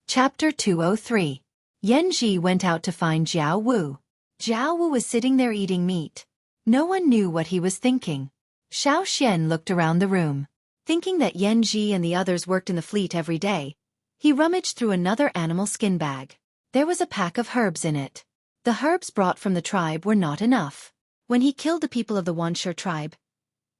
Chapter 203. Yanji went out to find Jiao Wu. Jiao Wu was sitting there eating meat. No one knew what he was thinking. Xiao Xian looked around the room. Thinking that Yanji and the others worked in the fleet every day, he rummaged through another animal skin bag. There was a pack of herbs in it. The herbs brought from the tribe were not enough. When he killed the people of the Wanshi tribe,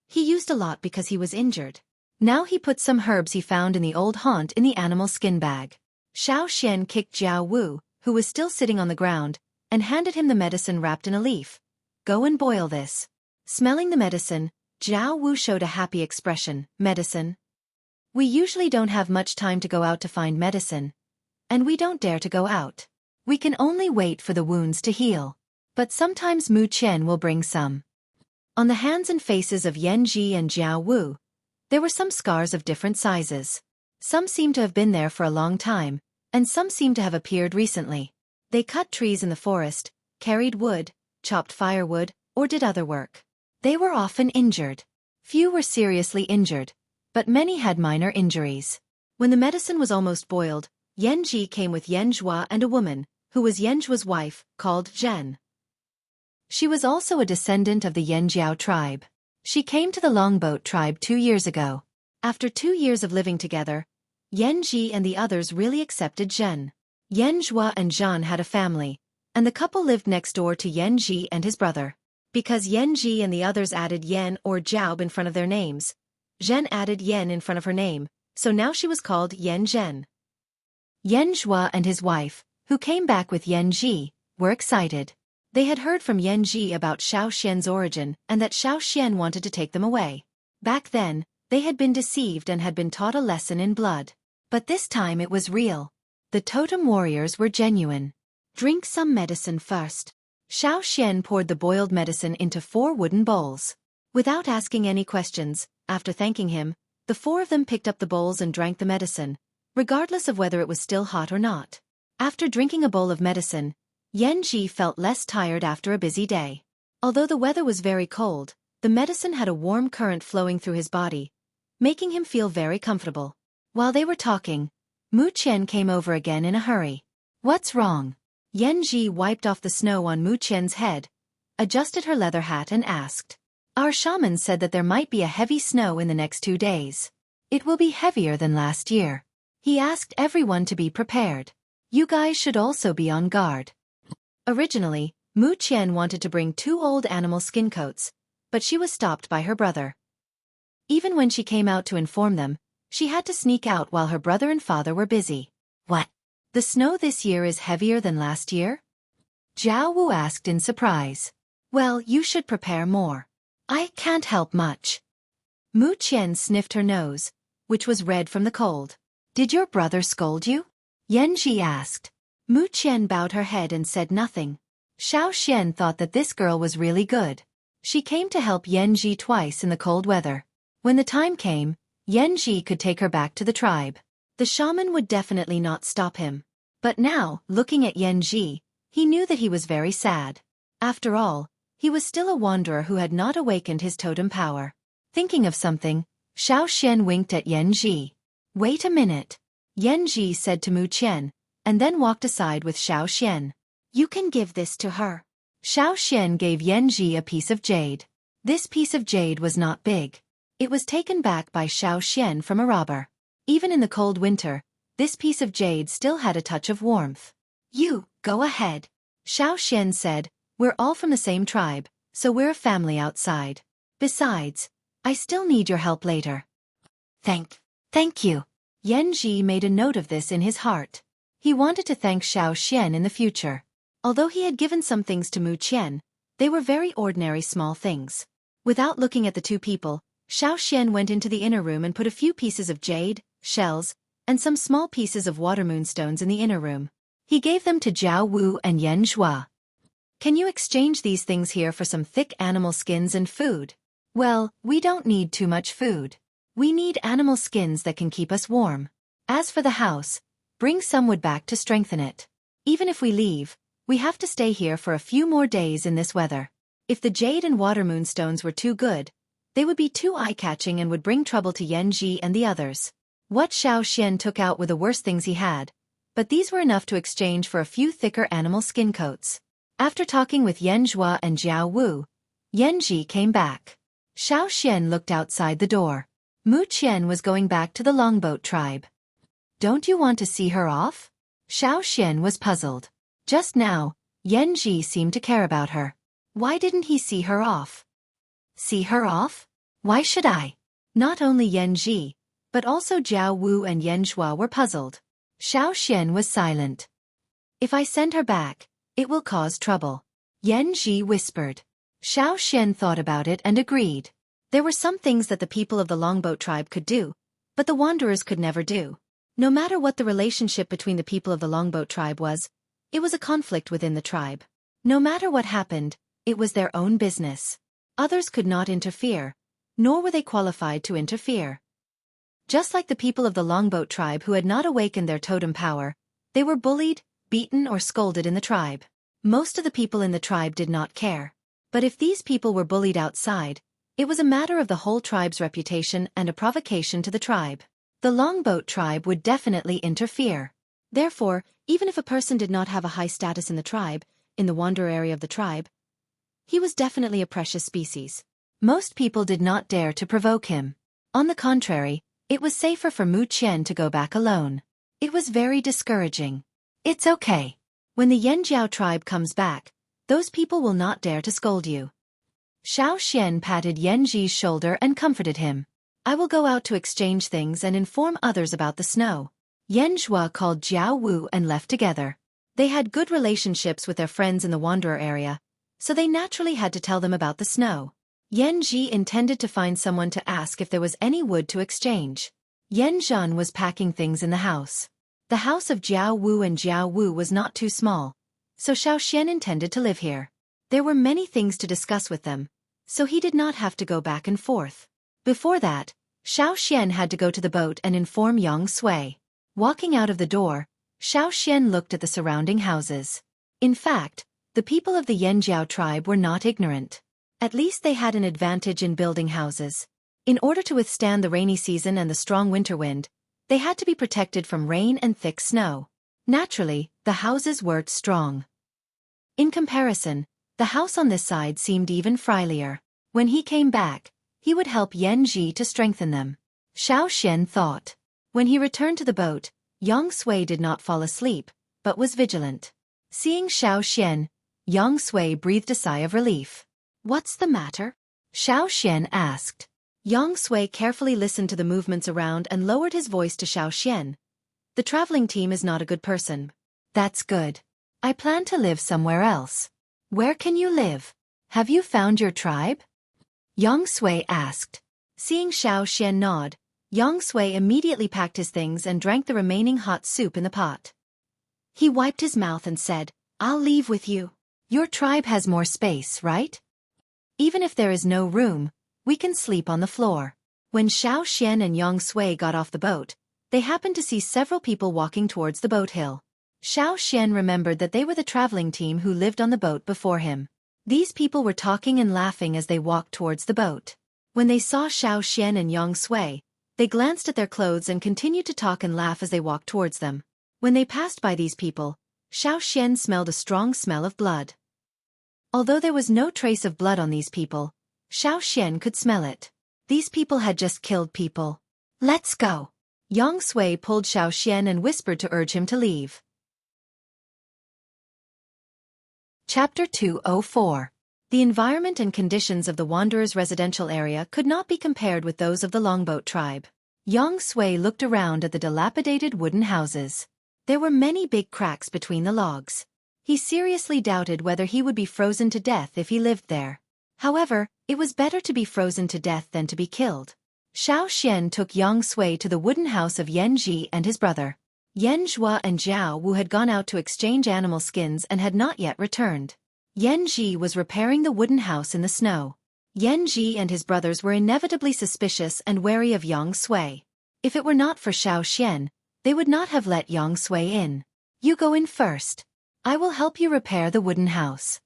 he used a lot because he was injured. Now he put some herbs he found in the old haunt in the animal skin bag. Xiao Xian kicked Jiao Wu, who was still sitting on the ground, and handed him the medicine wrapped in a leaf. Go and boil this. Smelling the medicine, Jiao Wu showed a happy expression. Medicine? We usually don't have much time to go out to find medicine. And we don't dare to go out. We can only wait for the wounds to heal. But sometimes Mu Qian will bring some. On the hands and faces of Yanji and Jiao Wu, there were some scars of different sizes. Some seemed to have been there for a long time, and some seemed to have appeared recently. They cut trees in the forest, carried wood, chopped firewood, or did other work. They were often injured. Few were seriously injured, but many had minor injuries. When the medicine was almost boiled, Yanji came with Yanzhua and a woman, who was Yanzhua's wife, called Zhen. She was also a descendant of the Yanjiao tribe. She came to the Longboat tribe 2 years ago. After 2 years of living together, Yanji and the others really accepted Zhen. Yanzhua and Zhan had a family, and the couple lived next door to Yanji and his brother. Because Yanji and the others added Yan or Zhaob in front of their names, Zhen added Yan in front of her name, so now she was called Yan Zhen. Yanzhua and his wife, who came back with Yanji, were excited. They had heard from Yanji about Xiao Xian's origin and that Xiao Xian wanted to take them away. Back then, they had been deceived and had been taught a lesson in blood. But this time it was real. The totem warriors were genuine. Drink some medicine first. Xiao Xian poured the boiled medicine into 4 wooden bowls. Without asking any questions, after thanking him, the 4 of them picked up the bowls and drank the medicine, regardless of whether it was still hot or not. After drinking a bowl of medicine, Yanji felt less tired after a busy day. Although the weather was very cold, the medicine had a warm current flowing through his body, making him feel very comfortable. While they were talking, Mu Qian came over again in a hurry. What's wrong? Yanji wiped off the snow on Mu Qian's head, adjusted her leather hat and asked. Our shaman said that there might be a heavy snow in the next 2 days. It will be heavier than last year. He asked everyone to be prepared. You guys should also be on guard. Originally, Mu Qian wanted to bring 2 old animal skin coats, but she was stopped by her brother. Even when she came out to inform them, she had to sneak out while her brother and father were busy. What? The snow this year is heavier than last year? Jiao Wu asked in surprise. Well, you should prepare more. I can't help much. Mu Qian sniffed her nose, which was red from the cold. Did your brother scold you? Yanji asked. Mu Qian bowed her head and said nothing. Xiao Xian thought that this girl was really good. She came to help Yanji twice in the cold weather. When the time came, Yanji could take her back to the tribe. The shaman would definitely not stop him. But now, looking at Yanji, he knew that he was very sad. After all, he was still a wanderer who had not awakened his totem power. Thinking of something, Xiao Xian winked at Yanji. Wait a minute. Yanji said to Mu Qian, and then walked aside with Xiao Xian. You can give this to her. Xiao Xian gave Yanji a piece of jade. This piece of jade was not big. It was taken back by Xiao Xian from a robber. Even in the cold winter, this piece of jade still had a touch of warmth. You, go ahead. Xiao Xian said, we're all from the same tribe, so we're a family outside. Besides, I still need your help later. Thank you. Yanji made a note of this in his heart. He wanted to thank Xiao Xian in the future. Although he had given some things to Mu Qian, they were very ordinary small things. Without looking at the 2 people, Xiao Xian went into the inner room and put a few pieces of jade, shells, and some small pieces of water moonstones in the inner room. He gave them to Jiao Wu and Yanzhua. Can you exchange these things here for some thick animal skins and food? Well, we don't need too much food. We need animal skins that can keep us warm. As for the house, bring some wood back to strengthen it. Even if we leave, we have to stay here for a few more days in this weather. If the jade and water moonstones were too good, they would be too eye-catching and would bring trouble to Yanji and the others. What Xiao Xian took out were the worst things he had, but these were enough to exchange for a few thicker animal skin coats. After talking with Yan Zhuo and Jiao Wu, Yanji came back. Xiao Xian looked outside the door. Mu Qian was going back to the longboat tribe. Don't you want to see her off? Xiao Xian was puzzled. Just now, Yanji seemed to care about her. Why didn't he see her off? See her off? Why should I? Not only Yanji, but also Jiao Wu and Yan Zhuo were puzzled. Xiao Xian was silent. If I send her back, it will cause trouble, Yanji whispered. Xiao Xian thought about it and agreed. There were some things that the people of the longboat tribe could do, but the wanderers could never do. No matter what the relationship between the people of the longboat tribe was, it was a conflict within the tribe. No matter what happened, it was their own business. Others could not interfere, nor were they qualified to interfere. Just like the people of the longboat tribe who had not awakened their totem power, they were bullied, beaten or scolded in the tribe. Most of the people in the tribe did not care. But if these people were bullied outside, it was a matter of the whole tribe's reputation and a provocation to the tribe. The longboat tribe would definitely interfere. Therefore, even if a person did not have a high status in the tribe, in the wanderer area of the tribe, he was definitely a precious species. Most people did not dare to provoke him. On the contrary, it was safer for Mu Qian to go back alone. It was very discouraging. It's okay. When the Yanjiao tribe comes back, those people will not dare to scold you. Xiao Xian patted Yanji's shoulder and comforted him. I will go out to exchange things and inform others about the snow. Yan Zhuo called Jiao Wu and left together. They had good relationships with their friends in the wanderer area, so they naturally had to tell them about the snow. Yanji intended to find someone to ask if there was any wood to exchange. Yan Zhan was packing things in the house. The house of Jiao Wu and Jiao Wu was not too small, so Xiao Xian intended to live here. There were many things to discuss with them, so he did not have to go back and forth. Before that, Xiao Xian had to go to the boat and inform Yang Sui. Walking out of the door, Xiao Xian looked at the surrounding houses. In fact, the people of the Yanjiao tribe were not ignorant. At least they had an advantage in building houses. In order to withstand the rainy season and the strong winter wind, they had to be protected from rain and thick snow. Naturally, the houses were strong. In comparison, the house on this side seemed even frilier. When he came back, he would help Yanji to strengthen them. Xiao Xian thought. When he returned to the boat, Yang Sui did not fall asleep, but was vigilant. Seeing Xiao Xian, Yang Sui breathed a sigh of relief. What's the matter? Xiao Xian asked. Yang Sui carefully listened to the movements around and lowered his voice to Xiao Xian. The traveling team is not a good person. That's good. I plan to live somewhere else. Where can you live? Have you found your tribe? Yang Sui asked. Seeing Xiao Xian nod, Yang Sui immediately packed his things and drank the remaining hot soup in the pot. He wiped his mouth and said, I'll leave with you. Your tribe has more space, right? Even if there is no room, we can sleep on the floor. When Xiao Xian and Yang Sui got off the boat, they happened to see several people walking towards the boat hill. Xiao Xian remembered that they were the traveling team who lived on the boat before him. These people were talking and laughing as they walked towards the boat. When they saw Xiao Xian and Yang Sui, they glanced at their clothes and continued to talk and laugh as they walked towards them. When they passed by these people, Xiao Xian smelled a strong smell of blood. Although there was no trace of blood on these people, Xiao Xian could smell it. These people had just killed people. Let's go. Yang Sui pulled Xiao Xian and whispered to urge him to leave. Chapter 204. The environment and conditions of the wanderers' residential area could not be compared with those of the longboat tribe. Yang Sui looked around at the dilapidated wooden houses. There were many big cracks between the logs. He seriously doubted whether he would be frozen to death if he lived there. However, it was better to be frozen to death than to be killed. Xiao Xian took Yang Sui to the wooden house of Yanji and his brother. Yan Zhuo and Jiao Wu had gone out to exchange animal skins and had not yet returned. Yanji was repairing the wooden house in the snow. Yanji and his brothers were inevitably suspicious and wary of Yang Sui. If it were not for Xiao Xian, they would not have let Yang Sui in. You go in first. I will help you repair the wooden house.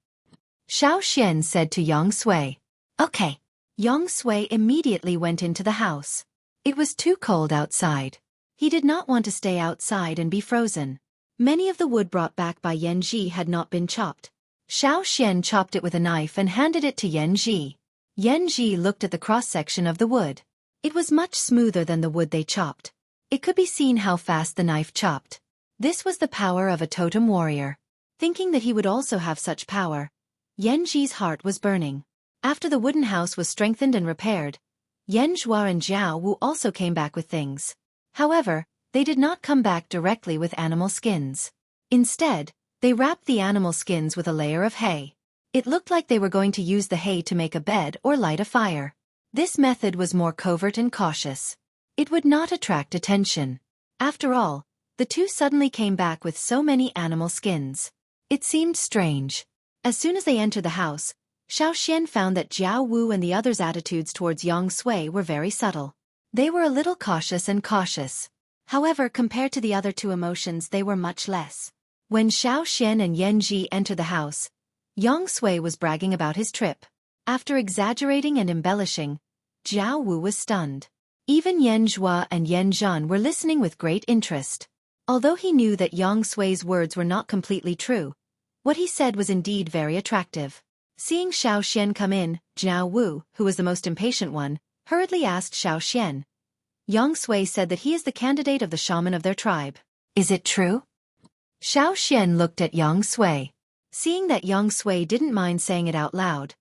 Xiao Xian said to Yang Sui. Okay. Yang Sui immediately went into the house. It was too cold outside. He did not want to stay outside and be frozen. Many of the wood brought back by Yanji had not been chopped. Xiao Xian chopped it with a knife and handed it to Yanji. Yanji looked at the cross-section of the wood. It was much smoother than the wood they chopped. It could be seen how fast the knife chopped. This was the power of a totem warrior. Thinking that he would also have such power, Yanji's heart was burning. After the wooden house was strengthened and repaired, Yanzhua and Jiao Wu also came back with things. However, they did not come back directly with animal skins. Instead, they wrapped the animal skins with a layer of hay. It looked like they were going to use the hay to make a bed or light a fire. This method was more covert and cautious. It would not attract attention. After all, the two suddenly came back with so many animal skins. It seemed strange. As soon as they entered the house, Xiao Xian found that Jiao Wu and the others' attitudes towards Yang Sui were very subtle. They were a little cautious and cautious. However, compared to the other two emotions, they were much less. When Xiao Xian and Yanji entered the house, Yang Sui was bragging about his trip. After exaggerating and embellishing, Jiao Wu was stunned. Even Yan Zhua and Yan Zhan were listening with great interest. Although he knew that Yang Sui's words were not completely true, what he said was indeed very attractive. Seeing Xiao Xian come in, Jiao Wu, who was the most impatient one, hurriedly asked Xiao Xian. Yang Sui said that he is the candidate of the shaman of their tribe. Is it true? Xiao Xian looked at Yang Sui. Seeing that Yang Sui didn't mind saying it out loud,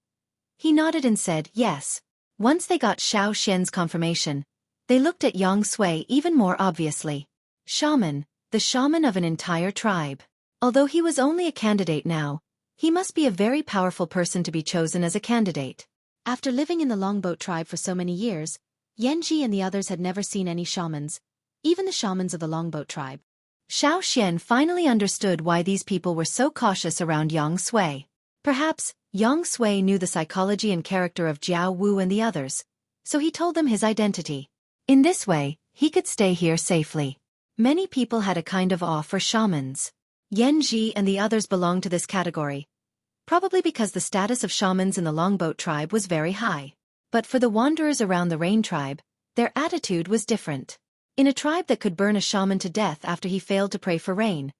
he nodded and said yes. Once they got Xiao Xian's confirmation, they looked at Yang Sui even more obviously. Shaman, the shaman of an entire tribe. Although he was only a candidate now, he must be a very powerful person to be chosen as a candidate. After living in the Longboat tribe for so many years, Yanji and the others had never seen any shamans, even the shamans of the Longboat tribe. Xiao Xian finally understood why these people were so cautious around Yang Sui. Perhaps, Yang Sui knew the psychology and character of Jiao Wu and the others, so he told them his identity. In this way, he could stay here safely. Many people had a kind of awe for shamans. Yanji and the others belonged to this category, probably because the status of shamans in the Longboat tribe was very high. But for the wanderers around the Rain tribe, their attitude was different. In a tribe that could burn a shaman to death after he failed to pray for rain,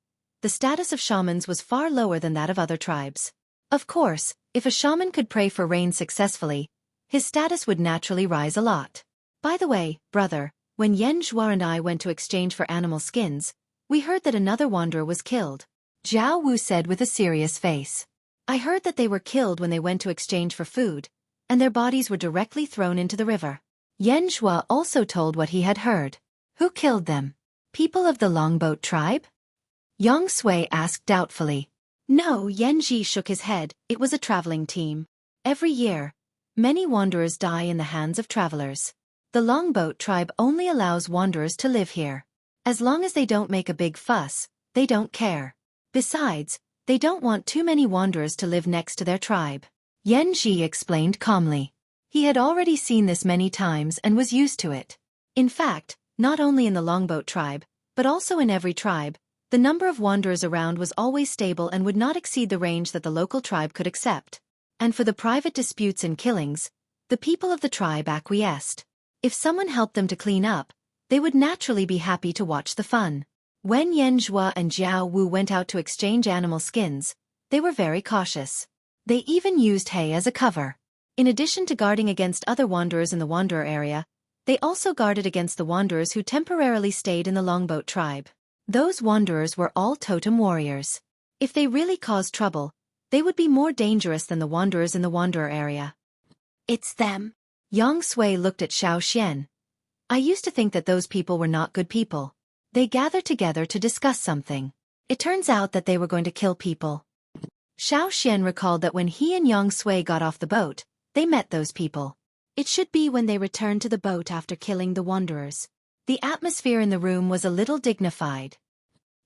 the status of shamans was far lower than that of other tribes. Of course, if a shaman could pray for rain successfully, his status would naturally rise a lot. By the way, brother, when Yan Zhuar and I went to exchange for animal skins, we heard that another wanderer was killed. Jiao Wu said with a serious face. I heard that they were killed when they went to exchange for food, and their bodies were directly thrown into the river. Yan Zhua also told what he had heard. Who killed them? People of the Longboat tribe? Yang Sui asked doubtfully. No, Yanji shook his head, it was a traveling team. Every year, many wanderers die in the hands of travelers. The Longboat tribe only allows wanderers to live here. As long as they don't make a big fuss, they don't care. Besides, they don't want too many wanderers to live next to their tribe. Yanji explained calmly. He had already seen this many times and was used to it. In fact, not only in the Longboat tribe, but also in every tribe, the number of wanderers around was always stable and would not exceed the range that the local tribe could accept. And for the private disputes and killings, the people of the tribe acquiesced. If someone helped them to clean up, they would naturally be happy to watch the fun. When Yan Zhua and Jiao Wu went out to exchange animal skins, they were very cautious. They even used hay as a cover. In addition to guarding against other wanderers in the wanderer area, they also guarded against the wanderers who temporarily stayed in the Longboat tribe. Those wanderers were all totem warriors. If they really caused trouble, they would be more dangerous than the wanderers in the wanderer area. It's them. Yang Sui looked at Xiao Xian. I used to think that those people were not good people. They gathered together to discuss something. It turns out that they were going to kill people. Xiao Xian recalled that when he and Yang Sui got off the boat, they met those people. It should be when they returned to the boat after killing the wanderers. The atmosphere in the room was a little dignified.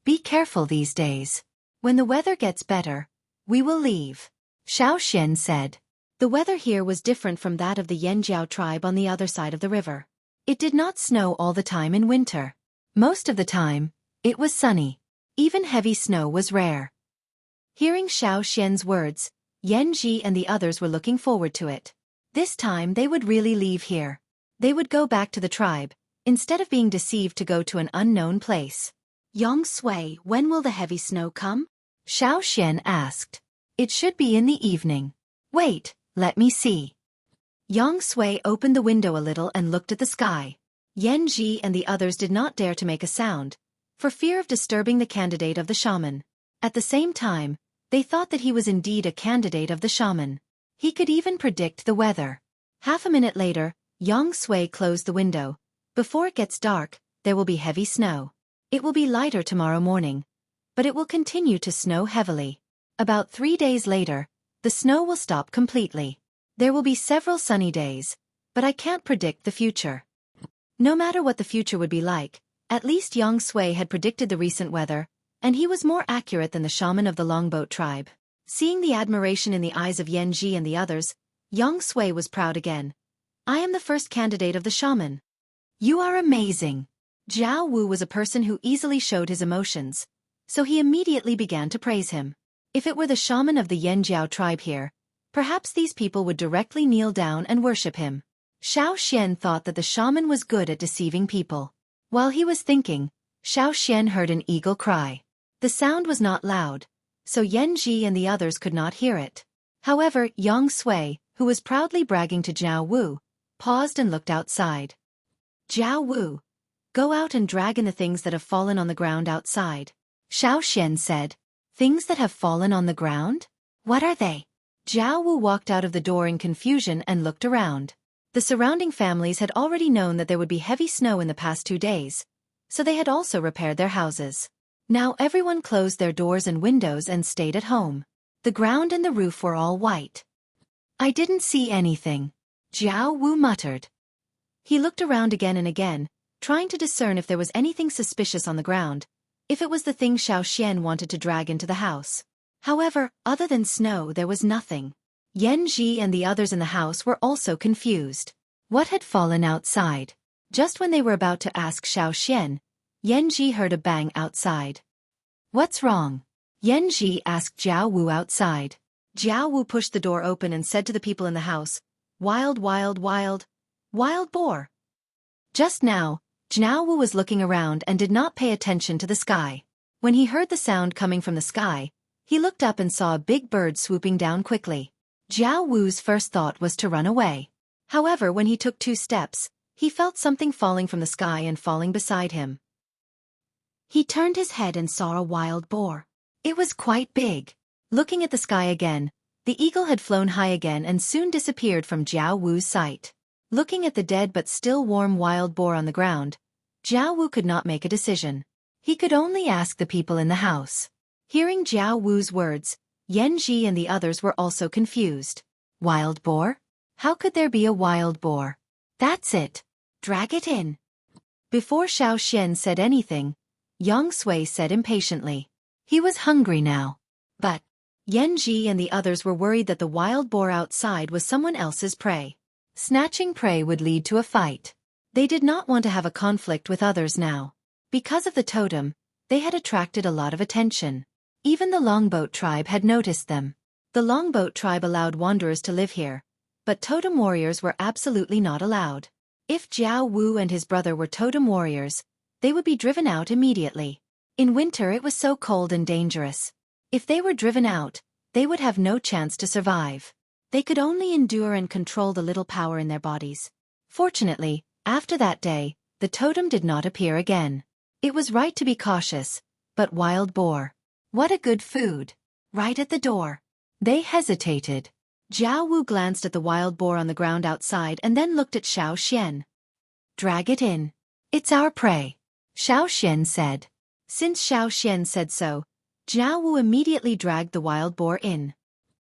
Be careful these days. When the weather gets better, we will leave, Xiao Xian said. The weather here was different from that of the Yanjiao tribe on the other side of the river. It did not snow all the time in winter. Most of the time, it was sunny. Even heavy snow was rare. Hearing Xiao Xian's words, Yanji and the others were looking forward to it. This time they would really leave here. They would go back to the tribe, instead of being deceived to go to an unknown place. Yang Sui, when will the heavy snow come? Xiao Xian asked. It should be in the evening. Wait, let me see. Yang Sui opened the window a little and looked at the sky. Yan Ji and the others did not dare to make a sound, for fear of disturbing the candidate of the shaman. At the same time, they thought that he was indeed a candidate of the shaman. He could even predict the weather. Half a minute later, Yang Sui closed the window. Before it gets dark, there will be heavy snow. It will be lighter tomorrow morning, but it will continue to snow heavily. About 3 days later, the snow will stop completely. There will be several sunny days, but I can't predict the future. No matter what the future would be like, at least Yang Sui had predicted the recent weather, and he was more accurate than the shaman of the Longboat tribe. Seeing the admiration in the eyes of Yan Ji and the others, Yang Sui was proud again. I am the first candidate of the shaman. You are amazing. Jiao Wu was a person who easily showed his emotions, so he immediately began to praise him. If it were the shaman of the Yanjiao tribe here, perhaps these people would directly kneel down and worship him. Xiao Xian thought that the shaman was good at deceiving people. While he was thinking, Xiao Xian heard an eagle cry. The sound was not loud, so Yan Ji and the others could not hear it. However, Yang Sui, who was proudly bragging to Jiao Wu, paused and looked outside. Jiao Wu, go out and drag in the things that have fallen on the ground outside. Xiao Xian said. Things that have fallen on the ground? What are they? Jiao Wu walked out of the door in confusion and looked around. The surrounding families had already known that there would be heavy snow in the past 2 days, so they had also repaired their houses. Now everyone closed their doors and windows and stayed at home. The ground and the roof were all white. I didn't see anything, Jiao Wu muttered. He looked around again and again, trying to discern if there was anything suspicious on the ground, if it was the thing Xiao Xian wanted to drag into the house. However, other than snow there was nothing. Yan Ji and the others in the house were also confused. What had fallen outside? Just when they were about to ask Xiao Xian, Yan Ji heard a bang outside. What's wrong? Yan Ji asked Jiao Wu outside. Jiao Wu pushed the door open and said to the people in the house, Wild, wild, wild, wild boar. Just now, Jiao Wu was looking around and did not pay attention to the sky. When he heard the sound coming from the sky, he looked up and saw a big bird swooping down quickly. Jiao Wu's first thought was to run away. However, when he took 2 steps, he felt something falling from the sky and falling beside him. He turned his head and saw a wild boar. It was quite big. Looking at the sky again, the eagle had flown high again and soon disappeared from Jiao Wu's sight. Looking at the dead but still warm wild boar on the ground, Jiao Wu could not make a decision. He could only ask the people in the house. Hearing Jiao Wu's words, Yan Ji and the others were also confused. Wild boar? How could there be a wild boar? That's it. Drag it in. Before Xiao Xian said anything, Yang Sui said impatiently. He was hungry now. But Yan Ji and the others were worried that the wild boar outside was someone else's prey. Snatching prey would lead to a fight. They did not want to have a conflict with others now. Because of the totem, they had attracted a lot of attention. Even the Longboat tribe had noticed them. The Longboat tribe allowed wanderers to live here, but totem warriors were absolutely not allowed. If Jiao Wu and his brother were totem warriors, they would be driven out immediately. In winter it was so cold and dangerous. If they were driven out, they would have no chance to survive. They could only endure and control the little power in their bodies. Fortunately, after that day, the totem did not appear again. It was right to be cautious, but wild boar. What a good food. Right at the door. They hesitated. Jiao Wu glanced at the wild boar on the ground outside and then looked at Xiao Xian. Drag it in. It's our prey, Xiao Xian said. Since Xiao Xian said so, Jiao Wu immediately dragged the wild boar in.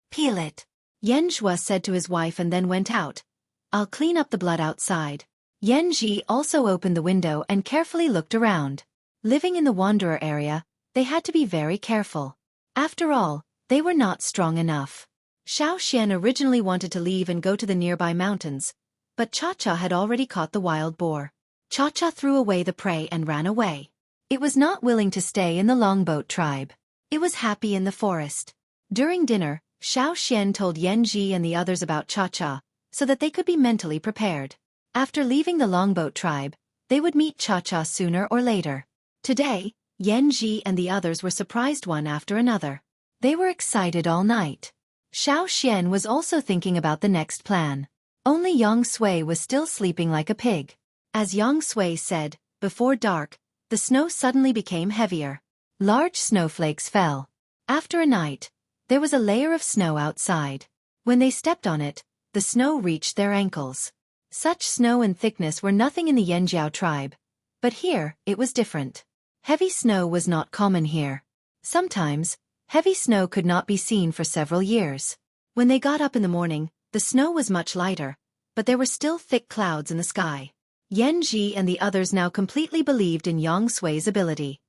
Peel it, Yan Zhua said to his wife and then went out. I'll clean up the blood outside. Yan Ji also opened the window and carefully looked around. Living in the wanderer area, they had to be very careful. After all, they were not strong enough. Xiao Xian originally wanted to leave and go to the nearby mountains, but Cha-Cha had already caught the wild boar. Cha-Cha threw away the prey and ran away. It was not willing to stay in the Longboat tribe. It was happy in the forest. During dinner, Xiao Xian told Yan Ji and the others about Cha-Cha, so that they could be mentally prepared. After leaving the Longboat tribe, they would meet Cha-Cha sooner or later. Today, Yanji and the others were surprised one after another. They were excited all night. Xiao was also thinking about the next plan. Only Xueqi was still sleeping like a pig. As Xueqi said, before dark, the snow suddenly became heavier. Large snowflakes fell. After a night, there was a layer of snow outside. When they stepped on it, the snow reached their ankles. Such snow and thickness were nothing in the Yanjiao tribe. But here, it was different. Heavy snow was not common here. Sometimes, heavy snow could not be seen for several years. When they got up in the morning, the snow was much lighter, but there were still thick clouds in the sky. Yanji and the others now completely believed in Xueqi's ability.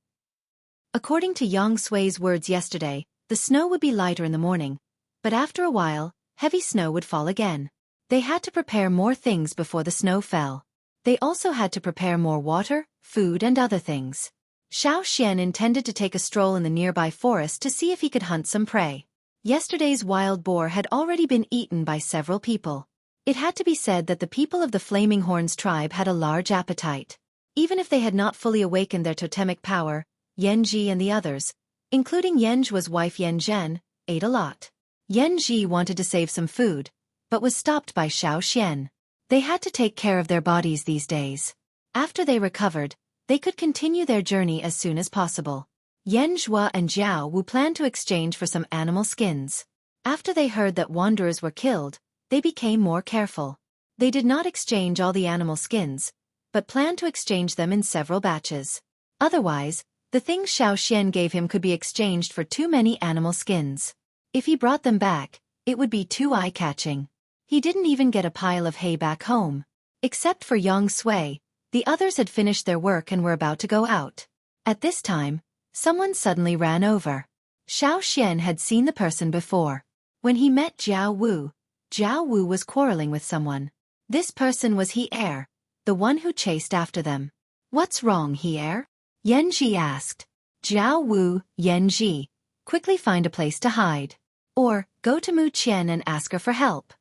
According to Xueqi's words yesterday, the snow would be lighter in the morning, but after a while, heavy snow would fall again. They had to prepare more things before the snow fell. They also had to prepare more water, food and other things. Xiao intended to take a stroll in the nearby forest to see if he could hunt some prey. Yesterday's wild boar had already been eaten by several people. It had to be said that the people of the Flaming Horns tribe had a large appetite. Even if they had not fully awakened their totemic power, Yanji and the others, including Yanjua's wife Yanzhen, ate a lot. Yanji wanted to save some food, but was stopped by Xiao. They had to take care of their bodies these days. After they recovered, they could continue their journey as soon as possible. Yanzhua and Jiao Wu planned to exchange for some animal skins. After they heard that wanderers were killed, they became more careful. They did not exchange all the animal skins, but planned to exchange them in several batches. Otherwise, the things Xiao gave him could be exchanged for too many animal skins. If he brought them back, it would be too eye-catching. He didn't even get a pile of hay back home. Except for Xueqi, the others had finished their work and were about to go out. At this time, someone suddenly ran over. Xiao had seen the person before. When he met Jiao Wu was quarreling with someone. This person was He Er, the one who chased after them. "What's wrong, He Er?" Yanji asked. Jiao Wu, Yanji, quickly find a place to hide. Or, go to Mu Qian and ask her for help.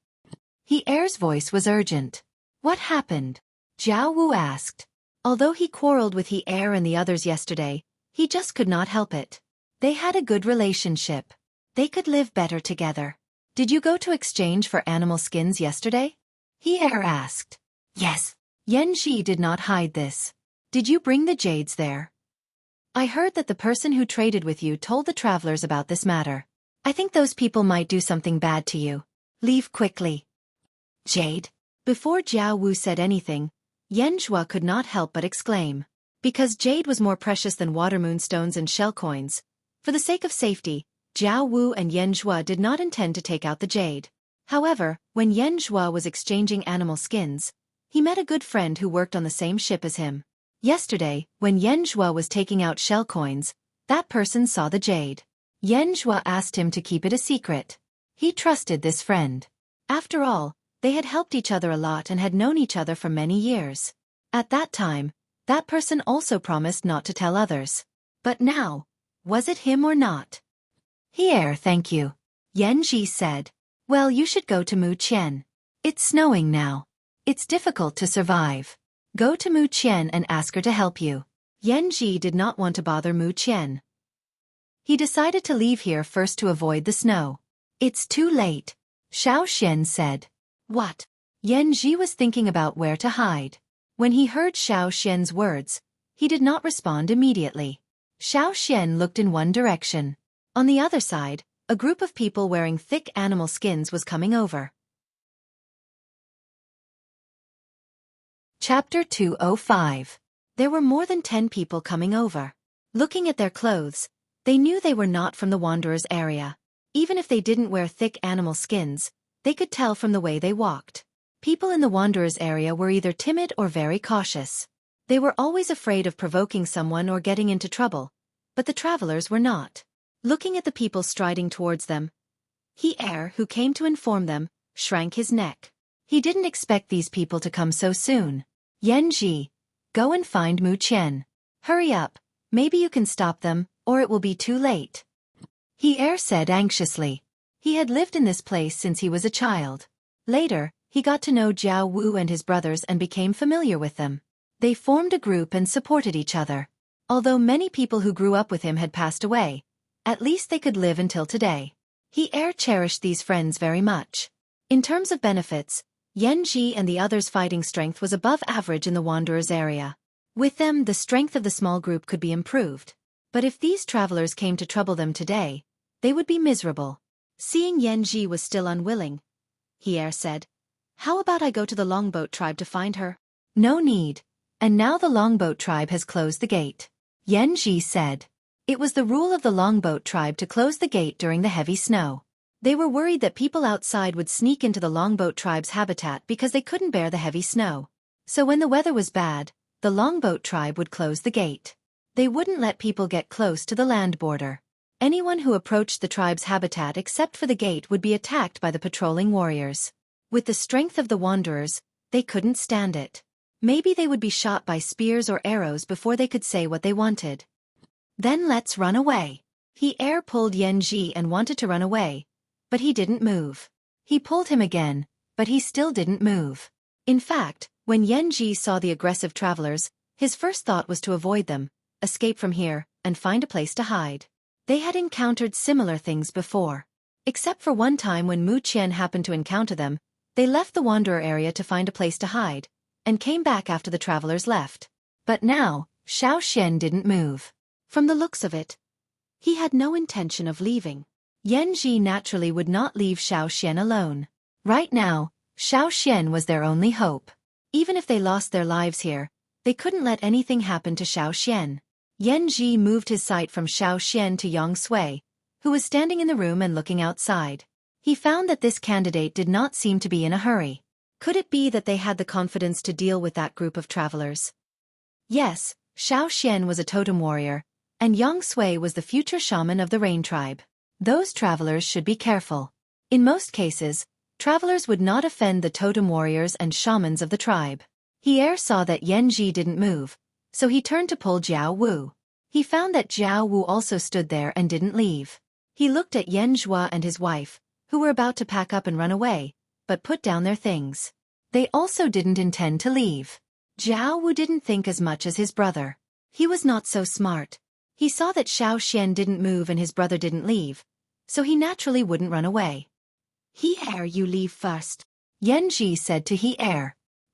He Er's voice was urgent. What happened? Jiao Wu asked. Although he quarreled with He Er and the others yesterday, he just could not help it. They had a good relationship. They could live better together. Did you go to exchange for animal skins yesterday? He Er asked. Yes. Yanji did not hide this. Did you bring the jades there? I heard that the person who traded with you told the travelers about this matter. I think those people might do something bad to you. Leave quickly. Jade? Before Jiao Wu said anything, Yanzhua could not help but exclaim. Because jade was more precious than water moonstones and shell coins. For the sake of safety, Jiao Wu and Yanzhua did not intend to take out the jade. However, when Yanzhua was exchanging animal skins, he met a good friend who worked on the same ship as him. Yesterday, when Yanzhua was taking out shell coins, that person saw the jade. Yanzhua asked him to keep it a secret. He trusted this friend. After all, they had helped each other a lot and had known each other for many years. At that time, that person also promised not to tell others. But now, was it him or not? He Er, thank you. Yanji said. Well, you should go to Mu Qian. It's snowing now. It's difficult to survive. Go to Mu Qian and ask her to help you. Yanji did not want to bother Mu Qian. He decided to leave here first to avoid the snow. It's too late, Xiao said. What? Yanji was thinking about where to hide. When he heard Xiao's words, he did not respond immediately. Xiao looked in one direction. On the other side, a group of people wearing thick animal skins was coming over. Chapter 205. There were more than 10 people coming over. Looking at their clothes, they knew they were not from the Wanderers' area. Even if they didn't wear thick animal skins, they could tell from the way they walked. People in the Wanderers' area were either timid or very cautious. They were always afraid of provoking someone or getting into trouble, but the travelers were not. Looking at the people striding towards them, He Er, who came to inform them, shrank his neck. He didn't expect these people to come so soon. Yanji, go and find Mu Qian. Hurry up, maybe you can stop them, or it will be too late. He Er said anxiously. He had lived in this place since he was a child. Later, he got to know Jiao Wu and his brothers and became familiar with them. They formed a group and supported each other. Although many people who grew up with him had passed away, at least they could live until today. He cherished these friends very much. In terms of benefits, Yanji and the others' fighting strength was above average in the Wanderers area. With them, the strength of the small group could be improved. But if these travelers came to trouble them today, they would be miserable. Seeing Yanji was still unwilling, he said, "How about I go to the Longboat tribe to find her?" "No need. And now the Longboat tribe has closed the gate," Yanji said. It was the rule of the Longboat tribe to close the gate during the heavy snow. They were worried that people outside would sneak into the Longboat tribe's habitat because they couldn't bear the heavy snow. So when the weather was bad, the Longboat tribe would close the gate. They wouldn't let people get close to the land border. Anyone who approached the tribe's habitat except for the gate would be attacked by the patrolling warriors. With the strength of the Wanderers, they couldn't stand it. Maybe they would be shot by spears or arrows before they could say what they wanted. "Then let's run away." He pulled Yanji and wanted to run away, but he didn't move. He pulled him again, but he still didn't move. In fact, when Yanji saw the aggressive travelers, his first thought was to avoid them, escape from here, and find a place to hide. They had encountered similar things before. Except for one time when Mu Qian happened to encounter them, they left the Wanderer area to find a place to hide, and came back after the travelers left. But now, Xueqi didn't move. From the looks of it, he had no intention of leaving. Yanji naturally would not leave Xueqi alone. Right now, Xueqi was their only hope. Even if they lost their lives here, they couldn't let anything happen to Xueqi. Yanji moved his sight from Xueqi to Xueqi, who was standing in the room and looking outside. He found that this candidate did not seem to be in a hurry. Could it be that they had the confidence to deal with that group of travelers? Yes, Xueqi was a totem warrior, and Xueqi was the future shaman of the Rain tribe. Those travelers should be careful. In most cases, travelers would not offend the totem warriors and shamans of the tribe. He saw that Yanji didn't move, so he turned to pull Jiao Wu. He found that Jiao Wu also stood there and didn't leave. He looked at Yanjua and his wife, who were about to pack up and run away, but put down their things. They also didn't intend to leave. Jiao Wu didn't think as much as his brother. He was not so smart. He saw that Xueqi didn't move and his brother didn't leave, so he naturally wouldn't run away. You leave first," Yanji said to He.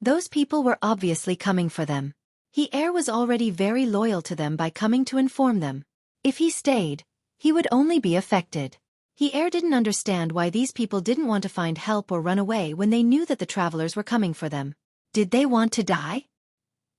Those people were obviously coming for them. He was already very loyal to them by coming to inform them. If he stayed, he would only be affected. He didn't understand why these people didn't want to find help or run away when they knew that the travelers were coming for them. Did they want to die?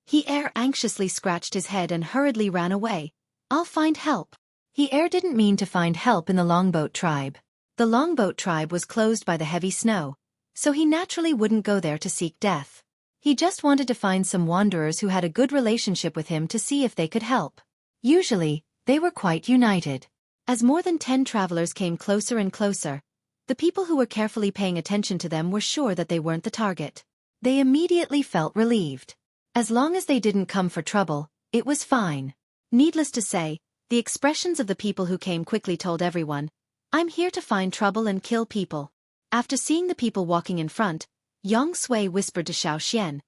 He anxiously scratched his head and hurriedly ran away. "I'll find help." He didn't mean to find help in the Longboat tribe. The Longboat tribe was closed by the heavy snow, so he naturally wouldn't go there to seek death. He just wanted to find some wanderers who had a good relationship with him to see if they could help. Usually, they were quite united. As more than 10 travelers came closer and closer, the people who were carefully paying attention to them were sure that they weren't the target. They immediately felt relieved. As long as they didn't come for trouble, it was fine. Needless to say, the expressions of the people who came quickly told everyone, "I'm here to find trouble and kill people." After seeing the people walking in front, Xueqi whispered to Xueqi,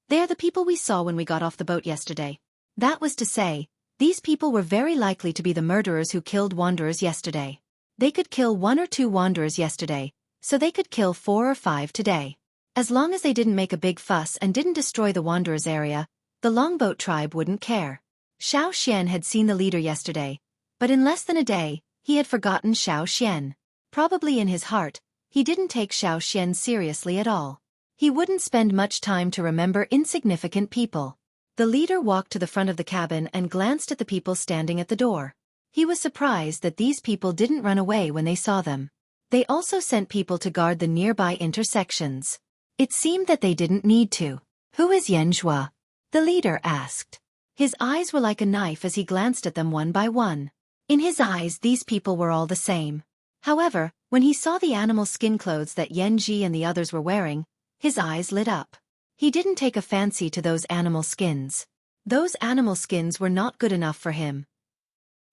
"They're the people we saw when we got off the boat yesterday." That was to say, these people were very likely to be the murderers who killed wanderers yesterday. They could kill 1 or 2 wanderers yesterday, so they could kill 4 or 5 today. As long as they didn't make a big fuss and didn't destroy the wanderers' area, the Longboat tribe wouldn't care. Xueqi had seen the leader yesterday, but in less than a day, he had forgotten Xueqi. Probably in his heart, he didn't take Xueqi seriously at all. He wouldn't spend much time to remember insignificant people. The leader walked to the front of the cabin and glanced at the people standing at the door. He was surprised that these people didn't run away when they saw them. They also sent people to guard the nearby intersections. It seemed that they didn't need to. "Who is Yanjua?" the leader asked. His eyes were like a knife as he glanced at them one by one. In his eyes, these people were all the same. However, when he saw the animal skin clothes that Yanji and the others were wearing, his eyes lit up. He didn't take a fancy to those animal skins. Those animal skins were not good enough for him.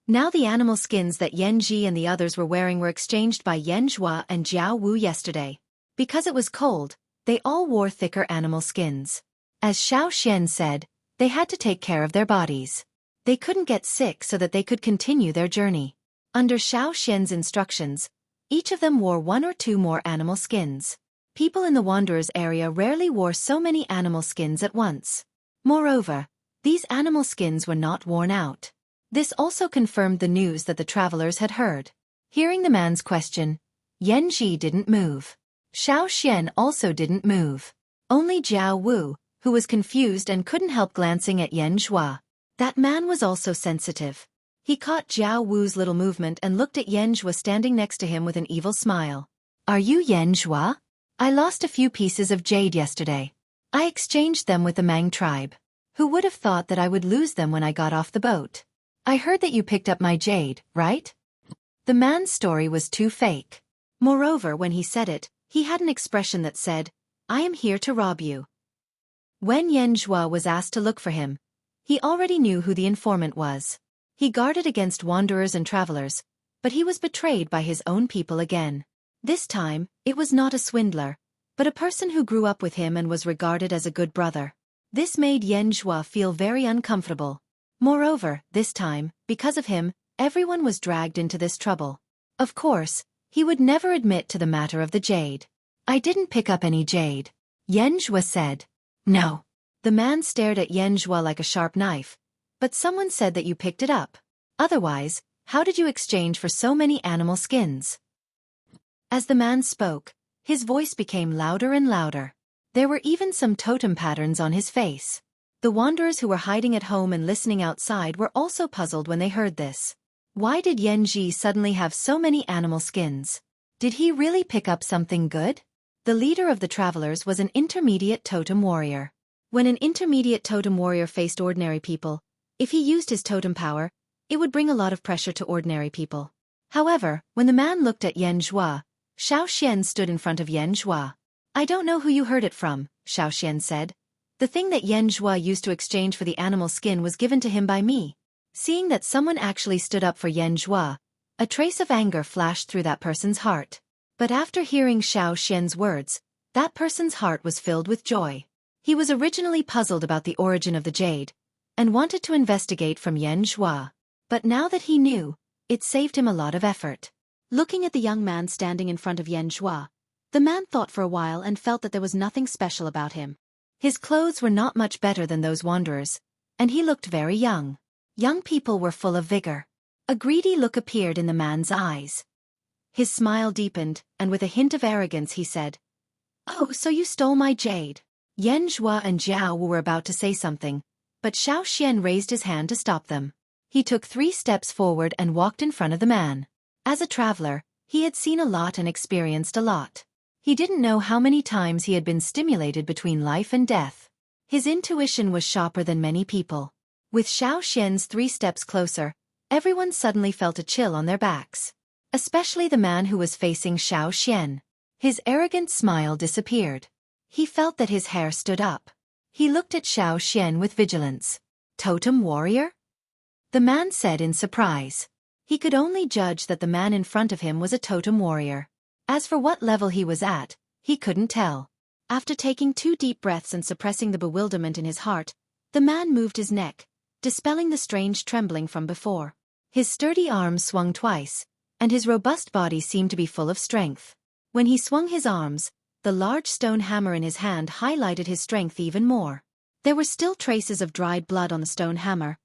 Now the animal skins that Yanji and the others were wearing were exchanged by Yanjua and Jiao Wu yesterday. Because it was cold, they all wore thicker animal skins. As Xueqi said, they had to take care of their bodies. They couldn't get sick so that they could continue their journey. Under Xiao Xian's instructions, each of them wore 1 or 2 more animal skins. People in the Wanderers area rarely wore so many animal skins at once. Moreover, these animal skins were not worn out. This also confirmed the news that the travelers had heard. Hearing the man's question, Yanji didn't move. Xiao Xian also didn't move. Only Jiao Wu, who was confused and couldn't help glancing at Yan Zhua. That man was also sensitive. He caught Jiao Wu's little movement and looked at Yan Zhua standing next to him with an evil smile. Are you Yan Zhua? I lost a few pieces of jade yesterday. I exchanged them with the Mang tribe. Who would have thought that I would lose them when I got off the boat? I heard that you picked up my jade, right? The man's story was too fake. Moreover, when he said it, he had an expression that said, I am here to rob you. When Yan Zhua was asked to look for him, he already knew who the informant was. He guarded against wanderers and travelers, but he was betrayed by his own people again. This time, it was not a swindler, but a person who grew up with him and was regarded as a good brother. This made Yan Zhua feel very uncomfortable. Moreover, this time, because of him, everyone was dragged into this trouble. Of course, he would never admit to the matter of the jade. I didn't pick up any jade, Yan Zhua said. No. The man stared at Yan Zhua like a sharp knife. But someone said that you picked it up. Otherwise, how did you exchange for so many animal skins? As the man spoke, his voice became louder and louder. There were even some totem patterns on his face. The wanderers who were hiding at home and listening outside were also puzzled when they heard this. Why did Yan Ji suddenly have so many animal skins? Did he really pick up something good? The leader of the travelers was an intermediate totem warrior. When an intermediate totem warrior faced ordinary people, if he used his totem power, it would bring a lot of pressure to ordinary people. However, when the man looked at Yan Zhua, Xiao Xian stood in front of Yan Zhua. I don't know who you heard it from, Xiao Xian said. The thing that Yan Zhua used to exchange for the animal skin was given to him by me. Seeing that someone actually stood up for Yan Zhua, a trace of anger flashed through that person's heart. But after hearing Xiao Xian's words, that person's heart was filled with joy. He was originally puzzled about the origin of the jade, and wanted to investigate from Yan Zhua. But now that he knew, it saved him a lot of effort. Looking at the young man standing in front of Yan Zhua, the man thought for a while and felt that there was nothing special about him. His clothes were not much better than those wanderers, and he looked very young. Young people were full of vigor. A greedy look appeared in the man's eyes. His smile deepened, and with a hint of arrogance he said, Oh, so you stole my jade. Yan Zhua and Jiao Wu were about to say something, but Xiao Xian raised his hand to stop them. He took 3 steps forward and walked in front of the man. As a traveler, he had seen a lot and experienced a lot. He didn't know how many times he had been stimulated between life and death. His intuition was sharper than many people. With Xiao Xian's 3 steps closer, everyone suddenly felt a chill on their backs. Especially the man who was facing Xiao Xian. His arrogant smile disappeared. He felt that his hair stood up. He looked at Xiao Xian with vigilance. Totem warrior? The man said in surprise. He could only judge that the man in front of him was a totem warrior. As for what level he was at, he couldn't tell. After taking 2 deep breaths and suppressing the bewilderment in his heart, the man moved his neck, dispelling the strange trembling from before. His sturdy arms swung twice, and his robust body seemed to be full of strength. When he swung his arms, the large stone hammer in his hand highlighted his strength even more. There were still traces of dried blood on the stone hammer,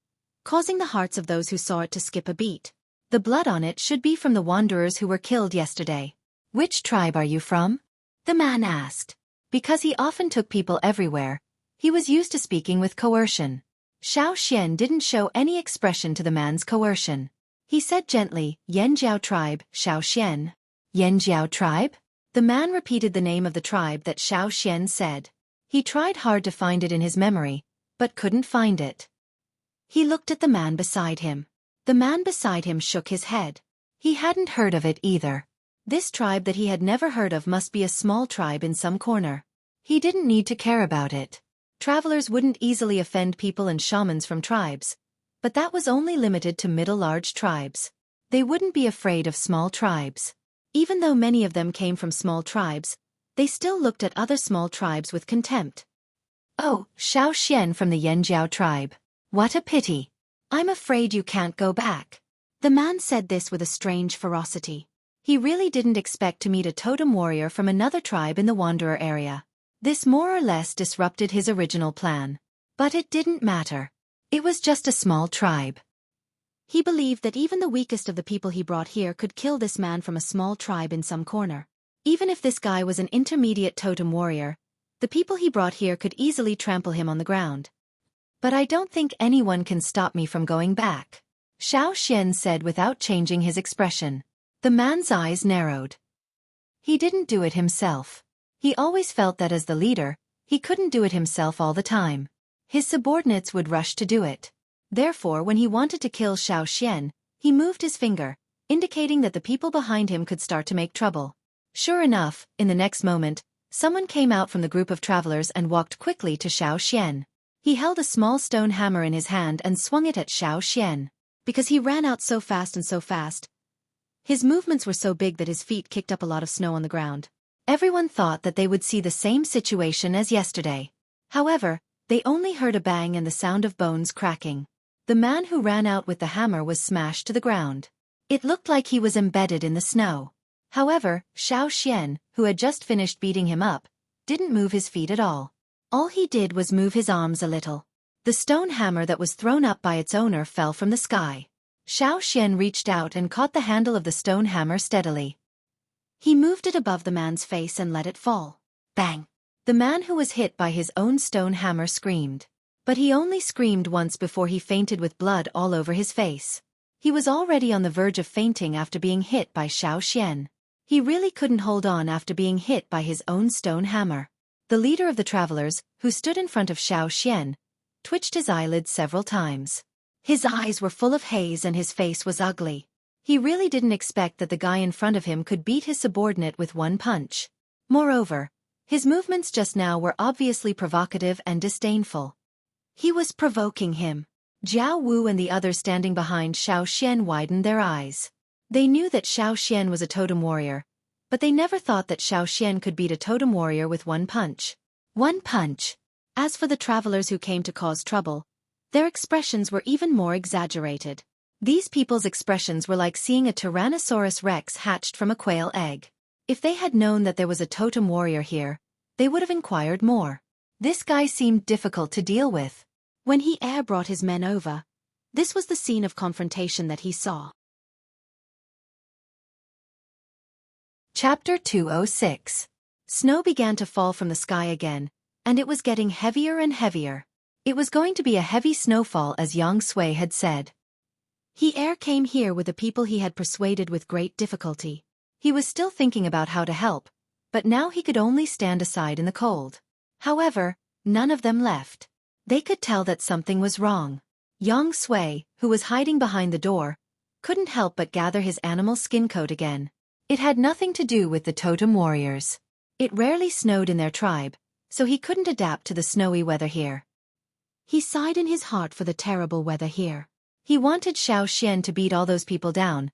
causing the hearts of those who saw it to skip a beat. The blood on it should be from the wanderers who were killed yesterday. Which tribe are you from? The man asked. Because he often took people everywhere, he was used to speaking with coercion. Xiao Xian didn't show any expression to the man's coercion. He said gently, Yanjiao tribe, Xiao Xian. Yanjiao tribe? The man repeated the name of the tribe that Xiao Xian said. He tried hard to find it in his memory, but couldn't find it. He looked at the man beside him. The man beside him shook his head. He hadn't heard of it either. This tribe that he had never heard of must be a small tribe in some corner. He didn't need to care about it. Travelers wouldn't easily offend people and shamans from tribes, but that was only limited to middle-large tribes. They wouldn't be afraid of small tribes. Even though many of them came from small tribes, they still looked at other small tribes with contempt. Oh, Xiao Xian from the Yanjiao tribe. What a pity. I'm afraid you can't go back. The man said this with a strange ferocity. He really didn't expect to meet a totem warrior from another tribe in the Wanderer area. This more or less disrupted his original plan. But it didn't matter. It was just a small tribe. He believed that even the weakest of the people he brought here could kill this man from a small tribe in some corner. Even if this guy was an intermediate totem warrior, the people he brought here could easily trample him on the ground. But I don't think anyone can stop me from going back, Xueqi said without changing his expression. The man's eyes narrowed. He didn't do it himself. He always felt that as the leader, he couldn't do it himself all the time. His subordinates would rush to do it. Therefore, when he wanted to kill Xueqi, he moved his finger, indicating that the people behind him could start to make trouble. Sure enough, in the next moment, someone came out from the group of travelers and walked quickly to Xueqi. He held a small stone hammer in his hand and swung it at Xueqi. Because he ran out so fast, his movements were so big that his feet kicked up a lot of snow on the ground. Everyone thought that they would see the same situation as yesterday. However, they only heard a bang and the sound of bones cracking. The man who ran out with the hammer was smashed to the ground. It looked like he was embedded in the snow. However, Xueqi, who had just finished beating him up, didn't move his feet at all. All he did was move his arms a little. The stone hammer that was thrown up by its owner fell from the sky. Xueqi reached out and caught the handle of the stone hammer steadily. He moved it above the man's face and let it fall. Bang! The man who was hit by his own stone hammer screamed. But he only screamed once before he fainted with blood all over his face. He was already on the verge of fainting after being hit by Xueqi. He really couldn't hold on after being hit by his own stone hammer. The leader of the travelers, who stood in front of Xueqi, twitched his eyelids several times. His eyes were full of haze and his face was ugly. He really didn't expect that the guy in front of him could beat his subordinate with one punch. Moreover, his movements just now were obviously provocative and disdainful. He was provoking him. Jiao Wu and the others standing behind Xueqi widened their eyes. They knew that Xueqi was a totem warrior, but they never thought that Xueqi could beat a totem warrior with one punch. One punch. As for the travelers who came to cause trouble, their expressions were even more exaggerated. These people's expressions were like seeing a Tyrannosaurus Rex hatched from a quail egg. If they had known that there was a totem warrior here, they would have inquired more. This guy seemed difficult to deal with. When he brought his men over, this was the scene of confrontation that he saw. Chapter 206. Snow began to fall from the sky again, and it was getting heavier and heavier. It was going to be a heavy snowfall as Yang Sui had said. He came here with the people he had persuaded with great difficulty. He was still thinking about how to help, but now he could only stand aside in the cold. However, none of them left. They could tell that something was wrong. Yang Sui, who was hiding behind the door, couldn't help but gather his animal skin coat again. It had nothing to do with the totem warriors. It rarely snowed in their tribe, so he couldn't adapt to the snowy weather here. He sighed in his heart for the terrible weather here. He wanted Xueqi to beat all those people down,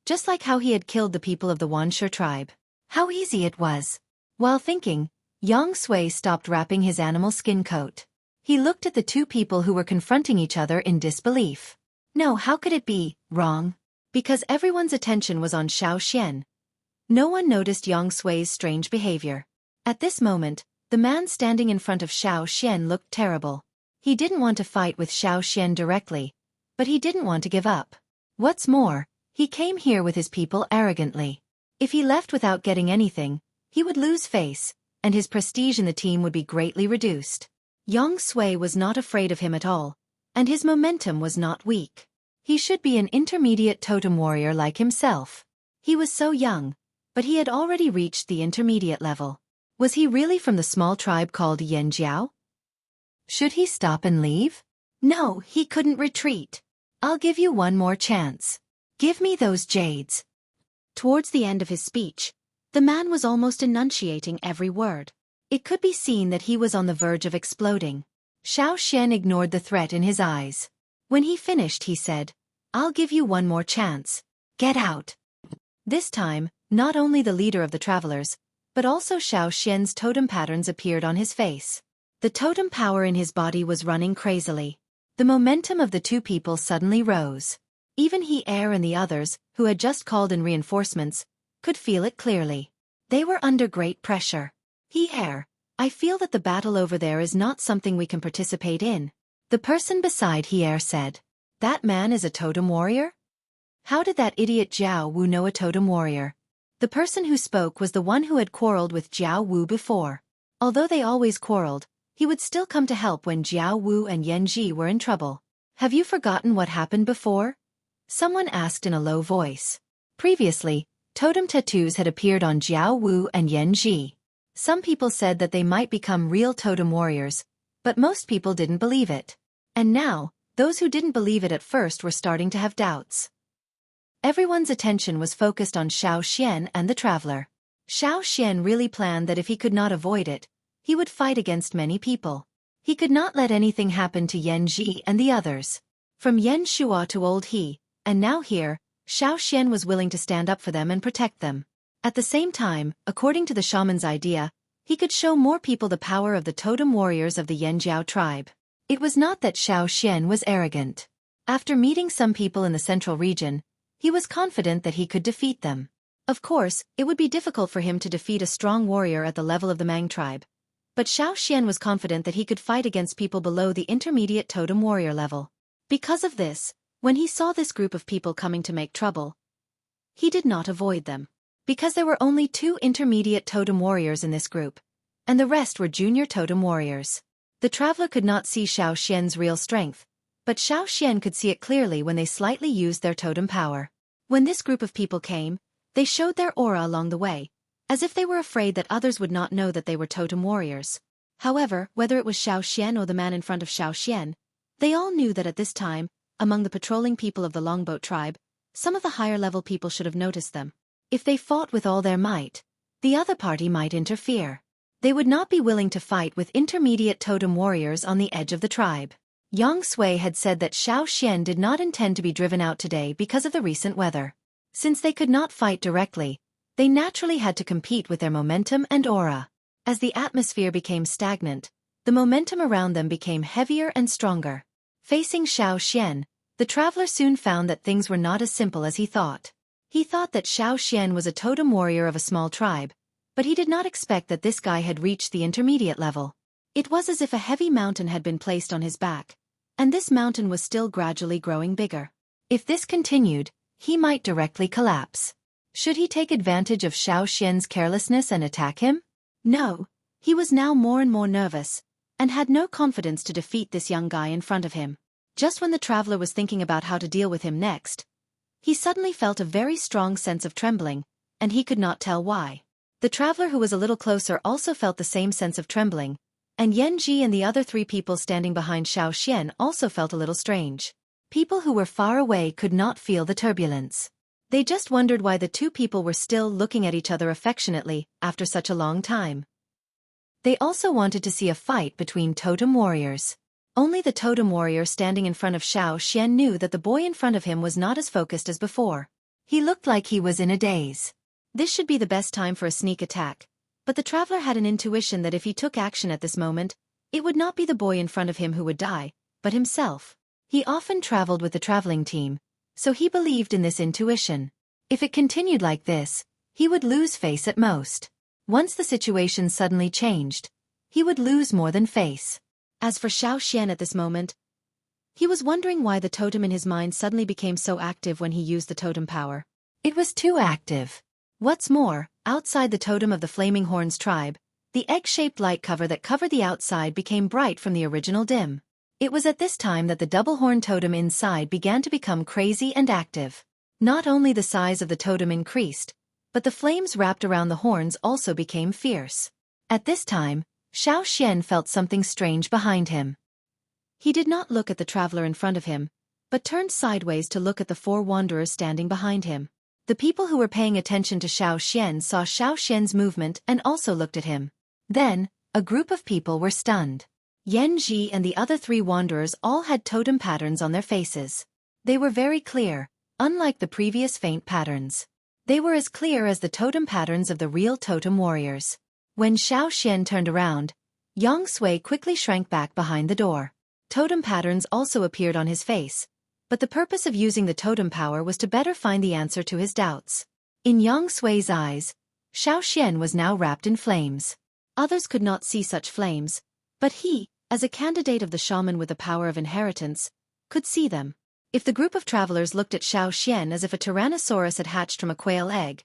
just like how he had killed the people of the Wanshi tribe. How easy it was. While thinking, Yang Sui stopped wrapping his animal skin coat. He looked at the two people who were confronting each other in disbelief. No, how could it be wrong? Because everyone's attention was on Xueqi. No one noticed Yang Sui's strange behavior. At this moment, the man standing in front of Xueqi looked terrible. He didn't want to fight with Xueqi directly, but he didn't want to give up. What's more, he came here with his people arrogantly. If he left without getting anything, he would lose face, and his prestige in the team would be greatly reduced. Yang Sui was not afraid of him at all, and his momentum was not weak. He should be an intermediate totem warrior like himself. He was so young, but he had already reached the intermediate level. Was he really from the small tribe called Yanjiao? Should he stop and leave? No, he couldn't retreat. I'll give you one more chance. Give me those jades. Towards the end of his speech, the man was almost enunciating every word. It could be seen that he was on the verge of exploding. Xueqi ignored the threat in his eyes. When he finished, he said, "I'll give you one more chance. Get out." This time, not only the leader of the travelers, but also Xueqi's totem patterns appeared on his face. The totem power in his body was running crazily. The momentum of the two people suddenly rose. Even He Er and the others, who had just called in reinforcements, could feel it clearly. They were under great pressure. He Er, I feel that the battle over there is not something we can participate in. The person beside He Er said. That man is a totem warrior? How did that idiot Jiao Wu know a totem warrior? The person who spoke was the one who had quarreled with Jiao Wu before. Although they always quarreled, he would still come to help when Jiao Wu and Yan Ji were in trouble. Have you forgotten what happened before? Someone asked in a low voice. Previously, totem tattoos had appeared on Jiao Wu and Yan Ji. Some people said that they might become real totem warriors, but most people didn't believe it. And now, those who didn't believe it at first were starting to have doubts. Everyone's attention was focused on Xueqi and the traveler. Xueqi really planned that if he could not avoid it, he would fight against many people. He could not let anything happen to Yan Ji and the others. From Yan Shuo to Old He, and now here, Xueqi was willing to stand up for them and protect them. At the same time, according to the shaman's idea, he could show more people the power of the totem warriors of the Yanjiao tribe. It was not that Xueqi was arrogant. After meeting some people in the central region, he was confident that he could defeat them. Of course, it would be difficult for him to defeat a strong warrior at the level of the Mang tribe. But Xueqi was confident that he could fight against people below the intermediate totem warrior level. Because of this, when he saw this group of people coming to make trouble, he did not avoid them. Because there were only 2 intermediate totem warriors in this group, and the rest were junior totem warriors. The traveler could not see Xueqi's real strength, but Xueqi could see it clearly when they slightly used their totem power. When this group of people came, they showed their aura along the way, as if they were afraid that others would not know that they were totem warriors. However, whether it was Xueqi or the man in front of Xueqi, they all knew that at this time, among the patrolling people of the Longboat tribe, some of the higher-level people should have noticed them. If they fought with all their might, the other party might interfere. They would not be willing to fight with intermediate totem warriors on the edge of the tribe. Yang Sui had said that Xueqi did not intend to be driven out today because of the recent weather. Since they could not fight directly, they naturally had to compete with their momentum and aura. As the atmosphere became stagnant, the momentum around them became heavier and stronger. Facing Xueqi, the traveler soon found that things were not as simple as he thought. He thought that Xueqi was a totem warrior of a small tribe, but he did not expect that this guy had reached the intermediate level. It was as if a heavy mountain had been placed on his back, and this mountain was still gradually growing bigger. If this continued, he might directly collapse. Should he take advantage of Xueqi's carelessness and attack him? No, he was now more and more nervous, and had no confidence to defeat this young guy in front of him. Just when the traveler was thinking about how to deal with him next, he suddenly felt a very strong sense of trembling, and he could not tell why. The traveler who was a little closer also felt the same sense of trembling, and Yan Ji and the other 3 people standing behind Xueqi also felt a little strange. People who were far away could not feel the turbulence. They just wondered why the 2 people were still looking at each other affectionately after such a long time. They also wanted to see a fight between totem warriors. Only the totem warrior standing in front of Xueqi knew that the boy in front of him was not as focused as before. He looked like he was in a daze. This should be the best time for a sneak attack, but the traveler had an intuition that if he took action at this moment, it would not be the boy in front of him who would die, but himself. He often traveled with the traveling team, so he believed in this intuition. If it continued like this, he would lose face at most. Once the situation suddenly changed, he would lose more than face. As for Xueqi at this moment, he was wondering why the totem in his mind suddenly became so active when he used the totem power. It was too active. What's more, outside the totem of the Flaming Horns tribe, the egg-shaped light cover that covered the outside became bright from the original dim. It was at this time that the double-horn totem inside began to become crazy and active. Not only the size of the totem increased, but the flames wrapped around the horns also became fierce. At this time, Xueqi felt something strange behind him. He did not look at the traveler in front of him, but turned sideways to look at the 4 wanderers standing behind him. The people who were paying attention to Xueqi saw Xueqi's movement and also looked at him. Then, a group of people were stunned. Yan Ji and the other 3 wanderers all had totem patterns on their faces. They were very clear, unlike the previous faint patterns. They were as clear as the totem patterns of the real totem warriors. When Xueqi turned around, Yang Sui quickly shrank back behind the door. Totem patterns also appeared on his face, but the purpose of using the totem power was to better find the answer to his doubts. In Yang Sui's eyes, Xiaoxian was now wrapped in flames. Others could not see such flames, but he, as a candidate of the shaman with the power of inheritance, could see them. If the group of travelers looked at Xiaoxian as if a tyrannosaurus had hatched from a quail egg,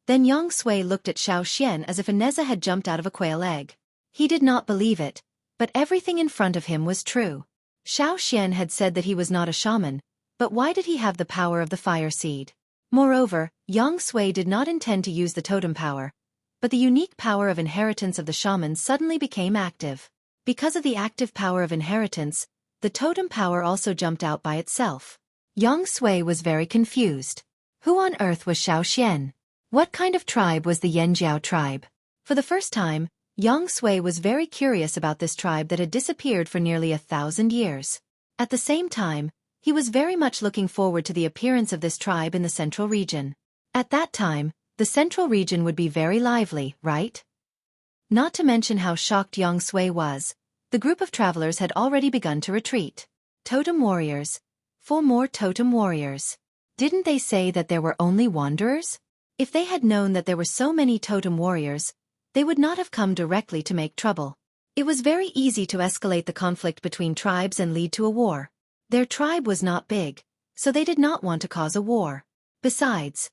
then Yang Sui looked at Xiaoxian as if a Neza had jumped out of a quail egg. He did not believe it, but everything in front of him was true. Xiaoxian had said that he was not a shaman, but why did he have the power of the fire seed? Moreover, Yang Sui did not intend to use the totem power, but the unique power of inheritance of the shaman suddenly became active. Because of the active power of inheritance, the totem power also jumped out by itself. Yang Sui was very confused. Who on earth was Xiaoxian? What kind of tribe was the Yanjiao tribe? For the first time, Yang Sui was very curious about this tribe that had disappeared for nearly 1,000 years. At the same time, he was very much looking forward to the appearance of this tribe in the central region. At that time, the central region would be very lively, right? Not to mention how shocked Yang Sui was. The group of travelers had already begun to retreat. Totem warriors. 4 more totem warriors. Didn't they say that there were only wanderers? If they had known that there were so many totem warriors, they would not have come directly to make trouble. It was very easy to escalate the conflict between tribes and lead to a war. Their tribe was not big, so they did not want to cause a war. Besides,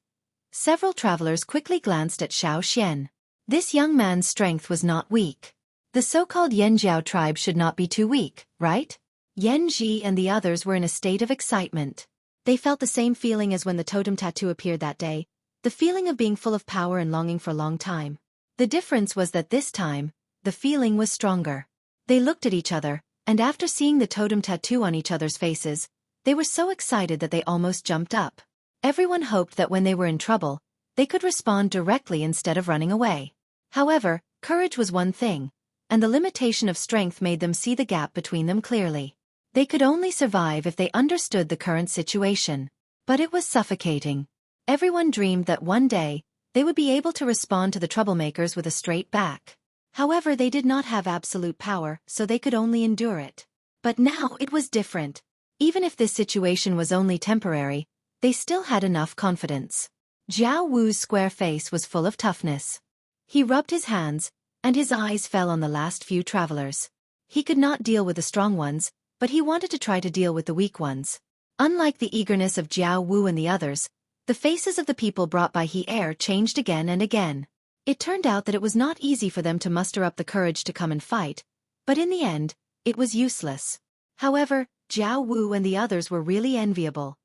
several travelers quickly glanced at Xiaoxian. This young man's strength was not weak. The so-called Yanjiao tribe should not be too weak, right? Yanji and the others were in a state of excitement. They felt the same feeling as when the totem tattoo appeared that day, the feeling of being full of power and longing for a long time. The difference was that this time, the feeling was stronger. They looked at each other, and after seeing the totem tattoo on each other's faces, they were so excited that they almost jumped up. Everyone hoped that when they were in trouble, they could respond directly instead of running away. However, courage was one thing, and the limitation of strength made them see the gap between them clearly. They could only survive if they understood the current situation. But it was suffocating. Everyone dreamed that one day, they would be able to respond to the troublemakers with a straight back. However, they did not have absolute power, so they could only endure it. But now it was different. Even if this situation was only temporary, they still had enough confidence. Jiao Wu's square face was full of toughness. He rubbed his hands, and his eyes fell on the last few travelers. He could not deal with the strong ones, but he wanted to try to deal with the weak ones. Unlike the eagerness of Jiao Wu and the others, the faces of the people brought by He Air changed again and again. It turned out that it was not easy for them to muster up the courage to come and fight, but in the end, it was useless. However, Jiao Wu and the others were really enviable.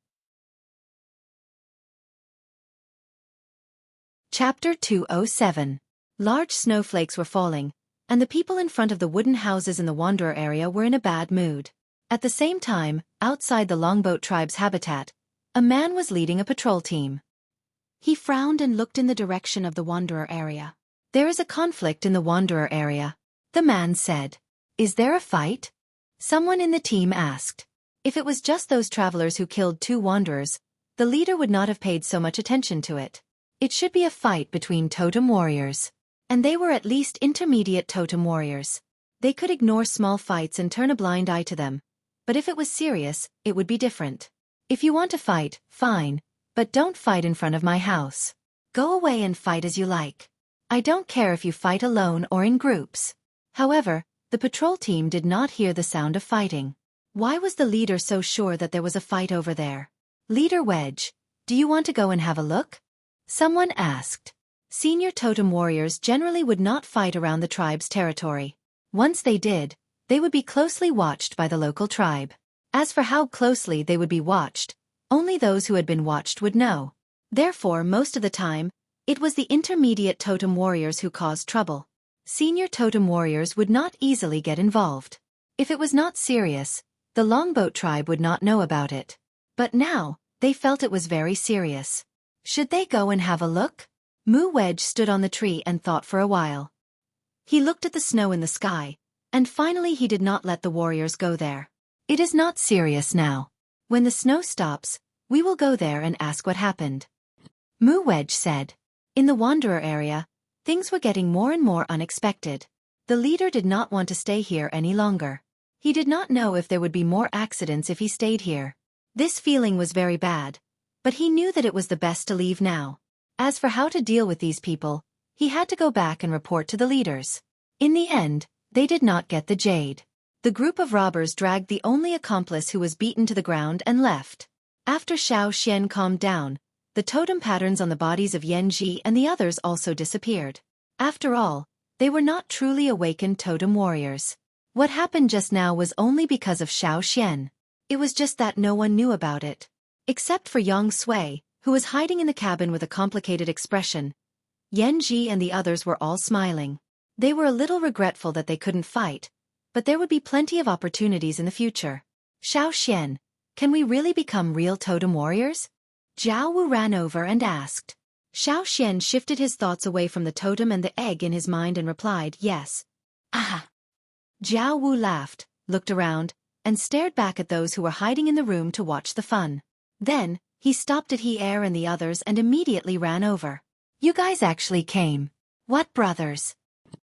Chapter 207. Large snowflakes were falling, and the people in front of the wooden houses in the Wanderer area were in a bad mood. At the same time, outside the Longboat tribe's habitat, a man was leading a patrol team. He frowned and looked in the direction of the Wanderer area. There is a conflict in the Wanderer area, the man said. Is there a fight? Someone in the team asked. If it was just those travelers who killed 2 wanderers, the leader would not have paid so much attention to it. It should be a fight between totem warriors. And they were at least intermediate totem warriors. They could ignore small fights and turn a blind eye to them. But if it was serious, it would be different. If you want to fight, fine, but don't fight in front of my house. Go away and fight as you like. I don't care if you fight alone or in groups. However, the patrol team did not hear the sound of fighting. Why was the leader so sure that there was a fight over there? Leader Wedge, do you want to go and have a look? Someone asked. Senior totem warriors generally would not fight around the tribe's territory. Once they did, they would be closely watched by the local tribe. As for how closely they would be watched, only those who had been watched would know. Therefore, most of the time, it was the intermediate totem warriors who caused trouble. Senior totem warriors would not easily get involved. If it was not serious, the Longboat tribe would not know about it. But now, they felt it was very serious. Should they go and have a look? Moo Wedge stood on the tree and thought for a while. He looked at the snow in the sky, and finally he did not let the warriors go there. It is not serious now. When the snow stops, we will go there and ask what happened. Moo Wedge said. In the Wanderer area, things were getting more and more unexpected. The leader did not want to stay here any longer. He did not know if there would be more accidents if he stayed here. This feeling was very bad, but he knew that it was the best to leave now. As for how to deal with these people, he had to go back and report to the leaders. In the end, they did not get the jade. The group of robbers dragged the only accomplice who was beaten to the ground and left. After Xiao Xian calmed down, the totem patterns on the bodies of Yanji and the others also disappeared. After all, they were not truly awakened totem warriors. What happened just now was only because of Xiao Xian. It was just that no one knew about it. Except for young Sui, who was hiding in the cabin with a complicated expression. Yanji and the others were all smiling. They were a little regretful that they couldn't fight, but there would be plenty of opportunities in the future. Xiao Xian, can we really become real totem warriors? Jiao Wu ran over and asked. Xiao Xian shifted his thoughts away from the totem and the egg in his mind and replied, yes. Aha! Jiao Wu laughed, looked around, and stared back at those who were hiding in the room to watch the fun. Then, he stopped at He Er and the others and immediately ran over. You guys actually came. What brothers?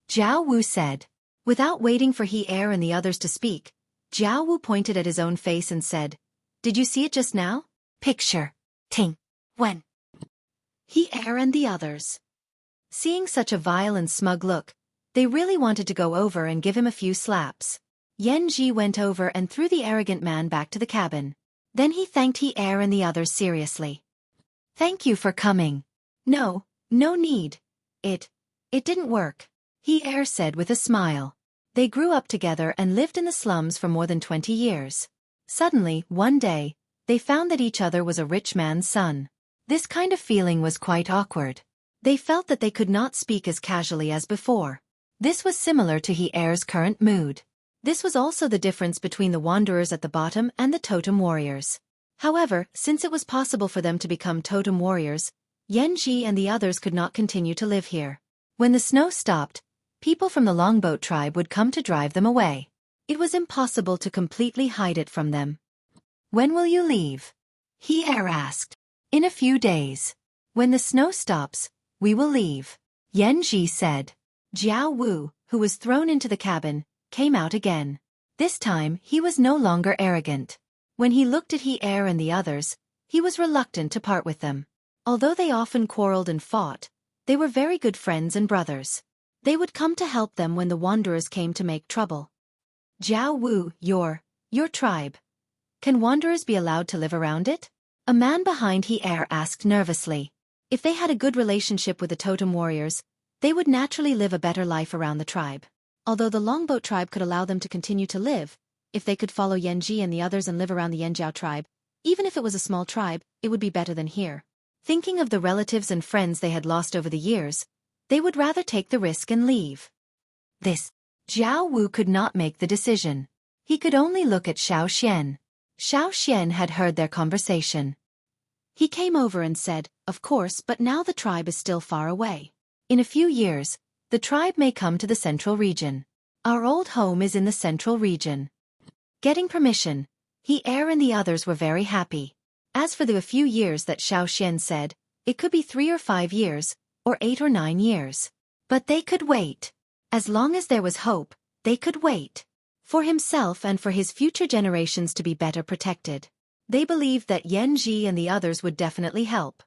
Jiao Wu said. Without waiting for He Er and the others to speak, Jiao Wu pointed at his own face and said, Did you see it just now? Picture. Ting. When? He Er and the others. Seeing such a vile and smug look, they really wanted to go over and give him a few slaps. Yanji went over and threw the arrogant man back to the cabin. Then he thanked He Er and the others seriously. Thank you for coming. No need. It didn't work. He Er said with a smile. They grew up together and lived in the slums for more than 20 years. Suddenly, one day, they found that each other was a rich man's son. This kind of feeling was quite awkward. They felt that they could not speak as casually as before. This was similar to He Er's current mood. This was also the difference between the wanderers at the bottom and the totem warriors. However, since it was possible for them to become totem warriors, Yanji and the others could not continue to live here. When the snow stopped, people from the longboat tribe would come to drive them away. It was impossible to completely hide it from them. When will you leave? He Er asked. In a few days. When the snow stops, we will leave. Yanji said. Jiao Wu, who was thrown into the cabin, came out again. This time, he was no longer arrogant. When he looked at He Er and the others, he was reluctant to part with them. Although they often quarreled and fought, they were very good friends and brothers. They would come to help them when the wanderers came to make trouble. Jiao Wu, your tribe. Can wanderers be allowed to live around it? A man behind He Er asked nervously. If they had a good relationship with the totem warriors, they would naturally live a better life around the tribe. Although the longboat tribe could allow them to continue to live, if they could follow Yanji and the others and live around the Yanjiao tribe, even if it was a small tribe, it would be better than here. Thinking of the relatives and friends they had lost over the years, they would rather take the risk and leave. Jiao Wu could not make the decision. He could only look at Xiao Xian. Xiao Xian had heard their conversation. He came over and said, Of course, but now the tribe is still far away. In a few years, the tribe may come to the central region. Our old home is in the central region. Getting permission, He Er and the others were very happy. As for the few years that Xiao Xian said, it could be 3 or 5 years, or 8 or 9 years. But they could wait. As long as there was hope, they could wait. For himself and for his future generations to be better protected. They believed that Yanji and the others would definitely help.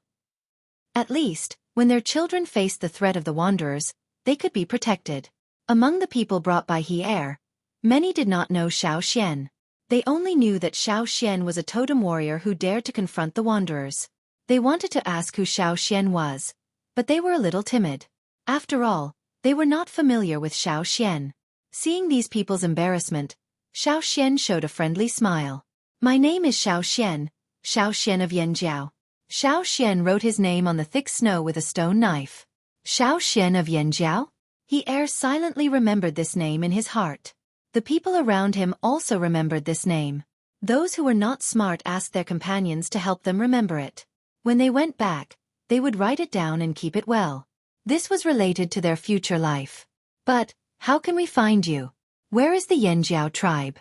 At least, when their children faced the threat of the wanderers, they could be protected. Among the people brought by He Er, many did not know Xiao Xian. They only knew that Xiao Xian was a totem warrior who dared to confront the wanderers. They wanted to ask who Xiao Xian was, but they were a little timid. After all, they were not familiar with Xiao Xian. Seeing these people's embarrassment, Xiao Xian showed a friendly smile. My name is Xiao Xian of Yanjiao. Xiao Xian wrote his name on the thick snow with a stone knife. Xiao Xian of Yanjiao? He Er silently remembered this name in his heart. The people around him also remembered this name. Those who were not smart asked their companions to help them remember it. When they went back, they would write it down and keep it well. This was related to their future life. But, how can we find you? Where is the Yanjiao tribe?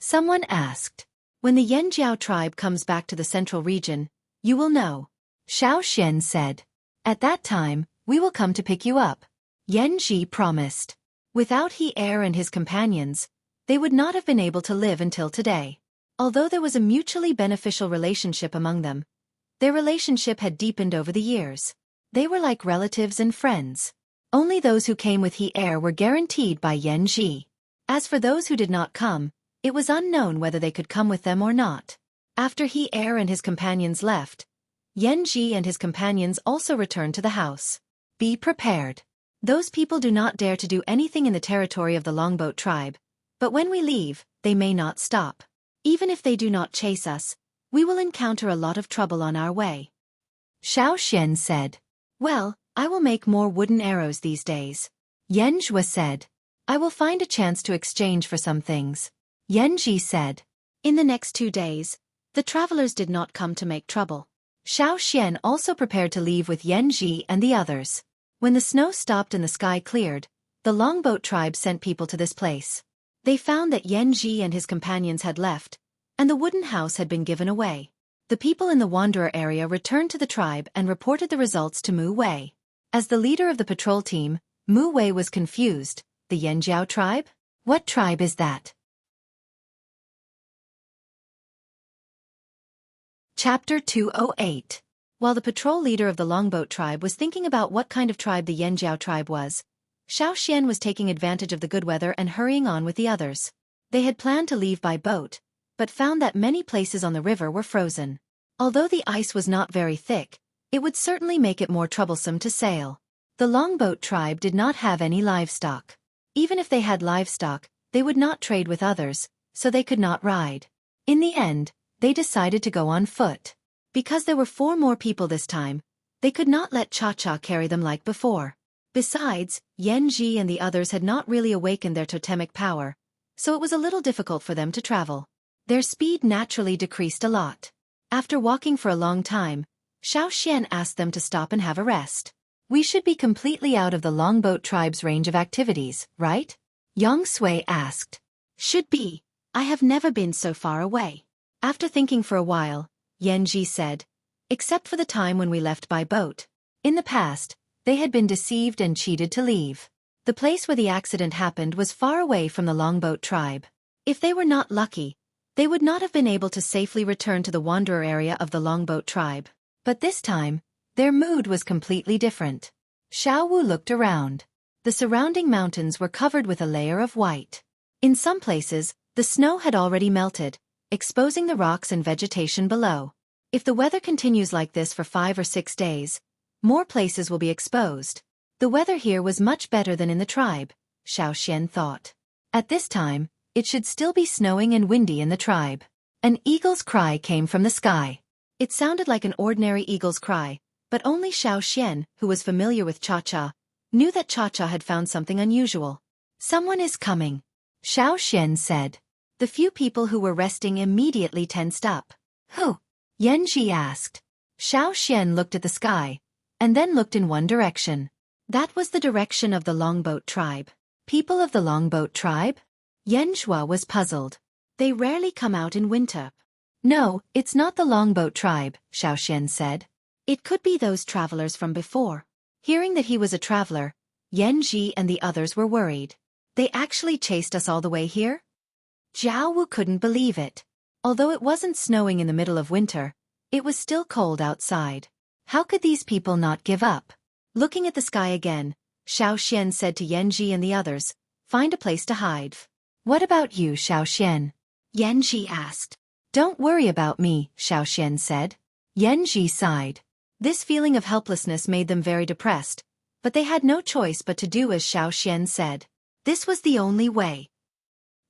Someone asked. When the Yanjiao tribe comes back to the central region, you will know. Xiao Xian said. At that time, we will come to pick you up. Yanji promised. Without He Er and his companions, they would not have been able to live until today. Although there was a mutually beneficial relationship among them, their relationship had deepened over the years. They were like relatives and friends. Only those who came with he heir were guaranteed by Yanji. As for those who did not come, it was unknown whether they could come with them or not. After he heir and his companions left, Yanji and his companions also returned to the house. Be prepared. Those people do not dare to do anything in the territory of the Longboat tribe, but when we leave, they may not stop. Even if they do not chase us, we will encounter a lot of trouble on our way. Xiao said. Well, I will make more wooden arrows these days. Yanjue said. I will find a chance to exchange for some things. Yanji said. In the next 2 days, the travelers did not come to make trouble. Xiao also prepared to leave with Yanji and the others. When the snow stopped and the sky cleared, the Longboat tribe sent people to this place. They found that Yanji and his companions had left, and the wooden house had been given away. The people in the Wanderer area returned to the tribe and reported the results to Mu Wei. As the leader of the patrol team, Mu Wei was confused. The Yanjiao tribe? What tribe is that? Chapter 208. While the patrol leader of the Longboat tribe was thinking about what kind of tribe the Yanjiao tribe was, Xiao was taking advantage of the good weather and hurrying on with the others. They had planned to leave by boat, but found that many places on the river were frozen. Although the ice was not very thick, it would certainly make it more troublesome to sail. The Longboat tribe did not have any livestock. Even if they had livestock, they would not trade with others, so they could not ride. In the end, they decided to go on foot. Because there were 4 more people this time, they could not let Cha-Cha carry them like before. Besides, Yanji and the others had not really awakened their totemic power, so it was a little difficult for them to travel. Their speed naturally decreased a lot. After walking for a long time, Xiao asked them to stop and have a rest. We should be completely out of the Longboat tribe's range of activities, right? Yang Sui asked. Should be. I have never been so far away. After thinking for a while, Yanji said, except for the time when we left by boat. In the past, they had been deceived and cheated to leave. The place where the accident happened was far away from the Longboat tribe. If they were not lucky, they would not have been able to safely return to the Wanderer area of the Longboat tribe. But this time, their mood was completely different. Xiao Wu looked around. The surrounding mountains were covered with a layer of white. In some places, the snow had already melted, exposing the rocks and vegetation below. If the weather continues like this for 5 or 6 days, more places will be exposed. The weather here was much better than in the tribe, Xiao thought. At this time, it should still be snowing and windy in the tribe. An eagle's cry came from the sky. It sounded like an ordinary eagle's cry, but only Xiao, who was familiar with Cha-Cha, knew that Cha-Cha had found something unusual. Someone is coming, Xiao said. The few people who were resting immediately tensed up. Who? Yanji asked. Xiao looked at the sky, and then looked in one direction. That was the direction of the Longboat tribe. People of the Longboat tribe? Yanjue was puzzled. They rarely come out in winter. No, it's not the Longboat tribe, Xiao said. It could be those travelers from before. Hearing that he was a traveler, Yanji and the others were worried. They actually chased us all the way here? Jiao Wu couldn't believe it. Although it wasn't snowing in the middle of winter, it was still cold outside. How could these people not give up? Looking at the sky again, Xiao said to Yanji and the others, find a place to hide. What about you, Xiao? Yanji asked. Don't worry about me, Xiao said. Yanji sighed. This feeling of helplessness made them very depressed, but they had no choice but to do as Xiao said. This was the only way.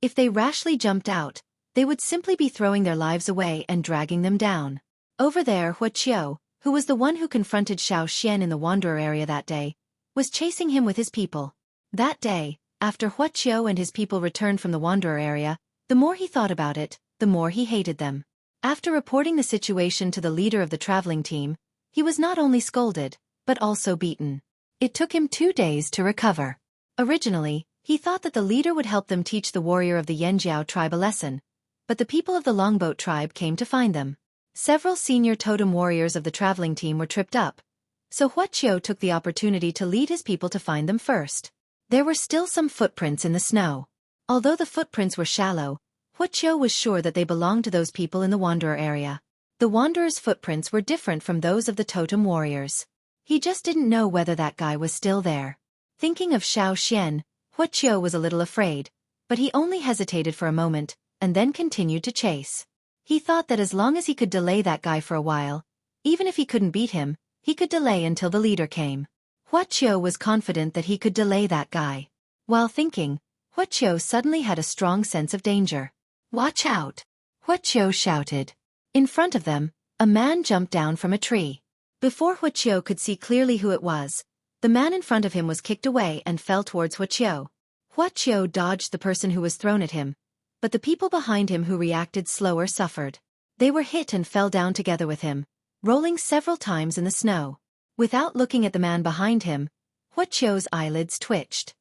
If they rashly jumped out, they would simply be throwing their lives away and dragging them down. Over there, Huaqiu, who was the one who confronted Xiao in the Wanderer area that day, was chasing him with his people. That day, after Huaqiu and his people returned from the Wanderer area, the more he thought about it, the more he hated them. After reporting the situation to the leader of the traveling team, he was not only scolded, but also beaten. It took him 2 days to recover. Originally, he thought that the leader would help them teach the warrior of the Yanjiao tribe a lesson, but the people of the Longboat tribe came to find them. Several senior totem warriors of the traveling team were tripped up, so Huaqiu took the opportunity to lead his people to find them first. There were still some footprints in the snow. Although the footprints were shallow, Xueqi was sure that they belonged to those people in the Wanderer area. The Wanderer's footprints were different from those of the totem warriors. He just didn't know whether that guy was still there. Thinking of Xueqi, Xueqi was a little afraid, but he only hesitated for a moment, and then continued to chase. He thought that as long as he could delay that guy for a while, even if he couldn't beat him, he could delay until the leader came. Xueqi was confident that he could delay that guy. While thinking, Xueqi suddenly had a strong sense of danger. "Watch out!" Xueqi shouted. In front of them, a man jumped down from a tree. Before Xueqi could see clearly who it was, the man in front of him was kicked away and fell towards Xueqi. Xueqi dodged the person who was thrown at him, but the people behind him who reacted slower suffered. They were hit and fell down together with him, rolling several times in the snow. Without looking at the man behind him, Xueqi's eyelids twitched.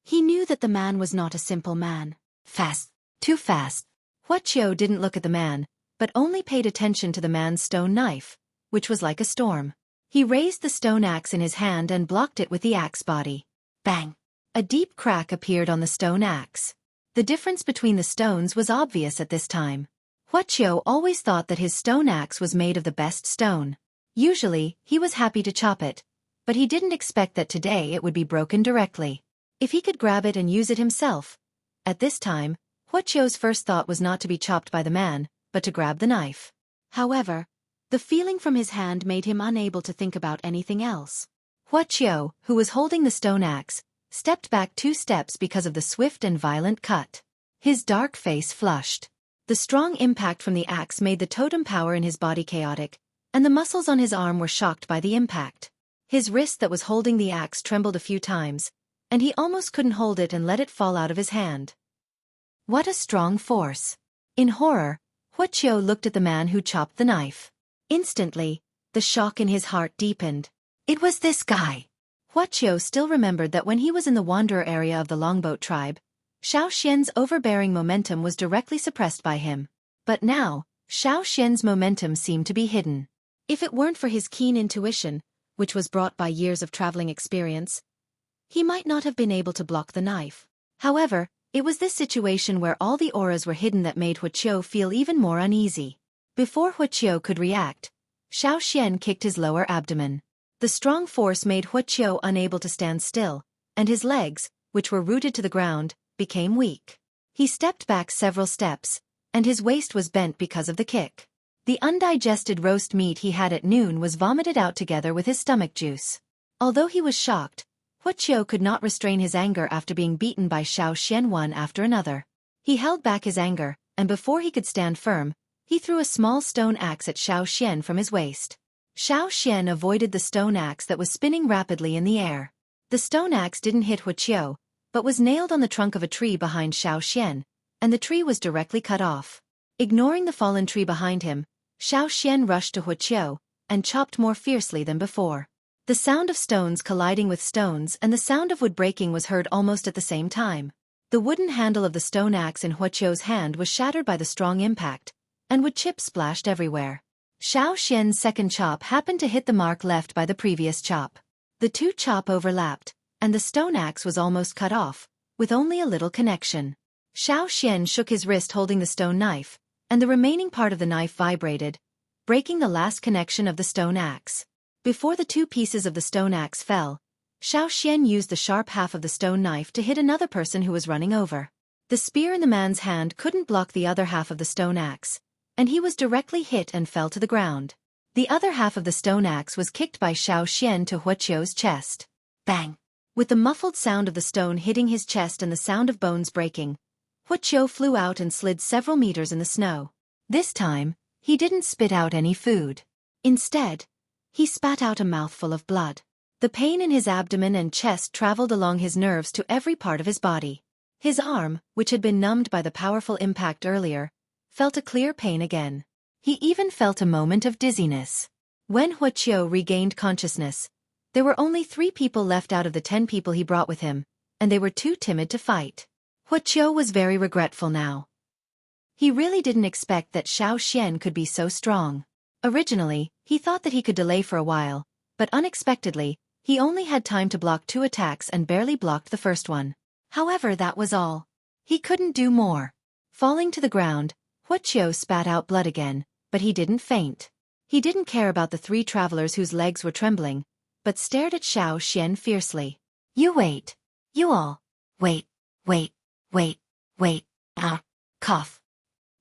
He knew that the man was not a simple man. Fast, too fast. Xueqi didn't look at the man, but only paid attention to the man's stone knife, which was like a storm. He raised the stone axe in his hand and blocked it with the axe body. Bang! A deep crack appeared on the stone axe. The difference between the stones was obvious at this time. Xueqi always thought that his stone axe was made of the best stone. Usually, he was happy to chop it, but he didn't expect that today it would be broken directly. If he could grab it and use it himself. At this time, Xueqi's first thought was not to be chopped by the man, but to grab the knife. However, the feeling from his hand made him unable to think about anything else. Xueqi, who was holding the stone axe, stepped back 2 steps because of the swift and violent cut. His dark face flushed. The strong impact from the axe made the totem power in his body chaotic, and the muscles on his arm were shocked by the impact. His wrist that was holding the axe trembled a few times, and he almost couldn't hold it and let it fall out of his hand. What a strong force! In horror, Xueqi looked at the man who chopped the knife. Instantly, the shock in his heart deepened. It was this guy! Xueqi still remembered that when he was in the Wanderer area of the Longboat tribe, Xueqi's overbearing momentum was directly suppressed by him. But now, Xueqi's momentum seemed to be hidden. If it weren't for his keen intuition, which was brought by years of traveling experience, he might not have been able to block the knife. However, it was this situation where all the auras were hidden that made Xueqi feel even more uneasy. Before Xueqi could react, Xueqi kicked his lower abdomen. The strong force made Xueqi unable to stand still, and his legs, which were rooted to the ground, became weak. He stepped back several steps, and his waist was bent because of the kick. The undigested roast meat he had at noon was vomited out together with his stomach juice. Although he was shocked, Xueqi could not restrain his anger after being beaten by Xueqi one after another. He held back his anger, and before he could stand firm, he threw a small stone axe at Xueqi from his waist. Xueqi avoided the stone axe that was spinning rapidly in the air. The stone axe didn't hit Xueqi, but was nailed on the trunk of a tree behind Xueqi, and the tree was directly cut off. Ignoring the fallen tree behind him, Xueqi rushed to Xueqi and chopped more fiercely than before. The sound of stones colliding with stones and the sound of wood breaking was heard almost at the same time. The wooden handle of the stone axe in Xueqi's hand was shattered by the strong impact, and wood chips splashed everywhere. Xueqi's second chop happened to hit the mark left by the previous chop. The 2 chop overlapped, and the stone axe was almost cut off, with only a little connection. Xueqi shook his wrist holding the stone knife, and the remaining part of the knife vibrated, breaking the last connection of the stone axe. Before the 2 pieces of the stone axe fell, Xueqi used the sharp half of the stone knife to hit another person who was running over. The spear in the man's hand couldn't block the other half of the stone axe, and he was directly hit and fell to the ground. The other half of the stone axe was kicked by Xueqi to Xueqi's chest. Bang! With the muffled sound of the stone hitting his chest and the sound of bones breaking, Xueqi flew out and slid several meters in the snow. This time, he didn't spit out any food. Instead, he spat out a mouthful of blood. The pain in his abdomen and chest traveled along his nerves to every part of his body. His arm, which had been numbed by the powerful impact earlier, felt a clear pain again. He even felt a moment of dizziness. When Xueqi regained consciousness, there were only 3 people left out of the 10 people he brought with him, and they were too timid to fight. Xueqi was very regretful now. He really didn't expect that Xueqi could be so strong. Originally, he thought that he could delay for a while, but unexpectedly, he only had time to block 2 attacks and barely blocked the first one. However, that was all. He couldn't do more. Falling to the ground, Xueqi spat out blood again, but he didn't faint. He didn't care about the 3 travelers whose legs were trembling, but stared at Xiaoxian fiercely. You wait. You all. Wait. Cough.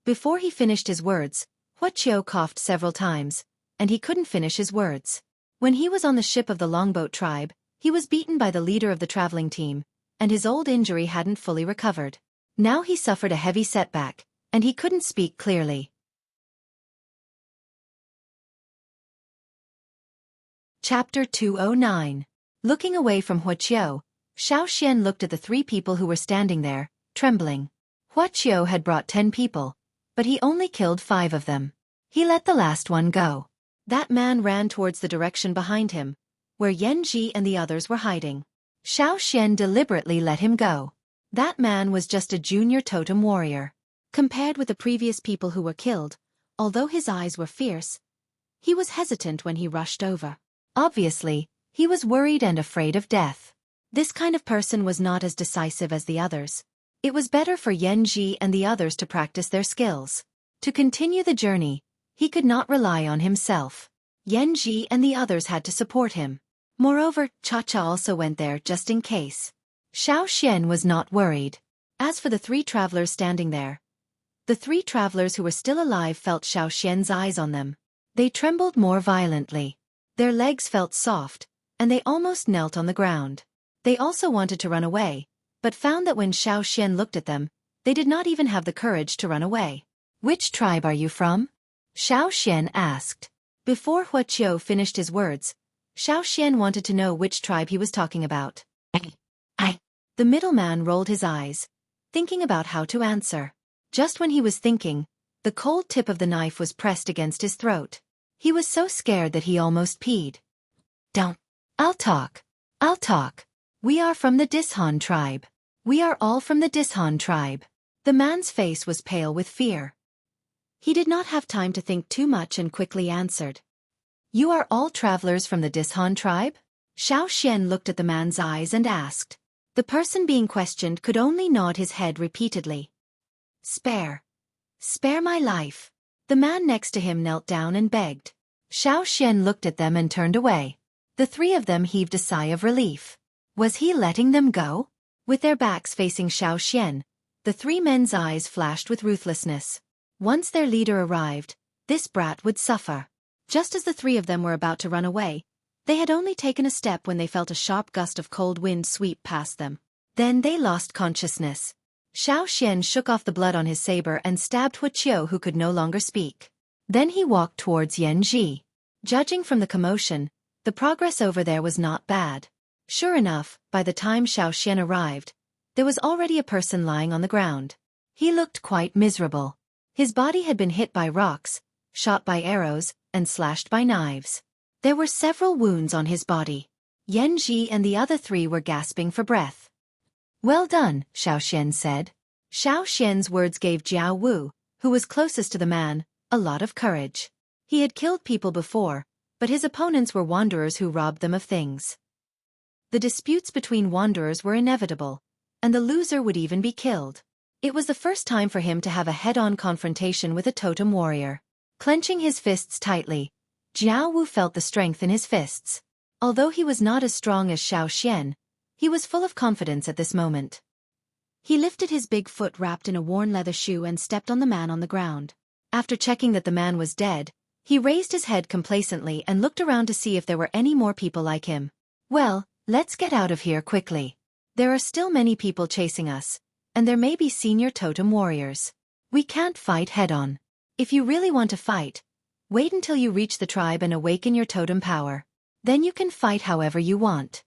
Before he finished his words, Xueqi coughed several times, and he couldn't finish his words. When he was on the ship of the Longboat tribe, he was beaten by the leader of the traveling team, and his old injury hadn't fully recovered. Now he suffered a heavy setback, and he couldn't speak clearly. Chapter 209. Looking away from Xueqi, Xiaoxian looked at the 3 people who were standing there, trembling. Xueqi had brought 10 people, but he only killed 5 of them. He let the last one go. That man ran towards the direction behind him, where Yanji and the others were hiding. Xiaoxian deliberately let him go. That man was just a junior totem warrior. Compared with the previous people who were killed, although his eyes were fierce, he was hesitant when he rushed over. Obviously, he was worried and afraid of death. This kind of person was not as decisive as the others. It was better for Yanji and the others to practice their skills. To continue the journey, he could not rely on himself. Yanji and the others had to support him. Moreover, Cha-Cha also went there just in case. Xiaoxian was not worried. As for the 3 travelers standing there, the 3 travelers who were still alive felt Xiaoxian's eyes on them. They trembled more violently. Their legs felt soft, and they almost knelt on the ground. They also wanted to run away, but found that when Xiaoxian looked at them, they did not even have the courage to run away. Which tribe are you from? Xiaoxian asked. Before Xueqi finished his words, Xiaoxian wanted to know which tribe he was talking about. The middleman rolled his eyes, thinking about how to answer. Just when he was thinking, the cold tip of the knife was pressed against his throat. He was so scared that he almost peed. Don't. I'll talk. We are from the Dishan tribe. We are all from the Dishan tribe. The man's face was pale with fear. He did not have time to think too much and quickly answered. You are all travelers from the Dishan tribe? Xiaoxian looked at the man's eyes and asked. The person being questioned could only nod his head repeatedly. Spare my life. The man next to him knelt down and begged. Xiaoxian looked at them and turned away. The 3 of them heaved a sigh of relief. Was he letting them go? With their backs facing Xiaoxian, the 3 men's eyes flashed with ruthlessness. Once their leader arrived, this brat would suffer. Just as the 3 of them were about to run away, they had only taken a step when they felt a sharp gust of cold wind sweep past them. Then they lost consciousness. Xiaoxian shook off the blood on his saber and stabbed Xueqi, who could no longer speak. Then he walked towards Yanji. Judging from the commotion, the progress over there was not bad. Sure enough, by the time Xiaoxian arrived, there was already a person lying on the ground. He looked quite miserable. His body had been hit by rocks, shot by arrows, and slashed by knives. There were several wounds on his body. Yanji and the other 3 were gasping for breath. Well done, Xiaoxian said. Xiaoxian's words gave Jiao Wu, who was closest to the man, a lot of courage. He had killed people before, but his opponents were wanderers who robbed them of things. The disputes between wanderers were inevitable, and the loser would even be killed. It was the first time for him to have a head-on confrontation with a totem warrior. Clenching his fists tightly, Jiao Wu felt the strength in his fists. Although he was not as strong as Xiaoxian, he was full of confidence at this moment. He lifted his big foot wrapped in a worn leather shoe and stepped on the man on the ground. After checking that the man was dead, he raised his head complacently and looked around to see if there were any more people like him. Well, let's get out of here quickly. There are still many people chasing us, and there may be senior totem warriors. We can't fight head-on. If you really want to fight, wait until you reach the tribe and awaken your totem power. Then you can fight however you want.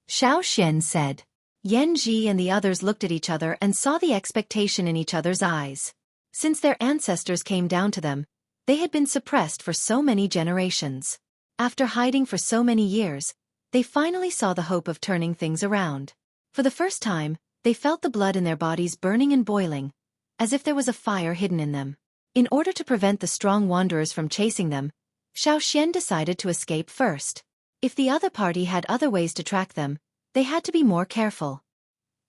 Xiaoxian said. Yanji and the others looked at each other and saw the expectation in each other's eyes. Since their ancestors came down to them, they had been suppressed for so many generations. After hiding for so many years, they finally saw the hope of turning things around. For the first time, they felt the blood in their bodies burning and boiling, as if there was a fire hidden in them. In order to prevent the strong wanderers from chasing them, Xiaoxian decided to escape first. If the other party had other ways to track them, they had to be more careful.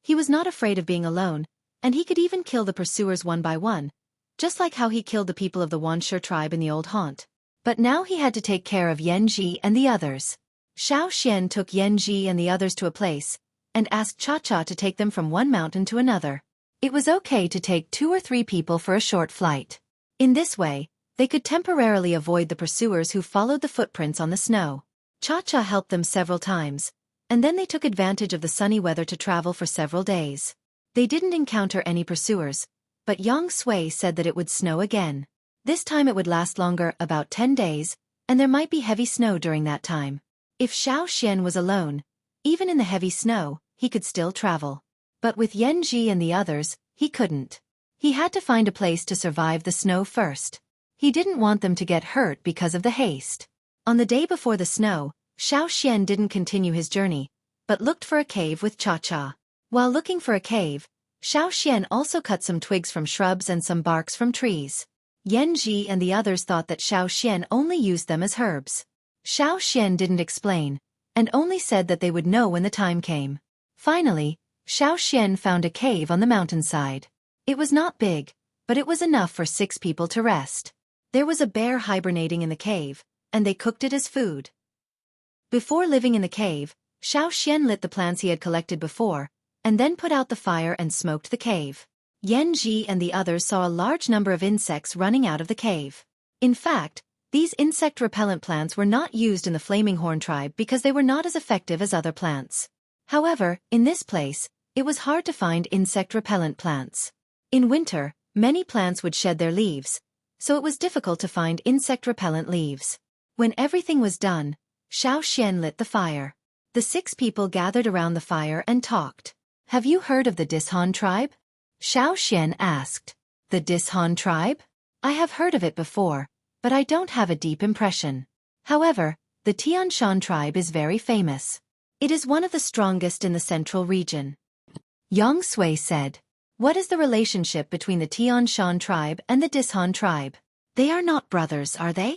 He was not afraid of being alone, And he could even kill the pursuers one by one, just like how he killed the people of the Wanshi tribe in the old haunt. But now he had to take care of Yanji and the others. Xiao Xian took Yanji and the others to a place, and asked Cha-Cha to take them from one mountain to another. It was okay to take 2 or 3 people for a short flight. In this way, they could temporarily avoid the pursuers who followed the footprints on the snow. Cha-Cha helped them several times, and then they took advantage of the sunny weather to travel for several days. They didn't encounter any pursuers, but Yang Sui said that it would snow again. This time it would last longer, about 10 days, and there might be heavy snow during that time. If Xiao Xian was alone, even in the heavy snow, he could still travel. But with Yanji and the others, he couldn't. He had to find a place to survive the snow first. He didn't want them to get hurt because of the haste. On the day before the snow, Xiao Xian didn't continue his journey, but looked for a cave with Cha-Cha. While looking for a cave, Xiao Xian also cut some twigs from shrubs and some barks from trees. Yanji and the others thought that Xiao Xian only used them as herbs. Xiao Xian didn't explain, and only said that they would know when the time came. Finally, Xiao Xian found a cave on the mountainside. It was not big, but it was enough for 6 people to rest. There was a bear hibernating in the cave, and they cooked it as food. Before living in the cave, Xiao Xian lit the plants he had collected before, and then put out the fire and smoked the cave. Yanji and the others saw a large number of insects running out of the cave. In fact, these insect-repellent plants were not used in the Flaming Horn tribe because they were not as effective as other plants. However, in this place, it was hard to find insect-repellent plants. In winter, many plants would shed their leaves, so it was difficult to find insect-repellent leaves. When everything was done, Xiao Xian lit the fire. The 6 people gathered around the fire and talked. "Have you heard of the Dishan tribe?" Xiao Xian asked. "The Dishan tribe? I have heard of it before, but I don't have a deep impression. However, the Tianshan tribe is very famous. It is one of the strongest in the central region." Yang Sui said. "What is the relationship between the Tianshan tribe and the Dishan tribe? They are not brothers, are they?"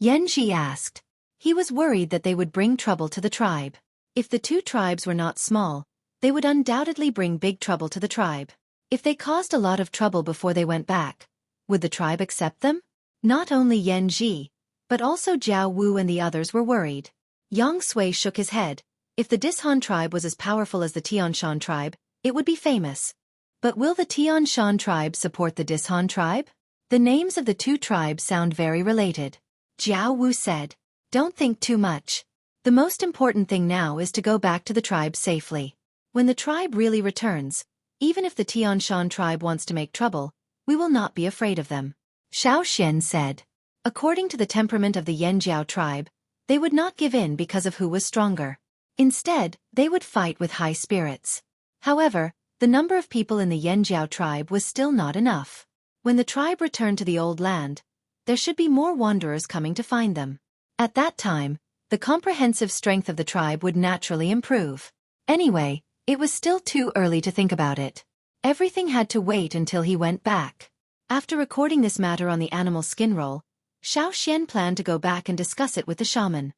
Yanji asked. He was worried that they would bring trouble to the tribe. If the 2 tribes were not small, they would undoubtedly bring big trouble to the tribe. If they caused a lot of trouble before they went back, would the tribe accept them? Not only Yanji, but also Jiao Wu and the others were worried. Yang Sui shook his head. If the Dishan tribe was as powerful as the Tianshan tribe, it would be famous. But will the Tianshan tribe support the Dishan tribe? The names of the 2 tribes sound very related. Jiao Wu said. "Don't think too much. The most important thing now is to go back to the tribe safely. When the tribe really returns, even if the Tianshan tribe wants to make trouble, we will not be afraid of them." Xiao Xian said. According to the temperament of the Yanjiao tribe, they would not give in because of who was stronger. Instead, they would fight with high spirits. However, the number of people in the Yanjiao tribe was still not enough. When the tribe returned to the old land, there should be more wanderers coming to find them. At that time, the comprehensive strength of the tribe would naturally improve. Anyway, it was still too early to think about it. Everything had to wait until he went back. After recording this matter on the animal skin roll, Xiao Xian planned to go back and discuss it with the shaman.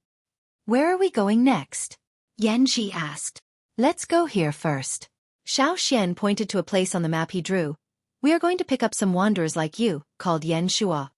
"Where are we going next?" Yanji asked. "Let's go here first." Xiao Xian pointed to a place on the map he drew. "We are going to pick up some wanderers like you, called Yan Shua."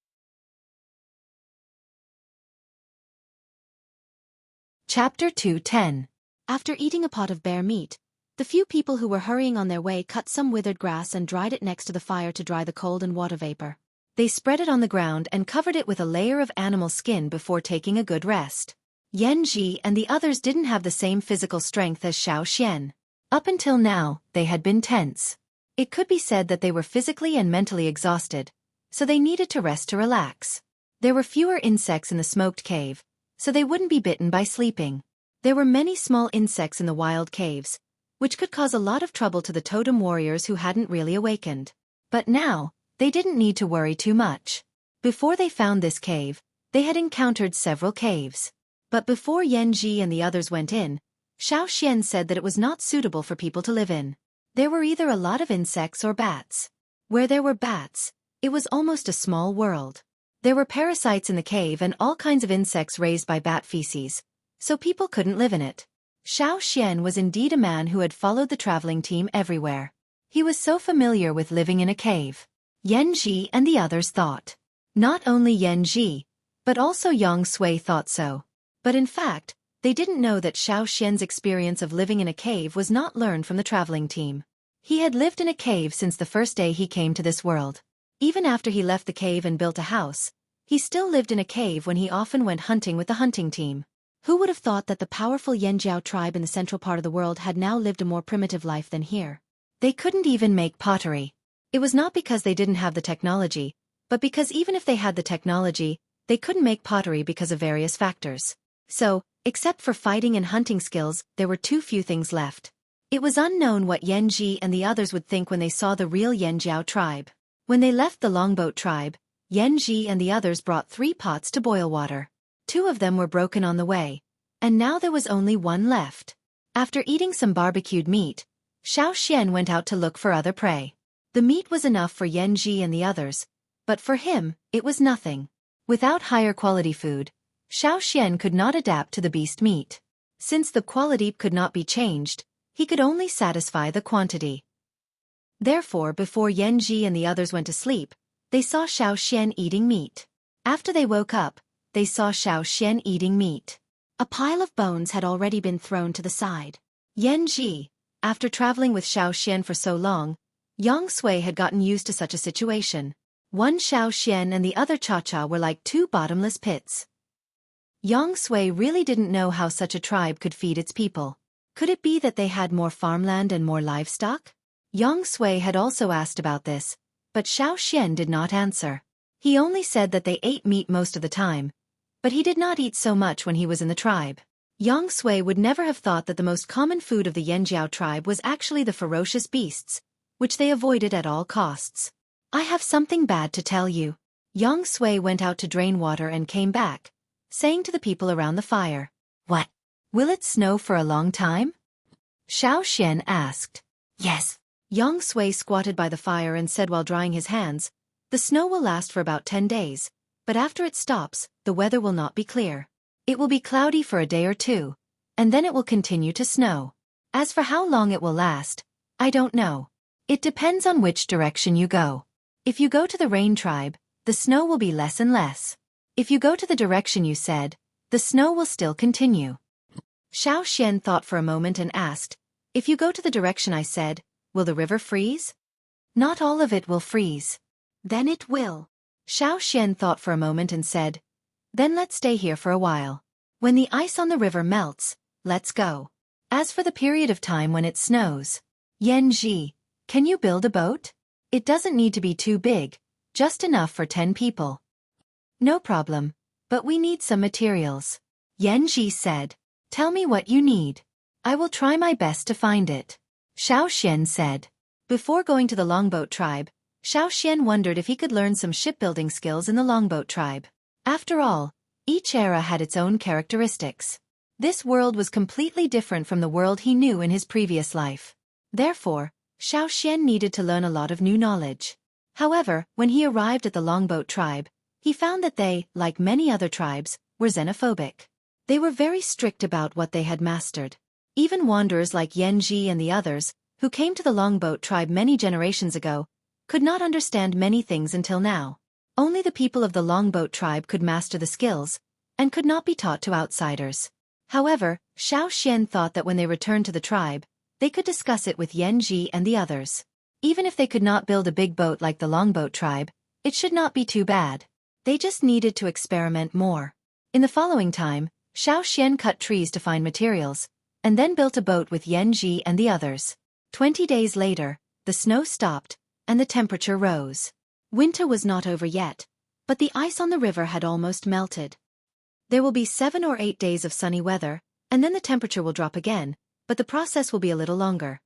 Chapter 2:10. After eating a pot of bear meat, the few people who were hurrying on their way cut some withered grass and dried it next to the fire to dry the cold and water vapor. They spread it on the ground and covered it with a layer of animal skin before taking a good rest. Yanji and the others didn't have the same physical strength as Xiao Xian. Up until now, they had been tense. It could be said that they were physically and mentally exhausted, so they needed to rest to relax. There were fewer insects in the smoked cave, so they wouldn't be bitten by sleeping. There were many small insects in the wild caves, which could cause a lot of trouble to the totem warriors who hadn't really awakened. But now, they didn't need to worry too much. Before they found this cave, they had encountered several caves. But before Yanji and the others went in, Xiao Xian said that it was not suitable for people to live in. There were either a lot of insects or bats. Where there were bats, it was almost a small world. There were parasites in the cave and all kinds of insects raised by bat feces, so people couldn't live in it. Xiao Xian was indeed a man who had followed the traveling team everywhere. He was so familiar with living in a cave. Yanji and the others thought. Not only Yanji, but also Yang Sui thought so. But in fact, they didn't know that Xiao Xian's experience of living in a cave was not learned from the traveling team. He had lived in a cave since the first day he came to this world. Even after he left the cave and built a house, he still lived in a cave when he often went hunting with the hunting team. Who would have thought that the powerful Yanjiao tribe in the central part of the world had now lived a more primitive life than here? They couldn't even make pottery. It was not because they didn't have the technology, but because even if they had the technology, they couldn't make pottery because of various factors. So, except for fighting and hunting skills, there were too few things left. It was unknown what Yanji and the others would think when they saw the real Yanjiao tribe. When they left the longboat tribe, Yanji and the others brought 3 pots to boil water. 2 of them were broken on the way, and now there was only 1 left. After eating some barbecued meat, Xiao Xian went out to look for other prey. The meat was enough for Yanji and the others, but for him, it was nothing. Without higher quality food, Xiao Xian could not adapt to the beast meat. Since the quality could not be changed, he could only satisfy the quantity. Therefore, before Yanji and the others went to sleep, they saw Xiao Xian eating meat. After they woke up, they saw Xiao Xian eating meat. A pile of bones had already been thrown to the side. Yanji, after traveling with Xiao Xian for so long, Yang Sui had gotten used to such a situation. One Xiao Xian and the other Cha Cha were like 2 bottomless pits. Yang Sui really didn't know how such a tribe could feed its people. Could it be that they had more farmland and more livestock? Yang Sui had also asked about this, but Xiao Xian did not answer. He only said that they ate meat most of the time, but he did not eat so much when he was in the tribe. Yang Sui would never have thought that the most common food of the Yanjiao tribe was actually the ferocious beasts, which they avoided at all costs. I have something bad to tell you. Yang Sui went out to drain water and came back, saying to the people around the fire. What? Will it snow for a long time? Xiao Xian asked. Yes. Yang Sui squatted by the fire and said while drying his hands, the snow will last for about 10 days, but after it stops, the weather will not be clear. It will be cloudy for a day or 2, and then it will continue to snow. As for how long it will last, I don't know. It depends on which direction you go. If you go to the rain tribe, the snow will be less and less. If you go to the direction you said, the snow will still continue. Xiao Xian thought for a moment and asked, if you go to the direction I said, will the river freeze? Not all of it will freeze. Then it will. Xiao Xian thought for a moment and said, then let's stay here for a while. When the ice on the river melts, let's go. As for the period of time when it snows, Yanji, can you build a boat? It doesn't need to be too big, just enough for 10 people. No problem, but we need some materials. Yanji said, tell me what you need. I will try my best to find it. Xiao Xian said. Before going to the longboat tribe, Xiao Xian wondered if he could learn some shipbuilding skills in the longboat tribe. After all, each era had its own characteristics. This world was completely different from the world he knew in his previous life. Therefore, Xiao Xian needed to learn a lot of new knowledge. However, when he arrived at the longboat tribe, he found that they, like many other tribes, were xenophobic. They were very strict about what they had mastered. Even wanderers like Yanji and the others, who came to the longboat tribe many generations ago, could not understand many things until now. Only the people of the longboat tribe could master the skills, and could not be taught to outsiders. However, Xiao Xian thought that when they returned to the tribe, they could discuss it with Yanji and the others. Even if they could not build a big boat like the longboat tribe, it should not be too bad. They just needed to experiment more. In the following time, Xiao Xian cut trees to find materials, and then built a boat with Yanji and the others. 20 days later, the snow stopped, and the temperature rose. Winter was not over yet, but the ice on the river had almost melted. There will be 7 or 8 days of sunny weather, and then the temperature will drop again, but the process will be a little longer.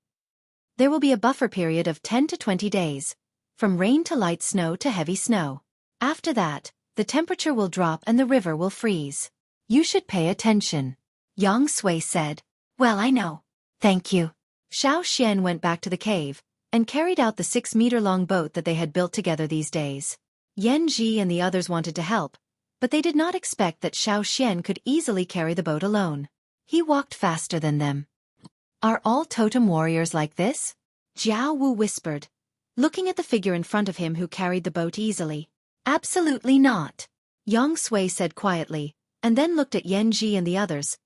There will be a buffer period of 10 to 20 days, from rain to light snow to heavy snow. After that, the temperature will drop and the river will freeze. You should pay attention. Yang Sui said. Well, I know. Thank you. Xiao Xian went back to the cave, and carried out the 6-meter-long boat that they had built together these days. Yanji and the others wanted to help, but they did not expect that Xiao Xian could easily carry the boat alone. He walked faster than them. Are all totem warriors like this? Jiao Wu whispered, looking at the figure in front of him who carried the boat easily. Absolutely not. Yang Sui said quietly, and then looked at Yan Ji and the others.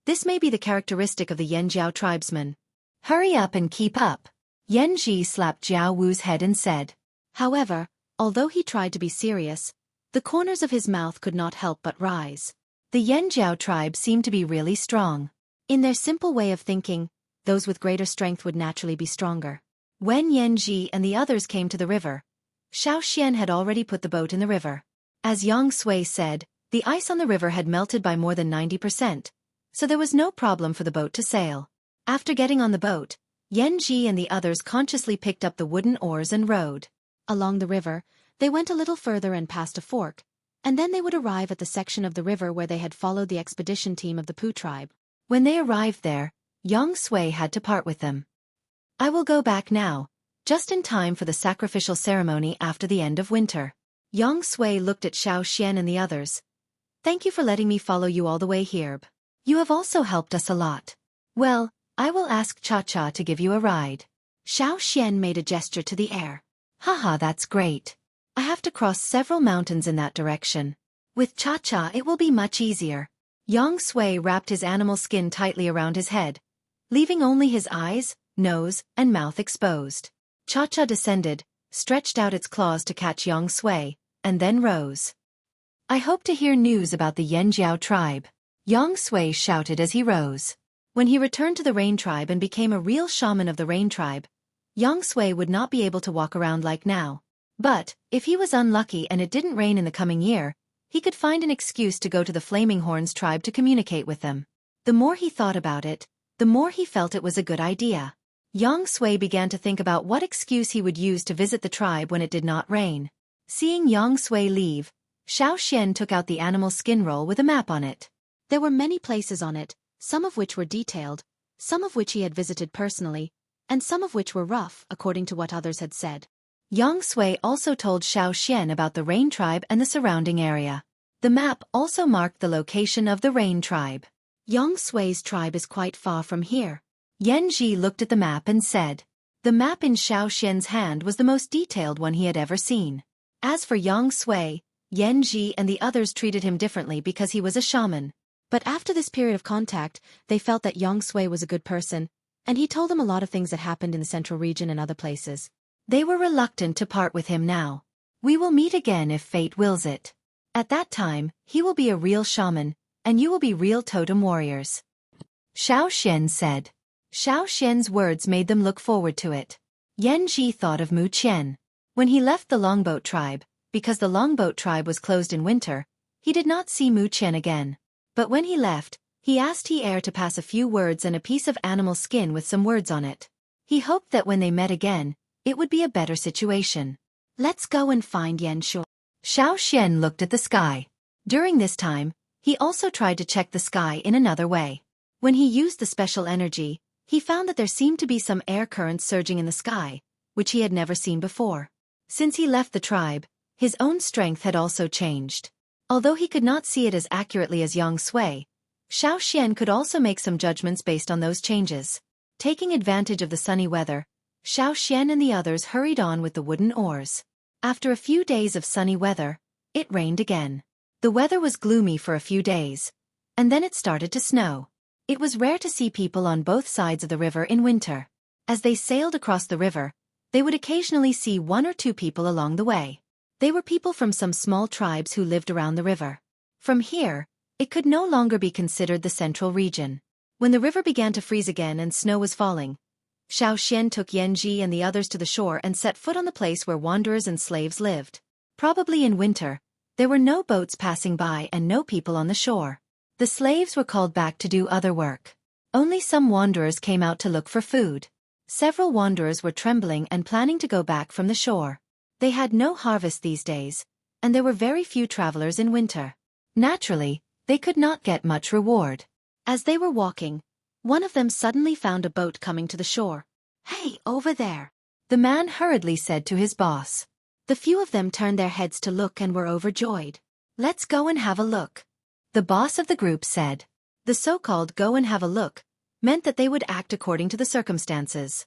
This may be the characteristic of the Yanjiao tribesmen. Hurry up and keep up. Yan Ji slapped Jiao Wu's head and said. However, although he tried to be serious, the corners of his mouth could not help but rise. The Yanjiao tribe seemed to be really strong. In their simple way of thinking, those with greater strength would naturally be stronger. When Yan Ji and the others came to the river, Xiao had already put the boat in the river. As Yang Sui said, the ice on the river had melted by more than 90%, so there was no problem for the boat to sail. After getting on the boat, Yan Ji and the others consciously picked up the wooden oars and rowed. Along the river, they went a little further and passed a fork, and then they would arrive at the section of the river where they had followed the expedition team of the Pu tribe. When they arrived there, Yang Sui had to part with them. I will go back now, just in time for the sacrificial ceremony after the end of winter. Yang Sui looked at Xiao and the others. Thank you for letting me follow you all the way here. You have also helped us a lot. Well, I will ask Cha-Cha to give you a ride. Xiao made a gesture to the air. Haha, that's great. I have to cross several mountains in that direction. With Cha-Cha it will be much easier. Yang Sui wrapped his animal skin tightly around his head, leaving only his eyes, nose, and mouth exposed. Cha-Cha descended, stretched out its claws to catch Yang Sui, and then rose. I hope to hear news about the Yanjiao tribe. Yang Sui shouted as he rose. When he returned to the Rain tribe and became a real shaman of the Rain tribe, Yang Sui would not be able to walk around like now. But, if he was unlucky and it didn't rain in the coming year, he could find an excuse to go to the Flaming Horns tribe to communicate with them. The more he thought about it, the more he felt it was a good idea. Yang Sui began to think about what excuse he would use to visit the tribe when it did not rain. Seeing Yang Sui leave, Xiao took out the animal skin roll with a map on it. There were many places on it, some of which were detailed, some of which he had visited personally, and some of which were rough according to what others had said. Yang Sui also told Xiao about the Rain tribe and the surrounding area. The map also marked the location of the Rain tribe. Yang Sui's tribe is quite far from here. Yan Ji looked at the map and said. The map in Xiao's hand was the most detailed one he had ever seen. As for Yang Sui, Yan Ji and the others treated him differently because he was a shaman. But after this period of contact, they felt that Yang Sui was a good person, and he told them a lot of things that happened in the central region and other places. They were reluctant to part with him now. We will meet again if fate wills it. At that time, he will be a real shaman, and you will be real totem warriors. Xiao said. Xiao's words made them look forward to it. Yan Ji thought of Mu Qian. When he left the Longboat tribe, because the Longboat tribe was closed in winter, he did not see Mu Qian again. But when he left, he asked He Er to pass a few words and a piece of animal skin with some words on it. He hoped that when they met again, it would be a better situation. Let's go and find Yan Shu. Xiao looked at the sky. During this time, he also tried to check the sky in another way. When he used the special energy, he found that there seemed to be some air currents surging in the sky, which he had never seen before. Since he left the tribe, his own strength had also changed. Although he could not see it as accurately as Yang Sui, Xiao could also make some judgments based on those changes. Taking advantage of the sunny weather, Xiao and the others hurried on with the wooden oars. After a few days of sunny weather, it rained again. The weather was gloomy for a few days, and then it started to snow. It was rare to see people on both sides of the river in winter. As they sailed across the river, they would occasionally see one or two people along the way. They were people from some small tribes who lived around the river. From here, it could no longer be considered the central region. When the river began to freeze again and snow was falling, Xiao took Yan Ji and the others to the shore and set foot on the place where wanderers and slaves lived. Probably in winter, there were no boats passing by and no people on the shore. The slaves were called back to do other work. Only some wanderers came out to look for food. Several wanderers were trembling and planning to go back from the shore. They had no harvest these days, and there were very few travelers in winter. Naturally, they could not get much reward. As they were walking, one of them suddenly found a boat coming to the shore. "Hey, over there," the man hurriedly said to his boss. The few of them turned their heads to look and were overjoyed. "Let's go and have a look," the boss of the group said. The so-called "go and have a look" meant that they would act according to the circumstances.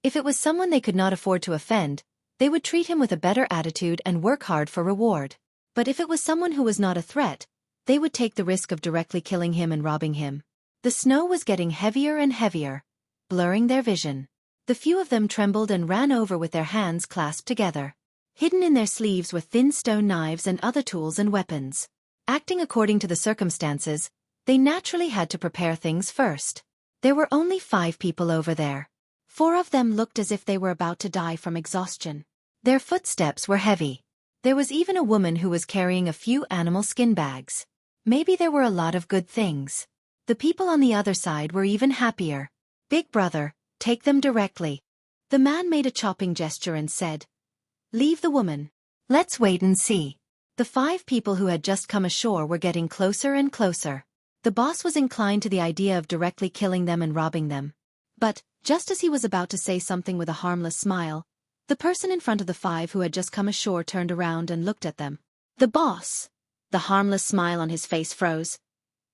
If it was someone they could not afford to offend, they would treat him with a better attitude and work hard for reward. But if it was someone who was not a threat, they would take the risk of directly killing him and robbing him. The snow was getting heavier and heavier, blurring their vision. The few of them trembled and ran over with their hands clasped together. Hidden in their sleeves were thin stone knives and other tools and weapons. Acting according to the circumstances, they naturally had to prepare things first. There were only 5 people over there. 4 of them looked as if they were about to die from exhaustion. Their footsteps were heavy. There was even a woman who was carrying a few animal skin bags. Maybe there were a lot of good things. The people on the other side were even happier. "Big brother, take them directly." The man made a chopping gesture and said, "Leave the woman. Let's wait and see." The 5 people who had just come ashore were getting closer and closer. The boss was inclined to the idea of directly killing them and robbing them. But, just as he was about to say something with a harmless smile, the person in front of the 5 who had just come ashore turned around and looked at them. The boss! The harmless smile on his face froze.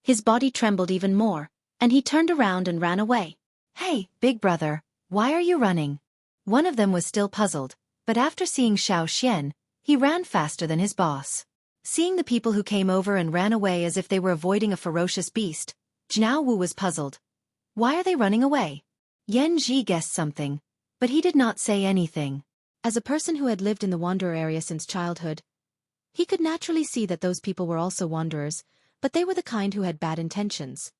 His body trembled even more, and he turned around and ran away. "Hey, big brother, why are you running?" One of them was still puzzled, but after seeing Xueqi, he ran faster than his boss. Seeing the people who came over and ran away as if they were avoiding a ferocious beast, Jiao Wu was puzzled. Why are they running away? Yan Ji guessed something, but he did not say anything. As a person who had lived in the wanderer area since childhood, he could naturally see that those people were also wanderers, but they were the kind who had bad intentions.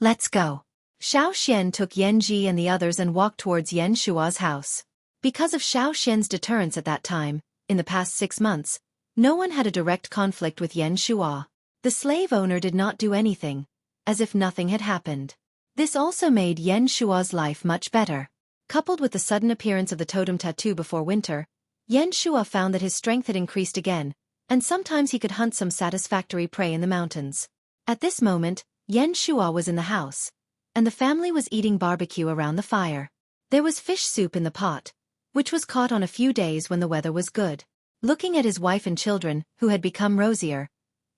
"Let's go." Xueqi took Yan Ji and the others and walked towards Yan Shua's house. Because of Xueqi's deterrence at that time, in the past 6 months, no one had a direct conflict with Yan Shua. The slave owner did not do anything, as if nothing had happened. This also made Yan Shua's life much better. Coupled with the sudden appearance of the totem tattoo before winter, Yan Shua found that his strength had increased again, and sometimes he could hunt some satisfactory prey in the mountains. At this moment, Yan Shua was in the house, and the family was eating barbecue around the fire. There was fish soup in the pot, which was caught on a few days when the weather was good. Looking at his wife and children, who had become rosier,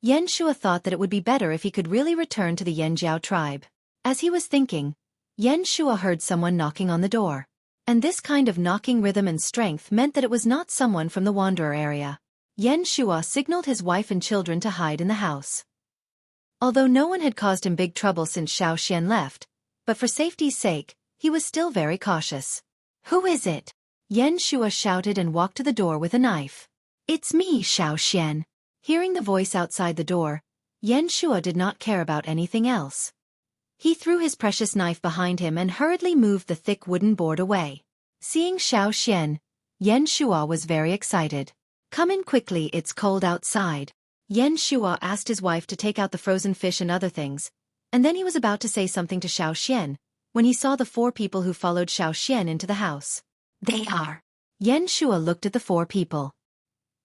Yan Shua thought that it would be better if he could really return to the Yanjiao tribe. As he was thinking, Yan Shua heard someone knocking on the door. And this kind of knocking rhythm and strength meant that it was not someone from the wanderer area. Yan Shua signaled his wife and children to hide in the house. Although no one had caused him big trouble since Xueqi left, but for safety's sake, he was still very cautious. "Who is it?" Yan Shua shouted and walked to the door with a knife. "It's me, Xueqi." Hearing the voice outside the door, Yan Shua did not care about anything else. He threw his precious knife behind him and hurriedly moved the thick wooden board away. Seeing Xueqi, Yan Shua was very excited. "Come in quickly, it's cold outside." Yan Shua asked his wife to take out the frozen fish and other things, and then he was about to say something to Xueqi, when he saw the 4 people who followed Xueqi into the house. "They are." Yan Shua looked at the 4 people.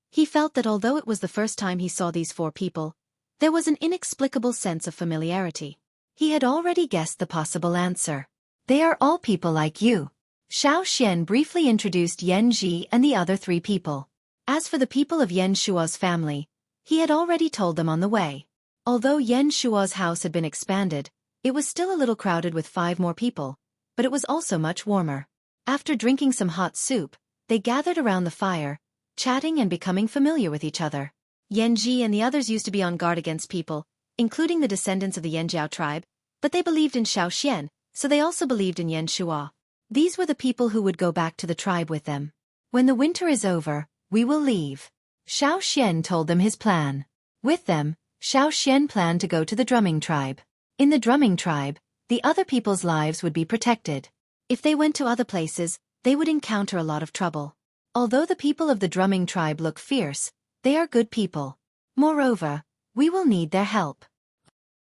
He felt that although it was the first time he saw these 4 people, there was an inexplicable sense of familiarity. He had already guessed the possible answer. "They are all people like you." Xueqi briefly introduced Yan Ji and the other 3 people. As for the people of Yan Shua's family, he had already told them on the way. Although Yan Shua's house had been expanded, it was still a little crowded with 5 more people, but it was also much warmer. After drinking some hot soup, they gathered around the fire, chatting and becoming familiar with each other. Yan Ji and the others used to be on guard against people, including the descendants of the Yanjiao tribe, but they believed in Xueqi, so they also believed in Yan Shua. These were the people who would go back to the tribe with them. "When the winter is over, we will leave." Xueqi told them his plan. With them, Xueqi planned to go to the drumming tribe. In the drumming tribe, the other people's lives would be protected. If they went to other places, they would encounter a lot of trouble. Although the people of the drumming tribe look fierce, they are good people. Moreover, we will need their help.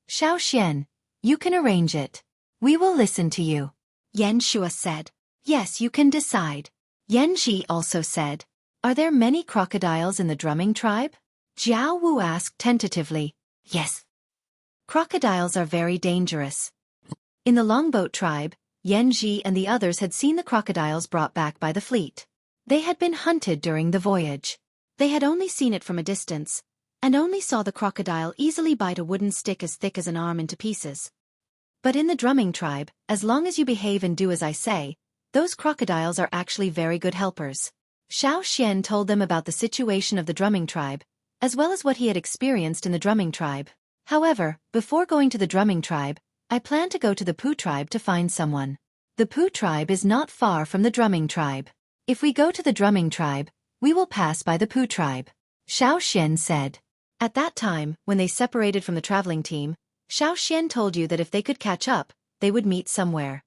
Xueqi, you can arrange it. We will listen to you. Yan Shua said. Yes, you can decide. Yan Ji also said. Are there many crocodiles in the drumming tribe? Jiao Wu asked tentatively. Yes. Crocodiles are very dangerous. In the longboat tribe, Yan Ji and the others had seen the crocodiles brought back by the fleet. They had been hunted during the voyage. They had only seen it from a distance, and only saw the crocodile easily bite a wooden stick as thick as an arm into pieces. But in the drumming tribe, as long as you behave and do as I say, Those crocodiles are actually very good helpers. Xiao told them about the situation of the drumming tribe, as well as what he had experienced in the drumming tribe. However, before going to the drumming tribe, I plan to go to the Poo tribe to find someone. The Poo tribe is not far from the drumming tribe. If we go to the drumming tribe, we will pass by the Poo tribe, Xiao said. At that time, when they separated from the traveling team, Xiao told you that if they could catch up, they would meet somewhere.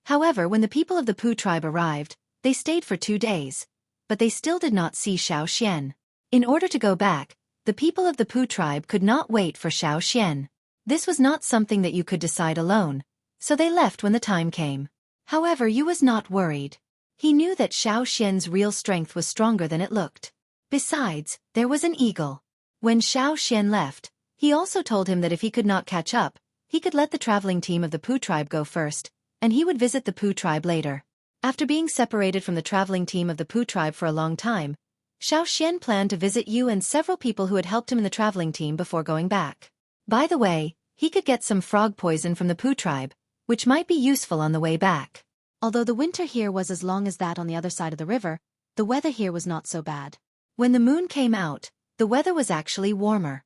However, when the people of the Poo tribe arrived, they stayed for 2 days, but they still did not see Xiao. In order to go back, the people of the Poo tribe could not wait for Xiao. This was not something that you could decide alone, so they left when the time came. However, Yu was not worried. He knew that Xiao's real strength was stronger than it looked. Besides, there was an eagle. When Xiao left, he also told him that if he could not catch up, he could let the traveling team of the Poo tribe go first, and he would visit the Poo tribe later. After being separated from the traveling team of the Poo tribe for a long time, Xiao planned to visit Yu and several people who had helped him in the traveling team before going back. By the way, he could get some frog poison from the Poo tribe, which might be useful on the way back. Although the winter here was as long as that on the other side of the river, the weather here was not so bad. When the moon came out, the weather was actually warmer.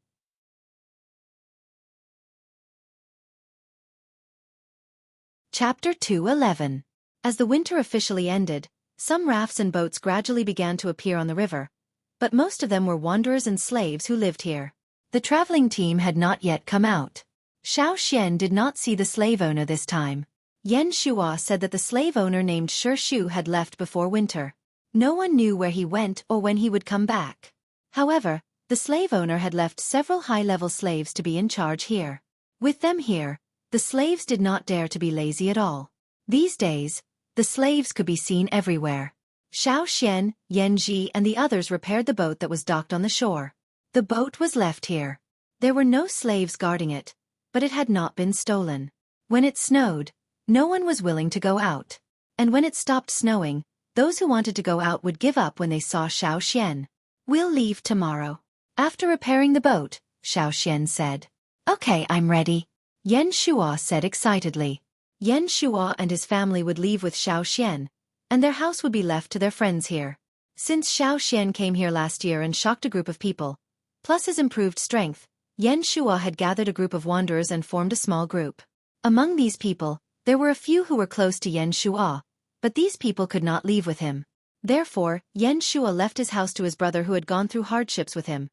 Chapter 2:11. As the winter officially ended, some rafts and boats gradually began to appear on the river, but most of them were wanderers and slaves who lived here. The traveling team had not yet come out. Xiao did not see the slave owner this time. Yan Shuo said that the slave owner named Xueqi had left before winter. No one knew where he went or when he would come back. However, the slave owner had left several high-level slaves to be in charge here. With them here, the slaves did not dare to be lazy at all. These days, the slaves could be seen everywhere. Xiao, Yanji and the others repaired the boat that was docked on the shore. The boat was left here. There were no slaves guarding it, but it had not been stolen. When it snowed, no one was willing to go out. And when it stopped snowing, those who wanted to go out would give up when they saw Xiao. "We'll leave tomorrow." After repairing the boat, Xiao said. "Okay, I'm ready," Yan Shuo said excitedly. Yan Shuo and his family would leave with Xiao, and their house would be left to their friends here. Since Xiao came here last year and shocked a group of people, plus his improved strength, Yan Shuo had gathered a group of wanderers and formed a small group. Among these people, there were a few who were close to Yan Shuo, but these people could not leave with him. Therefore, Yan Shuo left his house to his brother who had gone through hardships with him,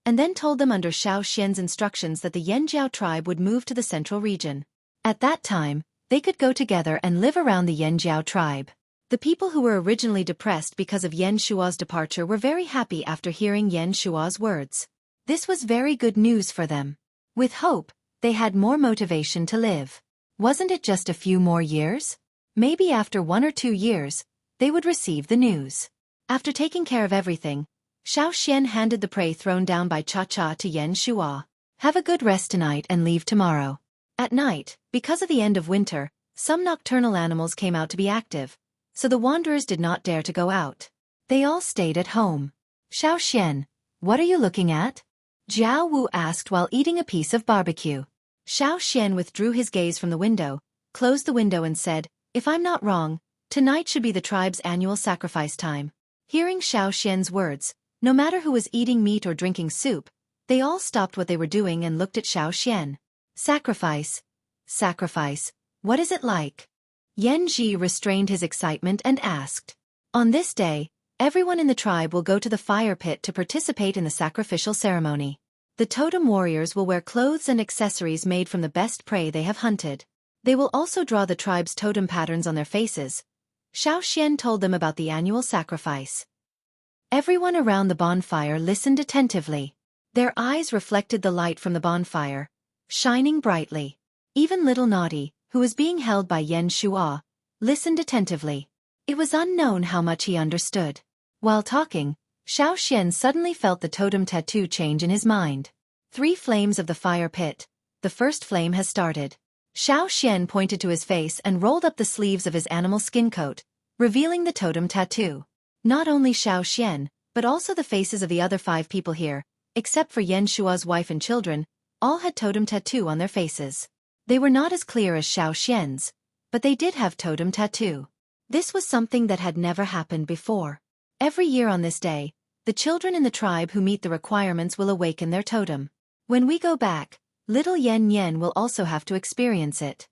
and then told them under Xiao's instructions that the Yanjiao tribe would move to the central region. At that time, they could go together and live around the Yanjiao tribe. The people who were originally depressed because of Yan Shuo's departure were very happy after hearing Yan Shuo's words. This was very good news for them. With hope, they had more motivation to live. Wasn't it just a few more years? Maybe after 1 or 2 years, they would receive the news. After taking care of everything, Xiao handed the prey thrown down by Cha-Cha to Yan Shuo. "Have a good rest tonight and leave tomorrow." At night, because of the end of winter, some nocturnal animals came out to be active, so the wanderers did not dare to go out. They all stayed at home. "Xiao, what are you looking at?" Jiao Wu asked while eating a piece of barbecue. Xiao withdrew his gaze from the window, closed the window and said, "If I'm not wrong, tonight should be the tribe's annual sacrifice time." Hearing Xiao's words, no matter who was eating meat or drinking soup, they all stopped what they were doing and looked at Xiao. "Sacrifice? Sacrifice, what is it like?" Yanji restrained his excitement and asked. "On this day, everyone in the tribe will go to the fire pit to participate in the sacrificial ceremony. The totem warriors will wear clothes and accessories made from the best prey they have hunted. They will also draw the tribe's totem patterns on their faces." Xiao told them about the annual sacrifice. Everyone around the bonfire listened attentively. Their eyes reflected the light from the bonfire, shining brightly. Even little Naughty, who was being held by Yan Shuo, listened attentively. It was unknown how much he understood. While talking, Xiao suddenly felt the totem tattoo change in his mind. 3 flames of the fire pit. The first flame has started. Xiao pointed to his face and rolled up the sleeves of his animal skin coat, revealing the totem tattoo. Not only Xiao, but also the faces of the other 5 people here, except for Yan Shuo's wife and children, all had totem tattoo on their faces. They were not as clear as Xiao's, but they did have totem tattoo. This was something that had never happened before. Every year on this day, the children in the tribe who meet the requirements will awaken their totem. When we go back, little Yen Yen will also have to experience it.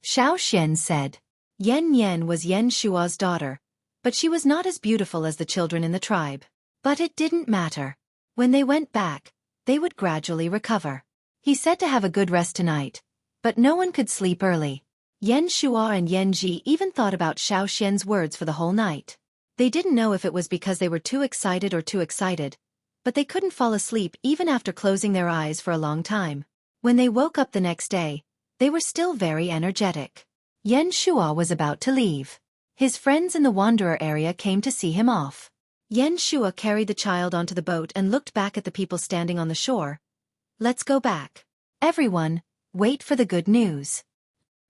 Xiao Xian said. Yen Yen was Yen Shua's daughter, but she was not as beautiful as the children in the tribe. But it didn't matter. When they went back, they would gradually recover. He said to have a good rest tonight, but no one could sleep early. Yen Shua and Yen Ji even thought about Xiao Xian's words for the whole night. They didn't know if it was because they were too excited, but they couldn't fall asleep even after closing their eyes for a long time. When they woke up the next day, they were still very energetic. Yen Shua was about to leave. His friends in the Wanderer area came to see him off. Yen Shua carried the child onto the boat and looked back at the people standing on the shore. Let's go back. Everyone, wait for the good news.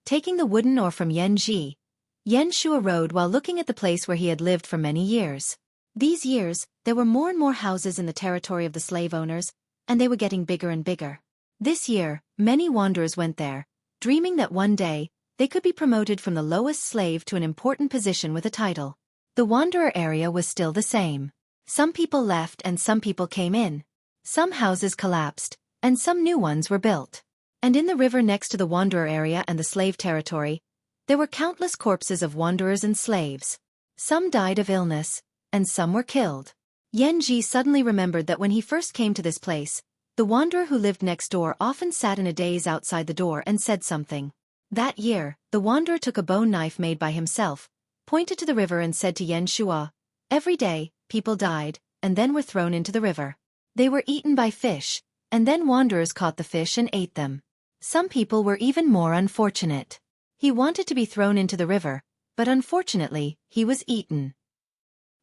Taking the wooden oar from Yen Ji, Yen Shua rowed while looking at the place where he had lived for many years. These years, there were more and more houses in the territory of the slave owners, and they were getting bigger and bigger. This year, many wanderers went there, dreaming that one day, they could be promoted from the lowest slave to an important position with a title. The Wanderer area was still the same. Some people left and some people came in. Some houses collapsed, and some new ones were built. And in the river next to the Wanderer area and the slave territory, there were countless corpses of wanderers and slaves. Some died of illness, and some were killed. Yen Ji suddenly remembered that when he first came to this place, the wanderer who lived next door often sat in a daze outside the door and said something. That year, the wanderer took a bone knife made by himself, pointed to the river and said to Yen Shua, "Every day, people died, and then were thrown into the river. They were eaten by fish, and then wanderers caught the fish and ate them. Some people were even more unfortunate. He wanted to be thrown into the river, but unfortunately, he was eaten.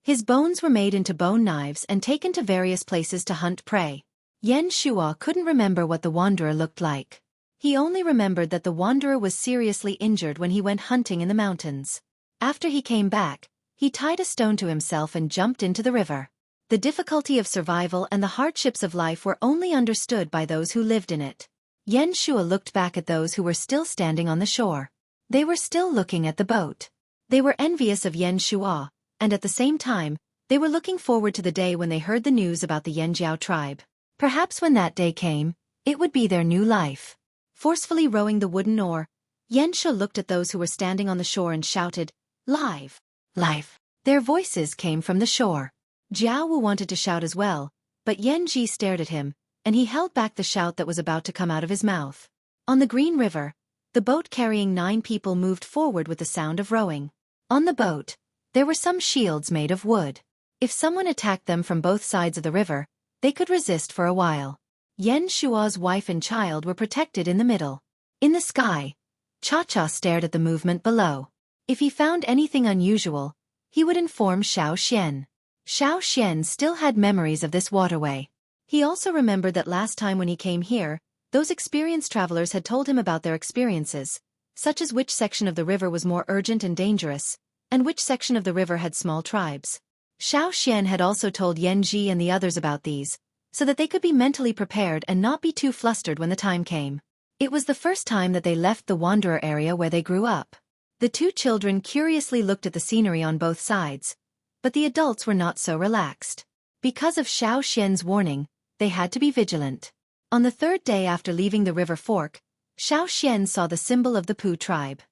His bones were made into bone knives and taken to various places to hunt prey." Yen Shua couldn't remember what the wanderer looked like. He only remembered that the wanderer was seriously injured when he went hunting in the mountains. After he came back, he tied a stone to himself and jumped into the river. The difficulty of survival and the hardships of life were only understood by those who lived in it. Yen Shua looked back at those who were still standing on the shore. They were still looking at the boat. They were envious of Yen Shua, and at the same time, they were looking forward to the day when they heard the news about the Yanjiao tribe. Perhaps when that day came, it would be their new life. Forcefully rowing the wooden oar, Yen Shua looked at those who were standing on the shore and shouted, "Live! Life!" Their voices came from the shore. Jiao Wu wanted to shout as well, but Yen Ji stared at him, and he held back the shout that was about to come out of his mouth. On the green river, the boat carrying 9 people moved forward with the sound of rowing. On the boat, there were some shields made of wood. If someone attacked them from both sides of the river, they could resist for a while. Yen Shua's wife and child were protected in the middle. In the sky, Cha-Cha stared at the movement below. If he found anything unusual, he would inform Xiao Xian. Xiao Xian still had memories of this waterway. He also remembered that last time when he came here, those experienced travelers had told him about their experiences, such as which section of the river was more urgent and dangerous, and which section of the river had small tribes. Xiao Xian had also told Yen Ji and the others about these, so that they could be mentally prepared and not be too flustered when the time came. It was the first time that they left the Wanderer area where they grew up. The 2 children curiously looked at the scenery on both sides, but the adults were not so relaxed. Because of Xiao Xian's warning, they had to be vigilant. On the 3rd day after leaving the river fork, Xiao Xian saw the symbol of the Pu tribe.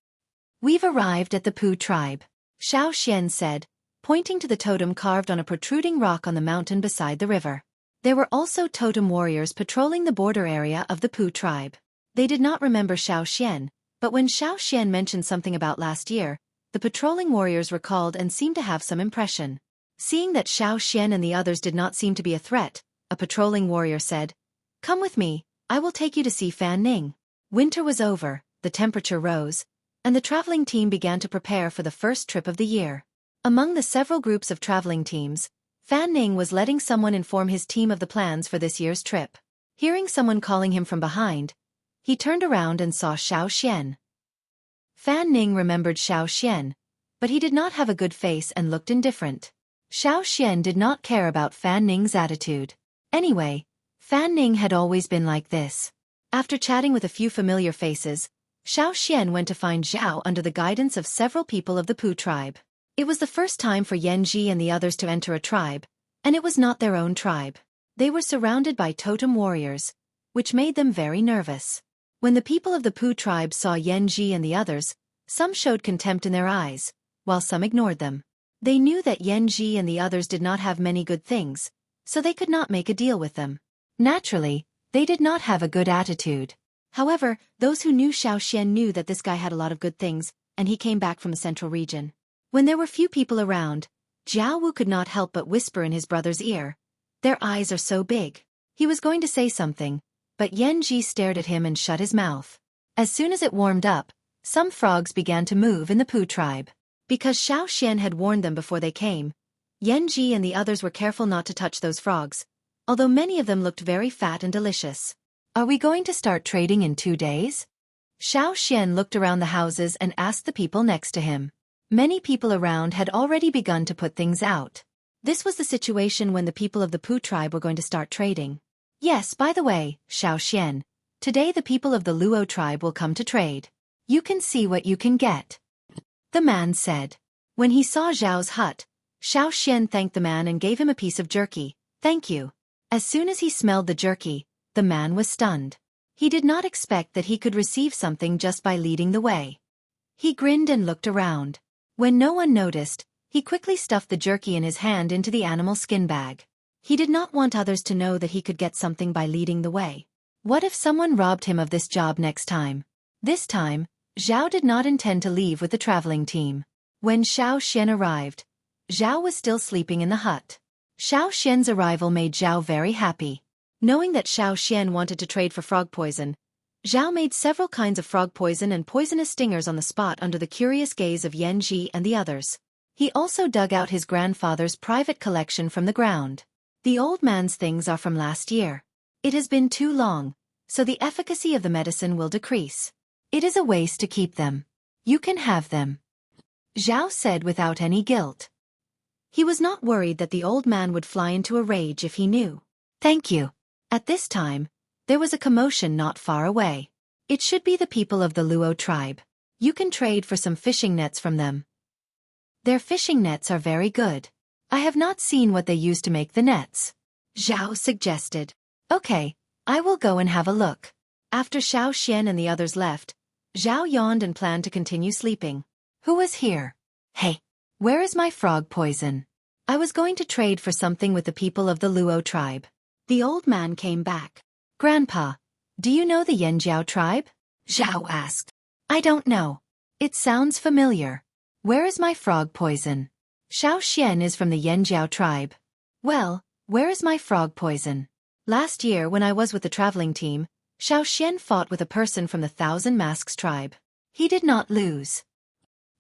"We've arrived at the Pu tribe," Xiao Xian said, pointing to the totem carved on a protruding rock on the mountain beside the river. There were also totem warriors patrolling the border area of the Pu tribe. They did not remember Xiao Xian, but when Xiao Xian mentioned something about last year, the patrolling warriors recalled and seemed to have some impression. Seeing that Xiao Xian and the others did not seem to be a threat, a patrolling warrior said, "Come with me, I will take you to see Fan Ning." Winter was over, the temperature rose, and the traveling team began to prepare for the first trip of the year. Among the several groups of traveling teams, Fan Ning was letting someone inform his team of the plans for this year's trip. Hearing someone calling him from behind, he turned around and saw Xiao Xian. Fan Ning remembered Xiao Xian, but he did not have a good face and looked indifferent. Xiao Xian did not care about Fan Ning's attitude. Anyway, Fan Ning had always been like this. After chatting with a few familiar faces, Xiao Xian went to find Zhao under the guidance of several people of the Pu tribe. It was the first time for Yanji and the others to enter a tribe, and it was not their own tribe. They were surrounded by totem warriors, which made them very nervous. When the people of the Pu tribe saw Yanji and the others, some showed contempt in their eyes, while some ignored them. They knew that Yanji and the others did not have many good things, so they could not make a deal with them. Naturally, they did not have a good attitude. However, those who knew Xiao Xian knew that this guy had a lot of good things, and he came back from the central region. When there were few people around, Jiao Wu could not help but whisper in his brother's ear, "Their eyes are so big." He was going to say something, but Yanji stared at him and shut his mouth. As soon as it warmed up, some frogs began to move in the Pu tribe. Because Xiao Xian had warned them before they came, Yanji and the others were careful not to touch those frogs, although many of them looked very fat and delicious. "Are we going to start trading in 2 days?" Xiao Xian looked around the houses and asked the people next to him. Many people around had already begun to put things out. This was the situation when the people of the Pu tribe were going to start trading. "Yes, by the way, Xiao Xian, today the people of the Luo tribe will come to trade. You can see what you can get," the man said. When he saw Zhao's hut, Xiao Xian thanked the man and gave him a piece of jerky. "Thank you." As soon as he smelled the jerky, the man was stunned. He did not expect that he could receive something just by leading the way. He grinned and looked around. When no one noticed, he quickly stuffed the jerky in his hand into the animal skin bag. He did not want others to know that he could get something by leading the way. What if someone robbed him of this job next time? This time, Zhao did not intend to leave with the traveling team. When Xiao Xian arrived, Zhao was still sleeping in the hut. Xiao Xian's arrival made Zhao very happy. Knowing that Xiao Xian wanted to trade for frog poison, Zhao made several kinds of frog poison and poisonous stingers on the spot under the curious gaze of Yanji and the others. He also dug out his grandfather's private collection from the ground. The old man's things are from last year. It has been too long, so the efficacy of the medicine will decrease. It is a waste to keep them. You can have them," Zhao said without any guilt. He was not worried that the old man would fly into a rage if he knew. "Thank you." At this time, there was a commotion not far away. It should be the people of the Luo tribe. You can trade for some fishing nets from them. Their fishing nets are very good. I have not seen what they use to make the nets," Zhao suggested. "Okay, I will go and have a look." After Xiao Xian and the others left, Zhao yawned and planned to continue sleeping. "Who was here? Hey, where is my frog poison? I was going to trade for something with the people of the Luo tribe." The old man came back. "Grandpa, do you know the Yanjiao tribe?" Zhao asked. "I don't know. It sounds familiar. Where is my frog poison?" "Xiao Xian is from the Yanjiao tribe." "Well, where is my frog poison?" "Last year when I was with the traveling team, Xiao Xian fought with a person from the Thousand Masks tribe. He did not lose."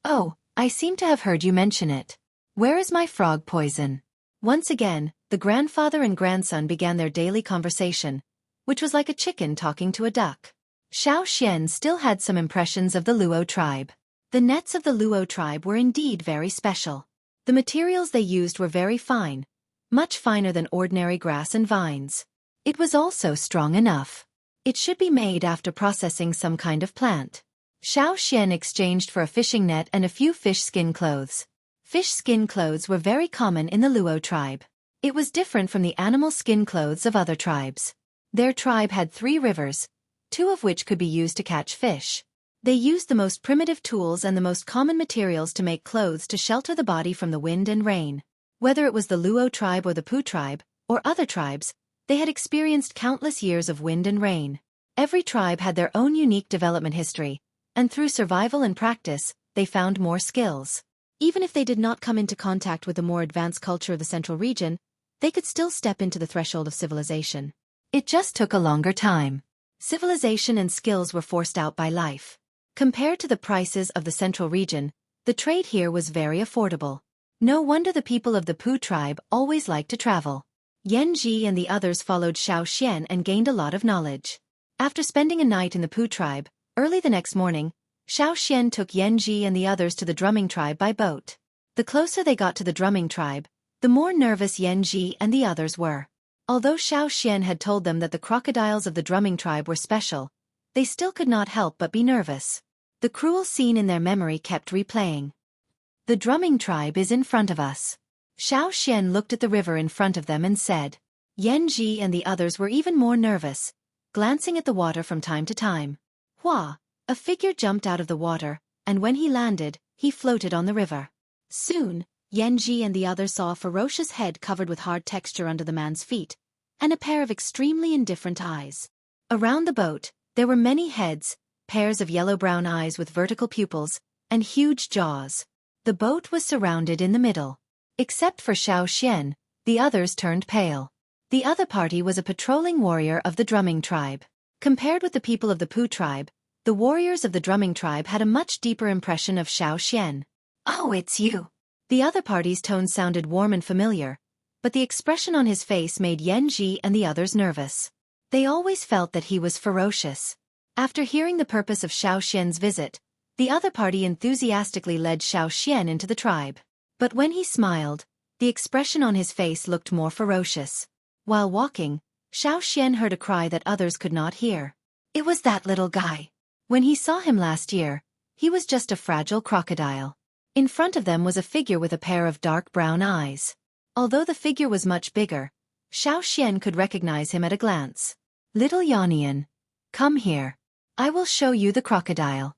"Oh, I seem to have heard you mention it. Where is my frog poison?" Once again, the grandfather and grandson began their daily conversation, which was like a chicken talking to a duck. Xiao Xian still had some impressions of the Luo tribe. The nets of the Luo tribe were indeed very special. The materials they used were very fine, much finer than ordinary grass and vines. It was also strong enough. It should be made after processing some kind of plant. Xiao Xian exchanged for a fishing net and a few fish skin clothes. Fish skin clothes were very common in the Luo tribe. It was different from the animal skin clothes of other tribes. Their tribe had 3 rivers, 2 of which could be used to catch fish. They used the most primitive tools and the most common materials to make clothes to shelter the body from the wind and rain. Whether it was the Luo tribe or the Pu tribe, or other tribes, they had experienced countless years of wind and rain. Every tribe had their own unique development history, and through survival and practice, they found more skills. Even if they did not come into contact with the more advanced culture of the central region, they could still step into the threshold of civilization. It just took a longer time. Civilization and skills were forced out by life. Compared to the prices of the central region, the trade here was very affordable. No wonder the people of the Pu tribe always liked to travel. Yanji and the others followed Xiao Xian and gained a lot of knowledge. After spending a night in the Pu tribe, early the next morning, Xiao Xian took Yanji and the others to the drumming tribe by boat. The closer they got to the drumming tribe, the more nervous Yanji and the others were. Although Xiao Xian had told them that the crocodiles of the drumming tribe were special, they still could not help but be nervous. The cruel scene in their memory kept replaying. The drumming tribe is in front of us. Xian looked at the river in front of them and said. Ji and the others were even more nervous, glancing at the water from time to time. Hua, a figure jumped out of the water, and when he landed, he floated on the river. Soon, Ji and the others saw a ferocious head covered with hard texture under the man's feet, and a pair of extremely indifferent eyes. Around the boat, there were many heads, pairs of yellow-brown eyes with vertical pupils, and huge jaws. The boat was surrounded in the middle. Except for Xian, the others turned pale. The other party was a patrolling warrior of the drumming tribe. Compared with the people of the Pu tribe, the warriors of the drumming tribe had a much deeper impression of Xian. Oh, it's you. The other party's tone sounded warm and familiar, but the expression on his face made Ji and the others nervous. They always felt that he was ferocious. After hearing the purpose of Xian's visit, the other party enthusiastically led Xian into the tribe. But when he smiled, the expression on his face looked more ferocious. While walking, Xian heard a cry that others could not hear. It was that little guy. When he saw him last year, he was just a fragile crocodile. In front of them was a figure with a pair of dark brown eyes. Although the figure was much bigger, Xian could recognize him at a glance. Little Yanian, come here. I will show you the crocodile.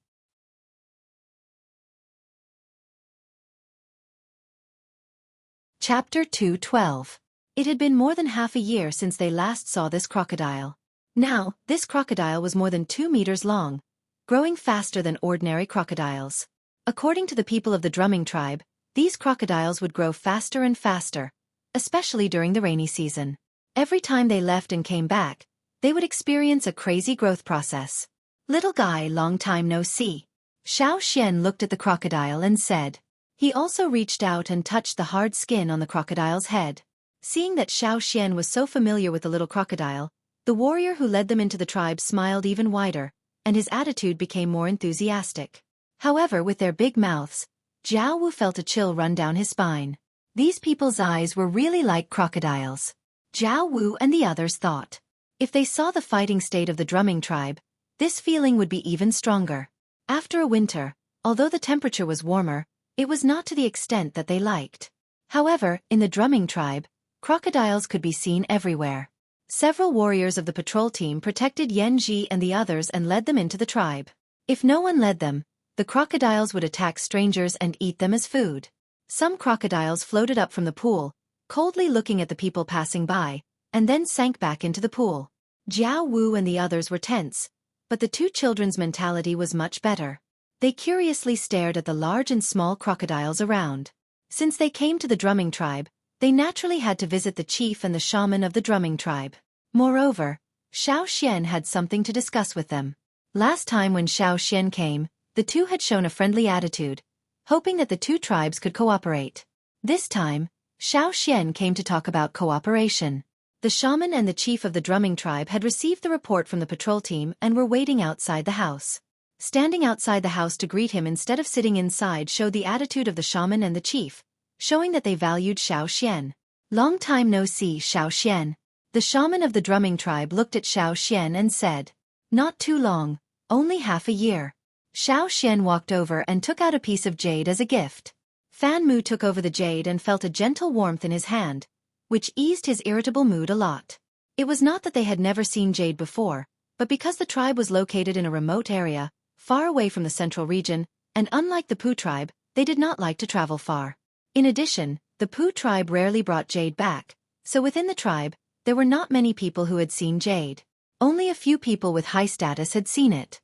Chapter 2:12. It had been more than half a year since they last saw this crocodile. Now, this crocodile was more than 2 meters long, growing faster than ordinary crocodiles. According to the people of the drumming tribe, these crocodiles would grow faster and faster, especially during the rainy season. Every time they left and came back, they would experience a crazy growth process. Little guy, long time no see. Xian looked at the crocodile and said. He also reached out and touched the hard skin on the crocodile's head. Seeing that Xian was so familiar with the little crocodile, the warrior who led them into the tribe smiled even wider, and his attitude became more enthusiastic. However, with their big mouths, Jiao Wu felt a chill run down his spine. These people's eyes were really like crocodiles. Jiao Wu and the others thought. If they saw the fighting state of the drumming tribe, this feeling would be even stronger. After a winter, although the temperature was warmer, it was not to the extent that they liked. However, in the drumming tribe, crocodiles could be seen everywhere. Several warriors of the patrol team protected Ji and the others and led them into the tribe. If no one led them, the crocodiles would attack strangers and eat them as food. Some crocodiles floated up from the pool, coldly looking at the people passing by, and then sank back into the pool. Jiao Wu and the others were tense, but the two children's mentality was much better. They curiously stared at the large and small crocodiles around. Since they came to the drumming tribe, they naturally had to visit the chief and the shaman of the drumming tribe. Moreover, Xian had something to discuss with them. Last time when Xian came, the two had shown a friendly attitude, hoping that the two tribes could cooperate. This time, Xian came to talk about cooperation. The shaman and the chief of the drumming tribe had received the report from the patrol team and were waiting outside the house. Standing outside the house to greet him instead of sitting inside showed the attitude of the shaman and the chief, showing that they valued Xian. Long time no see, Xian. The shaman of the drumming tribe looked at Xian and said. Not too long, only half a year. Xian walked over and took out a piece of jade as a gift. Fan Mu took over the jade and felt a gentle warmth in his hand, which eased his irritable mood a lot. It was not that they had never seen jade before, but because the tribe was located in a remote area, far away from the central region, and unlike the Pu tribe, they did not like to travel far. In addition, the Pu tribe rarely brought jade back, so within the tribe, there were not many people who had seen jade. Only a few people with high status had seen it.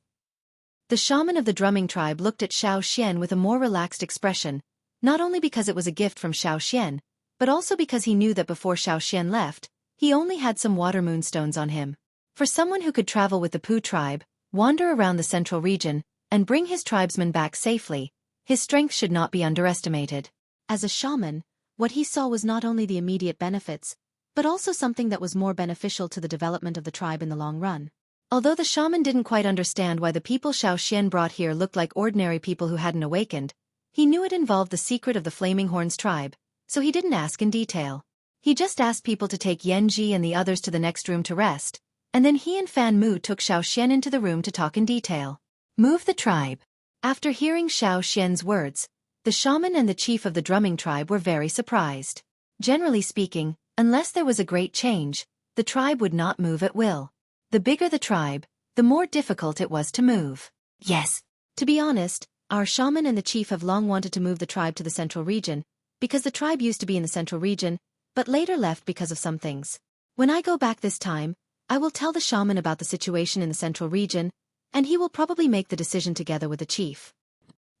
The shaman of the drumming tribe looked at Xian with a more relaxed expression, not only because it was a gift from Xian, but also because he knew that before Xian left, he only had some water moonstones on him. For someone who could travel with the Pu tribe, wander around the central region, and bring his tribesmen back safely, his strength should not be underestimated. As a shaman, what he saw was not only the immediate benefits, but also something that was more beneficial to the development of the tribe in the long run. Although the shaman didn't quite understand why the people Xian brought here looked like ordinary people who hadn't awakened, he knew it involved the secret of the Flaming Horns tribe, so he didn't ask in detail. He just asked people to take Ji and the others to the next room to rest, And then he and Fan Mu took Xiao Xian into the room to talk in detail. Move the tribe. After hearing Xiao Xian's words, the shaman and the chief of the drumming tribe were very surprised. Generally speaking, unless there was a great change, the tribe would not move at will. The bigger the tribe, the more difficult it was to move. Yes. To be honest, our shaman and the chief have long wanted to move the tribe to the central region, because the tribe used to be in the central region, but later left because of some things. When I go back this time, I will tell the shaman about the situation in the central region, and he will probably make the decision together with the chief.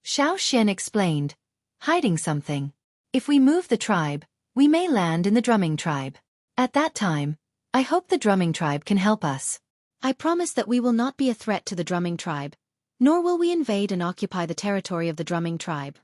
Xiao Xian explained, hiding something. If we move the tribe, we may land in the drumming tribe. At that time, I hope the drumming tribe can help us. I promise that we will not be a threat to the drumming tribe, nor will we invade and occupy the territory of the drumming tribe.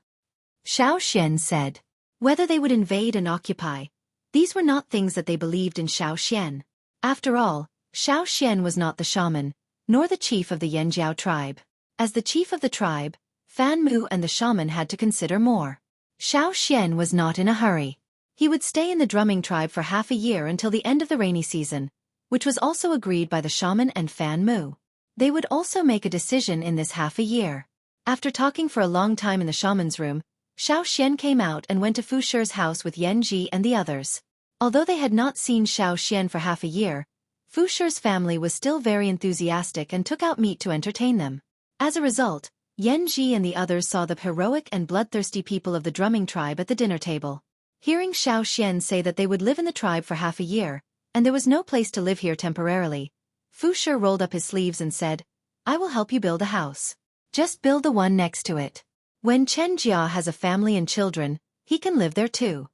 Xiao Xian said. Whether they would invade and occupy, these were not things that they believed in Xiao Xian. After all, Xiao Xian was not the shaman, nor the chief of the Yanjiao tribe. As the chief of the tribe, Fan Mu and the shaman had to consider more. Xiao Xian was not in a hurry. He would stay in the drumming tribe for half a year until the end of the rainy season, which was also agreed by the shaman and Fan Mu. They would also make a decision in this half a year. After talking for a long time in the shaman's room, Xiao Xian came out and went to Fu Shi's house with Yan Ji and the others. Although they had not seen Xiao Xian for half a year, Fu Shi's family was still very enthusiastic and took out meat to entertain them. As a result, Yan Ji and the others saw the heroic and bloodthirsty people of the drumming tribe at the dinner table. Hearing Xiao Xian say that they would live in the tribe for half a year, and there was no place to live here temporarily, Fu Shi rolled up his sleeves and said, I will help you build a house. Just build the one next to it. When Chen Jia has a family and children, he can live there too.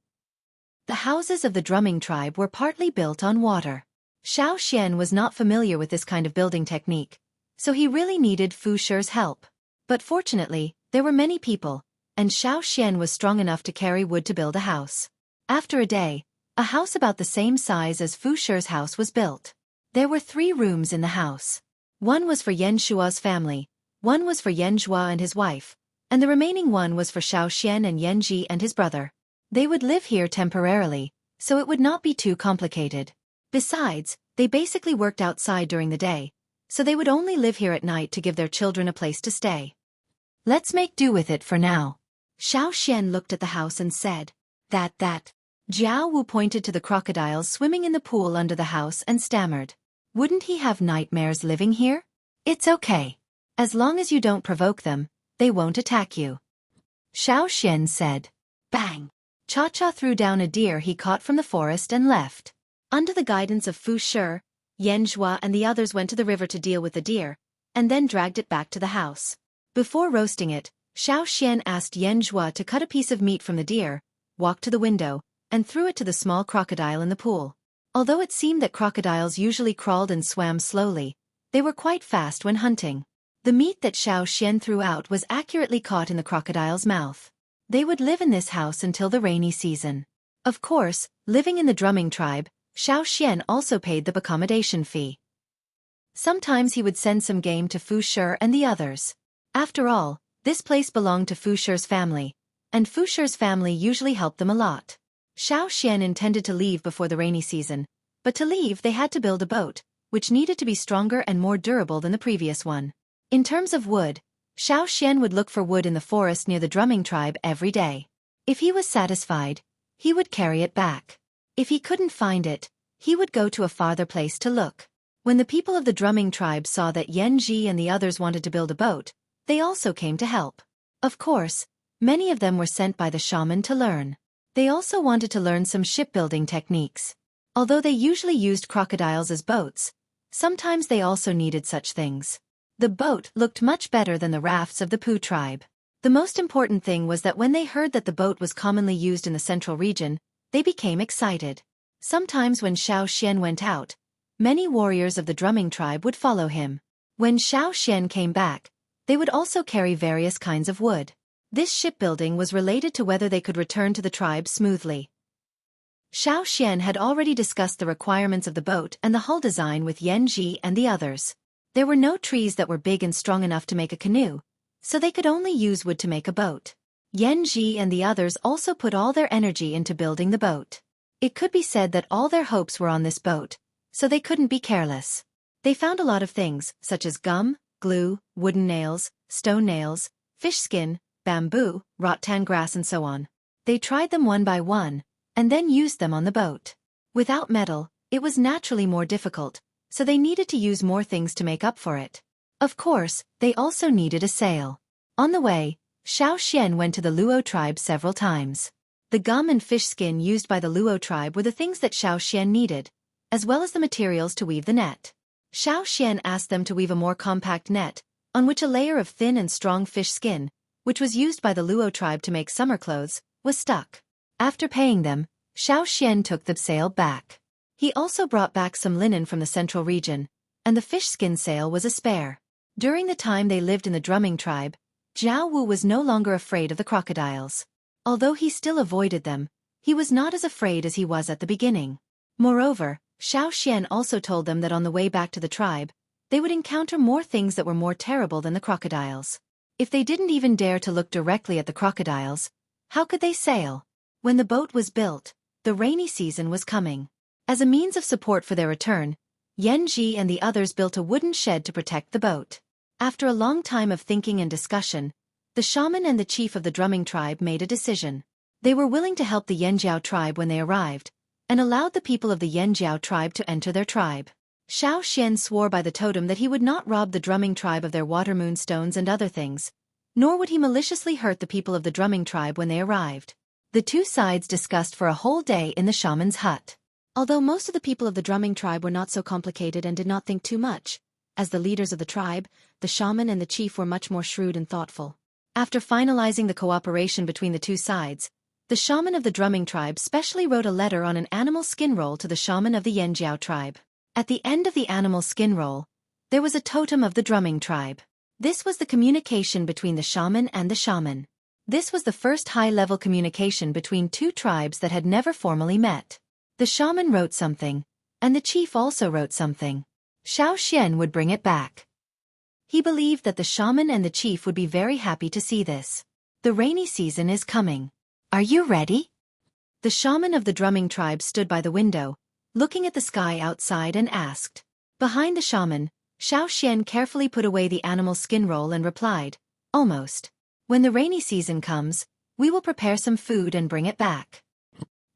The houses of the drumming tribe were partly built on water. Xiao Xian was not familiar with this kind of building technique, so he really needed Fu Shi's help. But fortunately, there were many people, and Xiao Xian was strong enough to carry wood to build a house. After a day, a house about the same size as Fu Shi's house was built. There were 3 rooms in the house. One was for Yan Shua's family, one was for Yan Zhua and his wife, and the remaining one was for Xiao Xian and Yan Ji and his brother. They would live here temporarily, so it would not be too complicated. Besides, they basically worked outside during the day, so they would only live here at night to give their children a place to stay. Let's make do with it for now. Xiao Xian looked at the house and said, That. Jiao Wu pointed to the crocodiles swimming in the pool under the house and stammered. Wouldn't he have nightmares living here? It's okay. As long as you don't provoke them, they won't attack you. Xiao Xian said. Bang! Cha-Cha threw down a deer he caught from the forest and left. Under the guidance of Fu Shi, Yan Zhua and the others went to the river to deal with the deer, and then dragged it back to the house. Before roasting it, Xiao Xian asked Yan Zhua to cut a piece of meat from the deer, walked to the window, and threw it to the small crocodile in the pool. Although it seemed that crocodiles usually crawled and swam slowly, they were quite fast when hunting. The meat that Xiao Xian threw out was accurately caught in the crocodile's mouth. They would live in this house until the rainy season. Of course, living in the drumming tribe, Xiao Xian also paid the accommodation fee. Sometimes he would send some game to Fu Shi and the others. After all, this place belonged to Fu Shi's family, and Fu Shi's family usually helped them a lot. Xiao Xian intended to leave before the rainy season, but to leave they had to build a boat, which needed to be stronger and more durable than the previous one. In terms of wood, Xiao Xian would look for wood in the forest near the drumming tribe every day. If he was satisfied, he would carry it back. If he couldn't find it, he would go to a farther place to look. When the people of the drumming tribe saw that Yan Ji and the others wanted to build a boat, they also came to help. Of course, many of them were sent by the shaman to learn. They also wanted to learn some shipbuilding techniques. Although they usually used crocodiles as boats, sometimes they also needed such things. The boat looked much better than the rafts of the Pu tribe. The most important thing was that when they heard that the boat was commonly used in the central region, they became excited. Sometimes when Xiao Xian went out, many warriors of the drumming tribe would follow him. When Xiao Xian came back, they would also carry various kinds of wood. This shipbuilding was related to whether they could return to the tribe smoothly. Xiao Xian had already discussed the requirements of the boat and the hull design with Yan Ji and the others. There were no trees that were big and strong enough to make a canoe, so they could only use wood to make a boat. Yan Ji and the others also put all their energy into building the boat. It could be said that all their hopes were on this boat, so they couldn't be careless. They found a lot of things, such as gum, glue, wooden nails, stone nails, fish skin, bamboo, rattan grass and so on. They tried them one by one, and then used them on the boat. Without metal, it was naturally more difficult, so they needed to use more things to make up for it. Of course, they also needed a sail. On the way, Xueqi went to the Luo tribe several times. The gum and fish skin used by the Luo tribe were the things that Xueqi needed, as well as the materials to weave the net. Xueqi asked them to weave a more compact net, on which a layer of thin and strong fish skin, which was used by the Luo tribe to make summer clothes, was stuck. After paying them, Xueqi took the sail back. He also brought back some linen from the central region, and the fish skin sail was a spare. During the time they lived in the drumming tribe, Jiao Wu was no longer afraid of the crocodiles. Although he still avoided them, he was not as afraid as he was at the beginning. Moreover, Xueqi also told them that on the way back to the tribe, they would encounter more things that were more terrible than the crocodiles. If they didn't even dare to look directly at the crocodiles, how could they sail? When the boat was built, the rainy season was coming. As a means of support for their return, Yanji and the others built a wooden shed to protect the boat. After a long time of thinking and discussion, the shaman and the chief of the drumming tribe made a decision. They were willing to help the Yanjiao tribe when they arrived, and allowed the people of the Yanjiao tribe to enter their tribe. Xueqi swore by the totem that he would not rob the drumming tribe of their water moon stones and other things, nor would he maliciously hurt the people of the drumming tribe when they arrived. The two sides discussed for a whole day in the shaman's hut. Although most of the people of the drumming tribe were not so complicated and did not think too much, as the leaders of the tribe, the shaman and the chief were much more shrewd and thoughtful. After finalizing the cooperation between the two sides, the shaman of the drumming tribe specially wrote a letter on an animal skin roll to the shaman of the Yanjiao tribe. At the end of the animal skin roll, there was a totem of the drumming tribe. This was the communication between the shaman and the shaman. This was the first high-level communication between two tribes that had never formally met. The shaman wrote something, and the chief also wrote something. Xueqi would bring it back. He believed that the shaman and the chief would be very happy to see this. The rainy season is coming. Are you ready? The shaman of the drumming tribe stood by the window, looking at the sky outside and asked. Behind the shaman, Xueqi carefully put away the animal skin roll and replied, "Almost. When the rainy season comes, we will prepare some food and bring it back."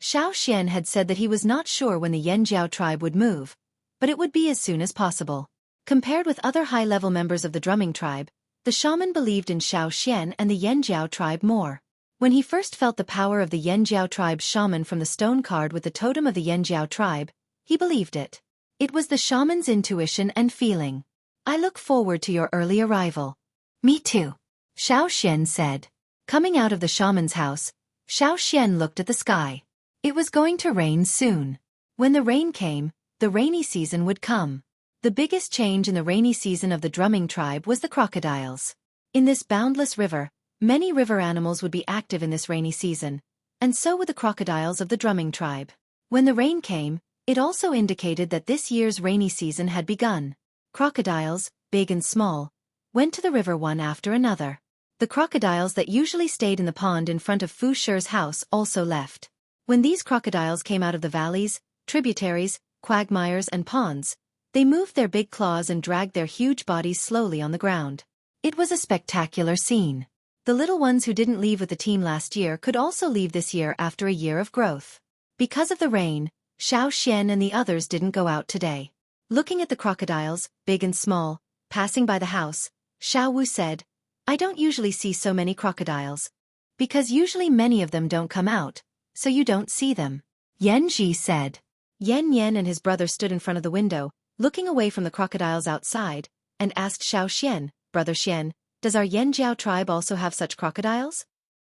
Xueqi had said that he was not sure when the Yanjiao tribe would move, but it would be as soon as possible. Compared with other high-level members of the drumming tribe, the shaman believed in Xueqi and the Yanjiao tribe more. When he first felt the power of the Yanjiao tribe's shaman from the stone card with the totem of the Yanjiao tribe, he believed it. It was the shaman's intuition and feeling. "I look forward to your early arrival." "Me too," Xueqi said. Coming out of the shaman's house, Xueqi looked at the sky. It was going to rain soon. When the rain came, the rainy season would come. The biggest change in the rainy season of the drumming tribe was the crocodiles. In this boundless river, many river animals would be active in this rainy season, and so would the crocodiles of the drumming tribe. When the rain came, it also indicated that this year's rainy season had begun. Crocodiles, big and small, went to the river one after another. The crocodiles that usually stayed in the pond in front of Fu Shi's house also left. When these crocodiles came out of the valleys, tributaries, quagmires and ponds, they moved their big claws and dragged their huge bodies slowly on the ground. It was a spectacular scene. The little ones who didn't leave with the team last year could also leave this year after a year of growth. Because of the rain, Xueqi and the others didn't go out today. Looking at the crocodiles, big and small, passing by the house, Xiao Wu said, "I don't usually see so many crocodiles. Because usually many of them don't come out, so you don't see them." Yanji said. Yan and his brother stood in front of the window, looking away from the crocodiles outside, and asked Xueqi, "Brother Xian, does our Yanjiao tribe also have such crocodiles?"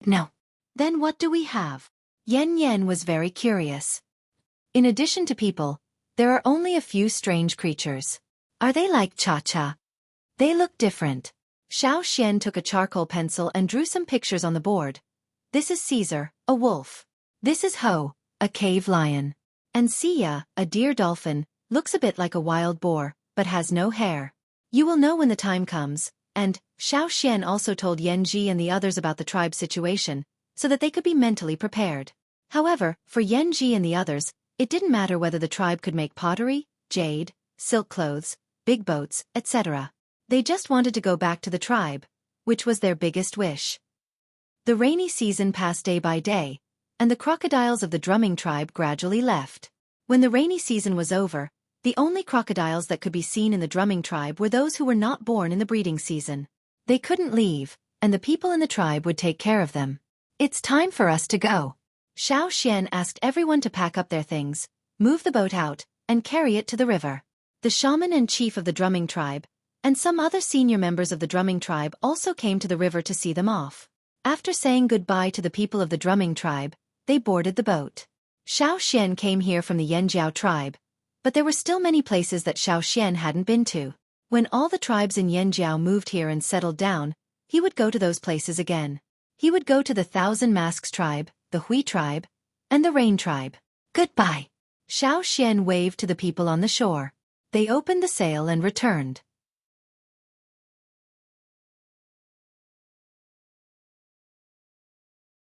"No." "Then what do we have?" Yan was very curious. "In addition to people, there are only a few strange creatures." "Are they like Cha-Cha?" "They look different." Xueqi took a charcoal pencil and drew some pictures on the board. "This is Caesar, a wolf. This is Ho, a cave lion. And Sia, a deer dolphin, looks a bit like a wild boar, but has no hair. You will know when the time comes." And Xueqi also told Yanji and the others about the tribe's situation, so that they could be mentally prepared. However, for Yanji and the others, it didn't matter whether the tribe could make pottery, jade, silk clothes, big boats, etc. They just wanted to go back to the tribe, which was their biggest wish. The rainy season passed day by day, and the crocodiles of the drumming tribe gradually left. When the rainy season was over, the only crocodiles that could be seen in the drumming tribe were those who were not born in the breeding season. They couldn't leave, and the people in the tribe would take care of them. It's time for us to go. Xueqi asked everyone to pack up their things, move the boat out, and carry it to the river. The shaman and chief of the drumming tribe, and some other senior members of the drumming tribe also came to the river to see them off. After saying goodbye to the people of the drumming tribe, they boarded the boat. Xueqi came here from the Yanjiao tribe, but there were still many places that Xueqi hadn't been to. When all the tribes in Yanjiao moved here and settled down, he would go to those places again. He would go to the Thousand Masks tribe, the Hui tribe, and the Rain tribe. Goodbye. Xueqi waved to the people on the shore. They opened the sail and returned.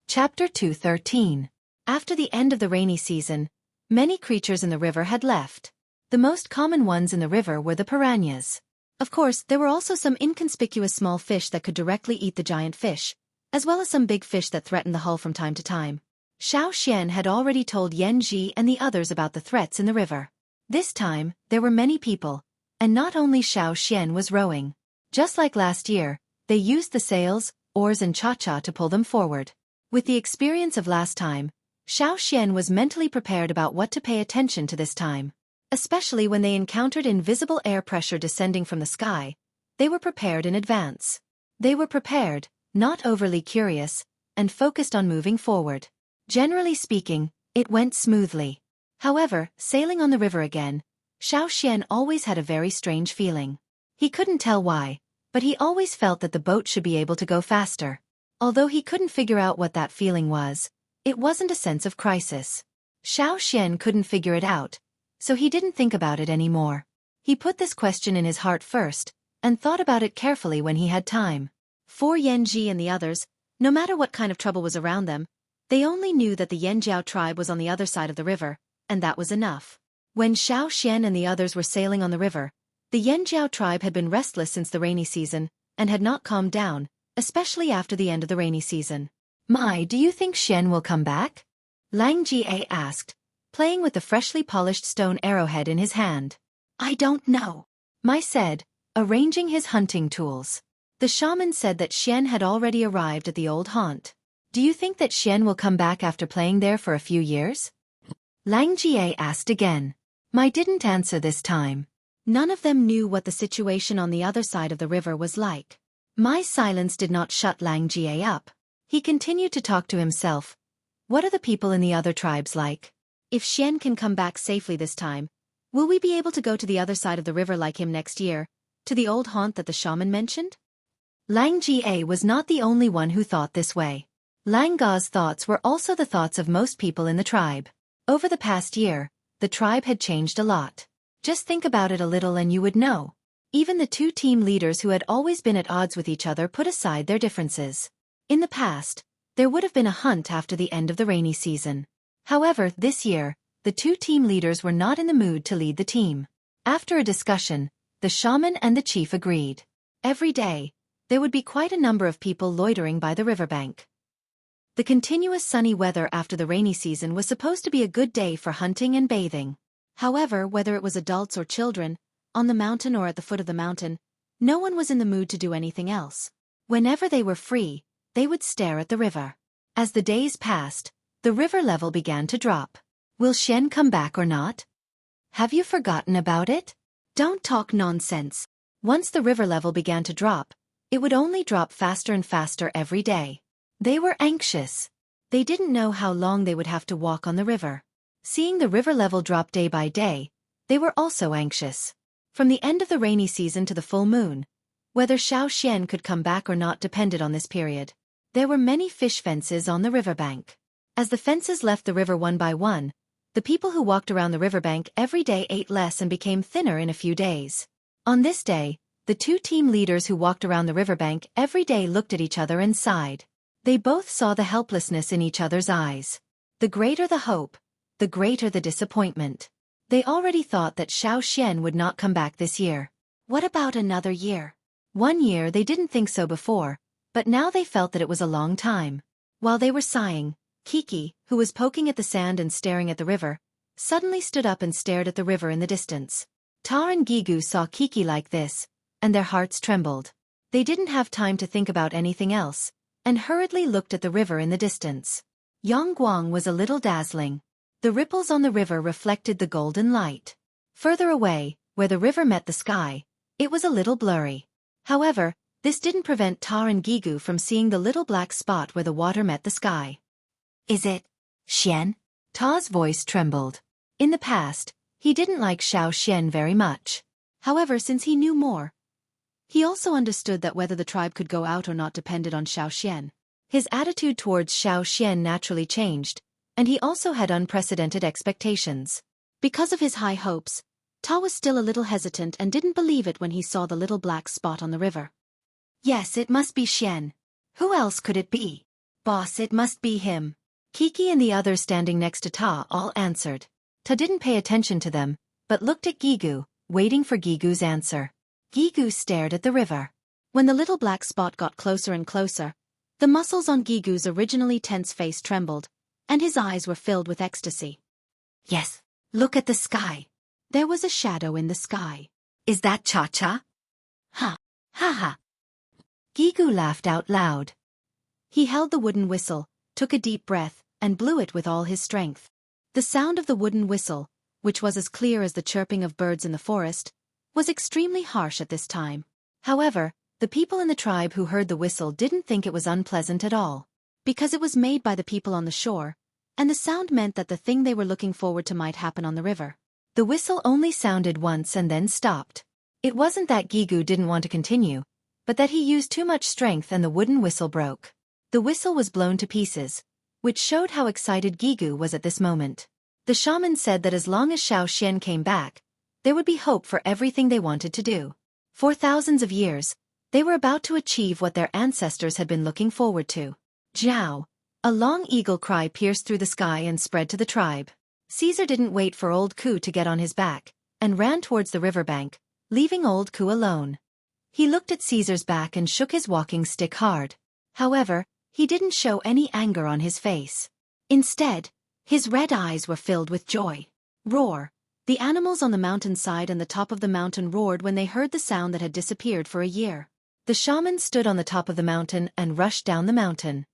Chapter 213. After the end of the rainy season, many creatures in the river had left. The most common ones in the river were the piranhas. Of course, there were also some inconspicuous small fish that could directly eat the giant fish, as well as some big fish that threatened the hull from time to time. Xueqi had already told Yanji and the others about the threats in the river. This time, there were many people, and not only Xueqi was rowing. Just like last year, they used the sails, oars and cha-cha to pull them forward. With the experience of last time, Xueqi was mentally prepared about what to pay attention to this time. Especially when they encountered invisible air pressure descending from the sky, they were prepared in advance. They were prepared, not overly curious, and focused on moving forward. Generally speaking, it went smoothly. However, sailing on the river again, Xueqi always had a very strange feeling. He couldn't tell why, but he always felt that the boat should be able to go faster. Although he couldn't figure out what that feeling was, it wasn't a sense of crisis. Xueqi couldn't figure it out, so he didn't think about it anymore. He put this question in his heart first, and thought about it carefully when he had time. For Yanji and the others, no matter what kind of trouble was around them, they only knew that the Yanjiao tribe was on the other side of the river, and that was enough. When Xueqi and the others were sailing on the river, the Yanjiao tribe had been restless since the rainy season, and had not calmed down, especially after the end of the rainy season. Mai, do you think Xian will come back? Lang Jie asked, playing with the freshly polished stone arrowhead in his hand. I don't know, Mai said, arranging his hunting tools. The shaman said that Xian had already arrived at the old haunt. Do you think that Xian will come back after playing there for a few years? Lang Jie asked again. Mai didn't answer this time. None of them knew what the situation on the other side of the river was like. Mai's silence did not shut Lang Jie up. He continued to talk to himself. What are the people in the other tribes like? If Xian can come back safely this time, will we be able to go to the other side of the river like him next year, to the old haunt that the shaman mentioned? Lang Jie was not the only one who thought this way. Lang Ga's thoughts were also the thoughts of most people in the tribe. Over the past year, the tribe had changed a lot. Just think about it a little and you would know. Even the two team leaders who had always been at odds with each other put aside their differences. In the past, there would have been a hunt after the end of the rainy season. However, this year, the two team leaders were not in the mood to lead the team. After a discussion, the shaman and the chief agreed. Every day, there would be quite a number of people loitering by the riverbank. The continuous sunny weather after the rainy season was supposed to be a good day for hunting and bathing. However, whether it was adults or children, on the mountain or at the foot of the mountain, no one was in the mood to do anything else. Whenever they were free, they would stare at the river. As the days passed, the river level began to drop. Will Xian come back or not? Have you forgotten about it? Don't talk nonsense. Once the river level began to drop, it would only drop faster and faster every day. They were anxious. They didn't know how long they would have to walk on the river. Seeing the river level drop day by day, they were also anxious. From the end of the rainy season to the full moon, whether Xueqi could come back or not depended on this period. There were many fish fences on the riverbank. As the fences left the river one by one, the people who walked around the riverbank every day ate less and became thinner in a few days. On this day, the two team leaders who walked around the riverbank every day looked at each other and sighed. They both saw the helplessness in each other's eyes. The greater the hope, the greater the disappointment. They already thought that Xueqi would not come back this year. What about another year? 1 year they didn't think so before, but now they felt that it was a long time. While they were sighing, Xueqi, who was poking at the sand and staring at the river, suddenly stood up and stared at the river in the distance. Tar and Gigu saw Xueqi like this, and their hearts trembled. They didn't have time to think about anything else, and hurriedly looked at the river in the distance. Yangguang was a little dazzling. The ripples on the river reflected the golden light. Further away, where the river met the sky, it was a little blurry. However, this didn't prevent Tar and Gigu from seeing the little black spot where the water met the sky. Is it Xian? Tar's voice trembled. In the past, he didn't like Xian very much. However, since he knew more, he also understood that whether the tribe could go out or not depended on Xian. His attitude towards Xian naturally changed, and he also had unprecedented expectations. Because of his high hopes, Ta was still a little hesitant and didn't believe it when he saw the little black spot on the river. Yes, it must be Xian. Who else could it be? Boss, it must be him. Xueqi and the others standing next to Ta all answered. Ta didn't pay attention to them, but looked at Gigu, waiting for Gigu's answer. Gigu stared at the river. When the little black spot got closer and closer, the muscles on Gigu's originally tense face trembled, and his eyes were filled with ecstasy. Yes, look at the sky. There was a shadow in the sky. Is that Cha-Cha? Ha! Ha ha! Gigu laughed out loud. He held the wooden whistle, took a deep breath, and blew it with all his strength. The sound of the wooden whistle, which was as clear as the chirping of birds in the forest, was extremely harsh at this time. However, the people in the tribe who heard the whistle didn't think it was unpleasant at all. Because it was made by the people on the shore, and the sound meant that the thing they were looking forward to might happen on the river. The whistle only sounded once and then stopped. It wasn't that Gigu didn't want to continue, but that he used too much strength and the wooden whistle broke. The whistle was blown to pieces, which showed how excited Gigu was at this moment. The shaman said that as long as Xian came back, there would be hope for everything they wanted to do. For thousands of years, they were about to achieve what their ancestors had been looking forward to. Jiao! A long eagle cry pierced through the sky and spread to the tribe. Caesar didn't wait for old Ku to get on his back, and ran towards the riverbank, leaving old Ku alone. He looked at Caesar's back and shook his walking stick hard. However, he didn't show any anger on his face. Instead, his red eyes were filled with joy. Roar! The animals on the mountainside and the top of the mountain roared when they heard the sound that had disappeared for a year. The shaman stood on the top of the mountain and rushed down the mountain.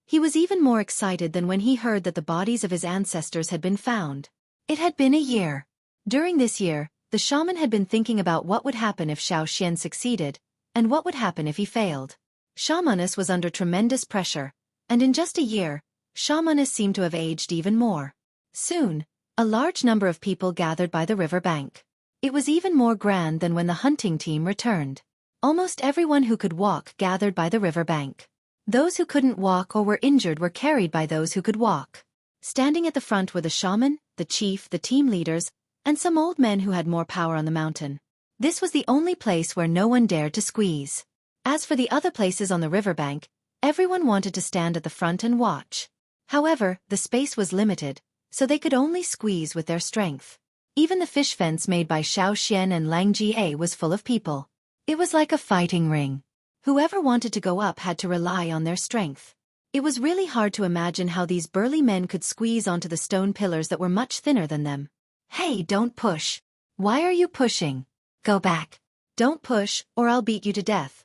He was even more excited than when he heard that the bodies of his ancestors had been found. It had been a year. During this year, the shaman had been thinking about what would happen if Xian succeeded, and what would happen if he failed. Shamaness was under tremendous pressure, and in just a year, Shamaness seemed to have aged even more. Soon, a large number of people gathered by the river bank. It was even more grand than when the hunting team returned. Almost everyone who could walk gathered by the river bank. Those who couldn't walk or were injured were carried by those who could walk. Standing at the front were the shaman, the chief, the team leaders, and some old men who had more power on the mountain. This was the only place where no one dared to squeeze. As for the other places on the riverbank, everyone wanted to stand at the front and watch. However, the space was limited, so they could only squeeze with their strength. Even the fish fence made by Xian and Lang Jie was full of people. It was like a fighting ring. Whoever wanted to go up had to rely on their strength. It was really hard to imagine how these burly men could squeeze onto the stone pillars that were much thinner than them. Hey, don't push. Why are you pushing? Go back. Don't push, or I'll beat you to death.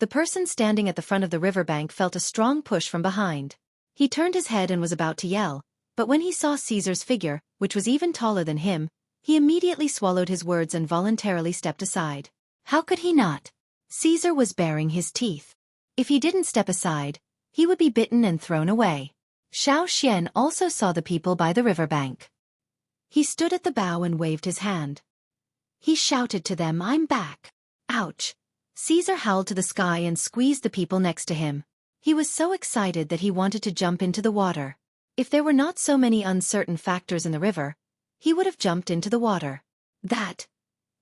The person standing at the front of the riverbank felt a strong push from behind. He turned his head and was about to yell, but when he saw Caesar's figure, which was even taller than him, he immediately swallowed his words and voluntarily stepped aside. How could he not? Caesar was baring his teeth. If he didn't step aside, he would be bitten and thrown away. Xian also saw the people by the riverbank. He stood at the bow and waved his hand. He shouted to them, "I'm back." Ouch! Caesar howled to the sky and squeezed the people next to him. He was so excited that he wanted to jump into the water. If there were not so many uncertain factors in the river, he would have jumped into the water.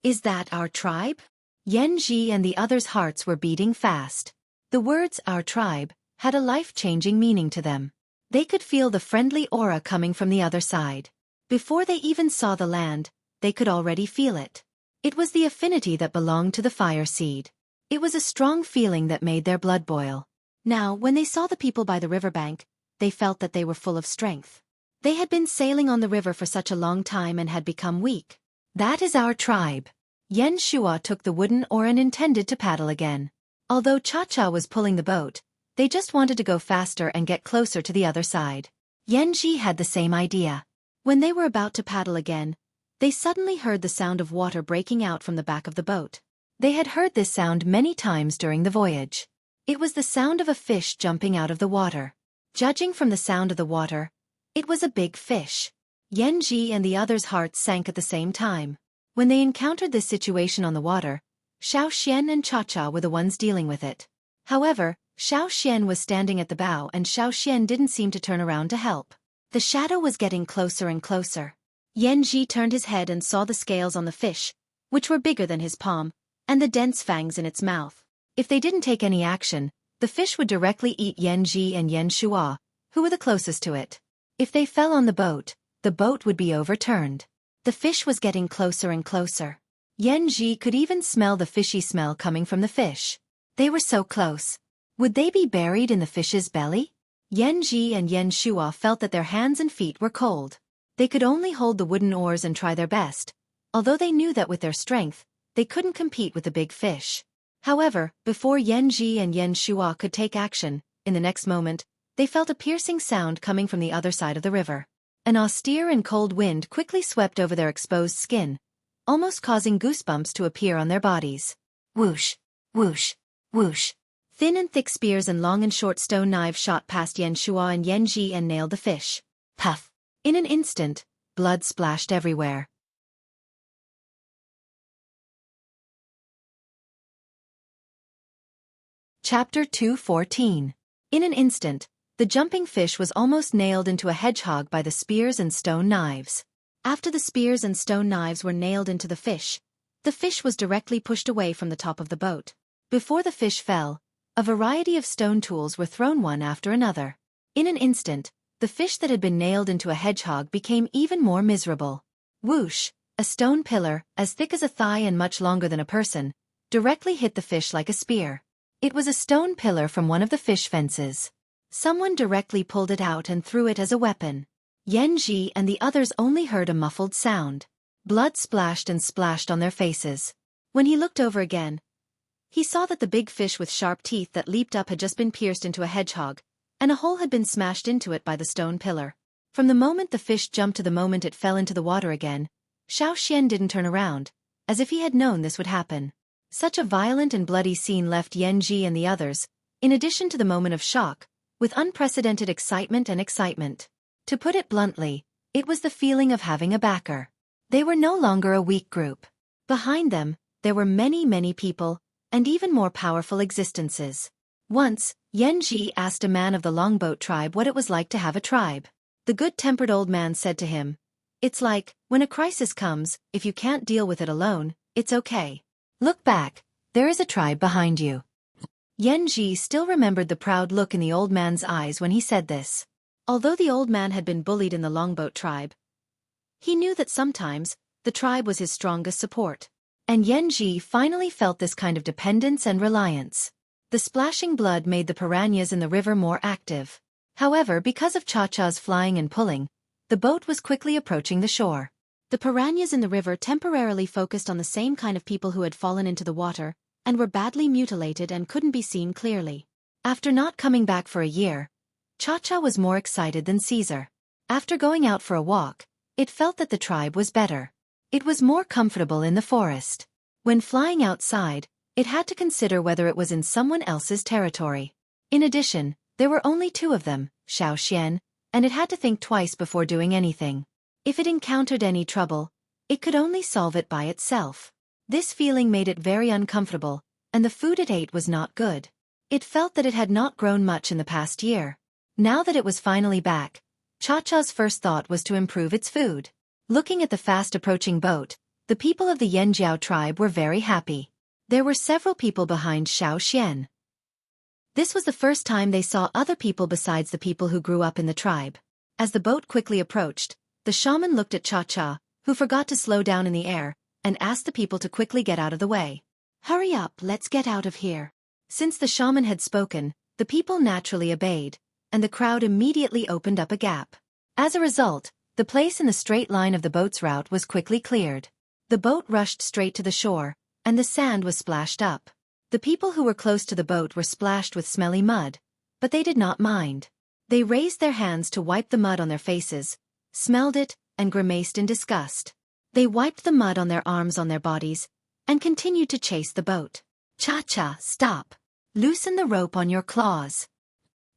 Is that our tribe? Yanji and the others' hearts were beating fast. The words "our tribe" had a life-changing meaning to them. They could feel the friendly aura coming from the other side. Before they even saw the land, they could already feel it. It was the affinity that belonged to the fire seed. It was a strong feeling that made their blood boil. Now, when they saw the people by the riverbank, they felt that they were full of strength. They had been sailing on the river for such a long time and had become weak. That is our tribe. Yen Shua took the wooden oar and intended to paddle again. Although Cha-Cha was pulling the boat, they just wanted to go faster and get closer to the other side. Yenji had the same idea. When they were about to paddle again, they suddenly heard the sound of water breaking out from the back of the boat. They had heard this sound many times during the voyage. It was the sound of a fish jumping out of the water. Judging from the sound of the water, it was a big fish. Yenji and the others' hearts sank at the same time. When they encountered this situation on the water, Xiao and Cha-Cha were the ones dealing with it. However, Xiao was standing at the bow and Xiao didn't seem to turn around to help. The shadow was getting closer and closer. Yenji turned his head and saw the scales on the fish, which were bigger than his palm, and the dense fangs in its mouth. If they didn't take any action, the fish would directly eat Yenji and Yen Shua, who were the closest to it. If they fell on the boat would be overturned. The fish was getting closer and closer. Yenji could even smell the fishy smell coming from the fish. They were so close. Would they be buried in the fish's belly? Yenji and Yen Shua felt that their hands and feet were cold. They could only hold the wooden oars and try their best, although they knew that with their strength, they couldn't compete with the big fish. However, before Yenji and Yen Shua could take action, in the next moment, they felt a piercing sound coming from the other side of the river. An austere and cold wind quickly swept over their exposed skin, almost causing goosebumps to appear on their bodies. Whoosh, whoosh, whoosh. Thin and thick spears and long and short stone knives shot past Yen Shua and Yenji and nailed the fish. Puff! In an instant, blood splashed everywhere. Chapter 2:14. In an instant, the jumping fish was almost nailed into a hedgehog by the spears and stone knives. After the spears and stone knives were nailed into the fish was directly pushed away from the top of the boat. Before the fish fell, a variety of stone tools were thrown one after another. In an instant, the fish that had been nailed into a hedgehog became even more miserable. Whoosh! A stone pillar, as thick as a thigh and much longer than a person, directly hit the fish like a spear. It was a stone pillar from one of the fish fences. Someone directly pulled it out and threw it as a weapon. Yenji and the others only heard a muffled sound. Blood splashed and splashed on their faces. When he looked over again, he saw that the big fish with sharp teeth that leaped up had just been pierced into a hedgehog, and a hole had been smashed into it by the stone pillar. From the moment the fish jumped to the moment it fell into the water again, Xiao didn't turn around, as if he had known this would happen. Such a violent and bloody scene left Yenji and the others, in addition to the moment of shock, with unprecedented excitement and excitement. To put it bluntly, it was the feeling of having a backer. They were no longer a weak group. Behind them, there were many people, and even more powerful existences. Once, Yenji asked a man of the longboat tribe what it was like to have a tribe. The good-tempered old man said to him, "It's like, when a crisis comes, if you can't deal with it alone, it's okay. Look back, there is a tribe behind you." Yenji still remembered the proud look in the old man's eyes when he said this. Although the old man had been bullied in the longboat tribe, he knew that sometimes, the tribe was his strongest support. And Yenji finally felt this kind of dependence and reliance. The splashing blood made the piranhas in the river more active. However, because of Cha-Cha's flying and pulling, the boat was quickly approaching the shore. The piranhas in the river temporarily focused on the same kind of people who had fallen into the water, and were badly mutilated and couldn't be seen clearly. After not coming back for a year, Cha-Cha was more excited than Caesar. After going out for a walk, it felt that the tribe was better. It was more comfortable in the forest. When flying outside, it had to consider whether it was in someone else's territory. In addition, there were only two of them, Xiao, and it had to think twice before doing anything. If it encountered any trouble, it could only solve it by itself. This feeling made it very uncomfortable, and the food it ate was not good. It felt that it had not grown much in the past year. Now that it was finally back, Cha-Cha's first thought was to improve its food. Looking at the fast-approaching boat, the people of the Yanjiao tribe were very happy. There were several people behind Xiao. This was the first time they saw other people besides the people who grew up in the tribe. As the boat quickly approached, the shaman looked at Cha-Cha, who forgot to slow down in the air, and asked the people to quickly get out of the way. Hurry up, let's get out of here. Since the shaman had spoken, the people naturally obeyed, and the crowd immediately opened up a gap. As a result, the place in the straight line of the boat's route was quickly cleared. The boat rushed straight to the shore, and the sand was splashed up. The people who were close to the boat were splashed with smelly mud, but they did not mind. They raised their hands to wipe the mud on their faces, smelled it, and grimaced in disgust. They wiped the mud on their arms on their bodies, and continued to chase the boat. Cha-cha, stop! Loosen the rope on your claws!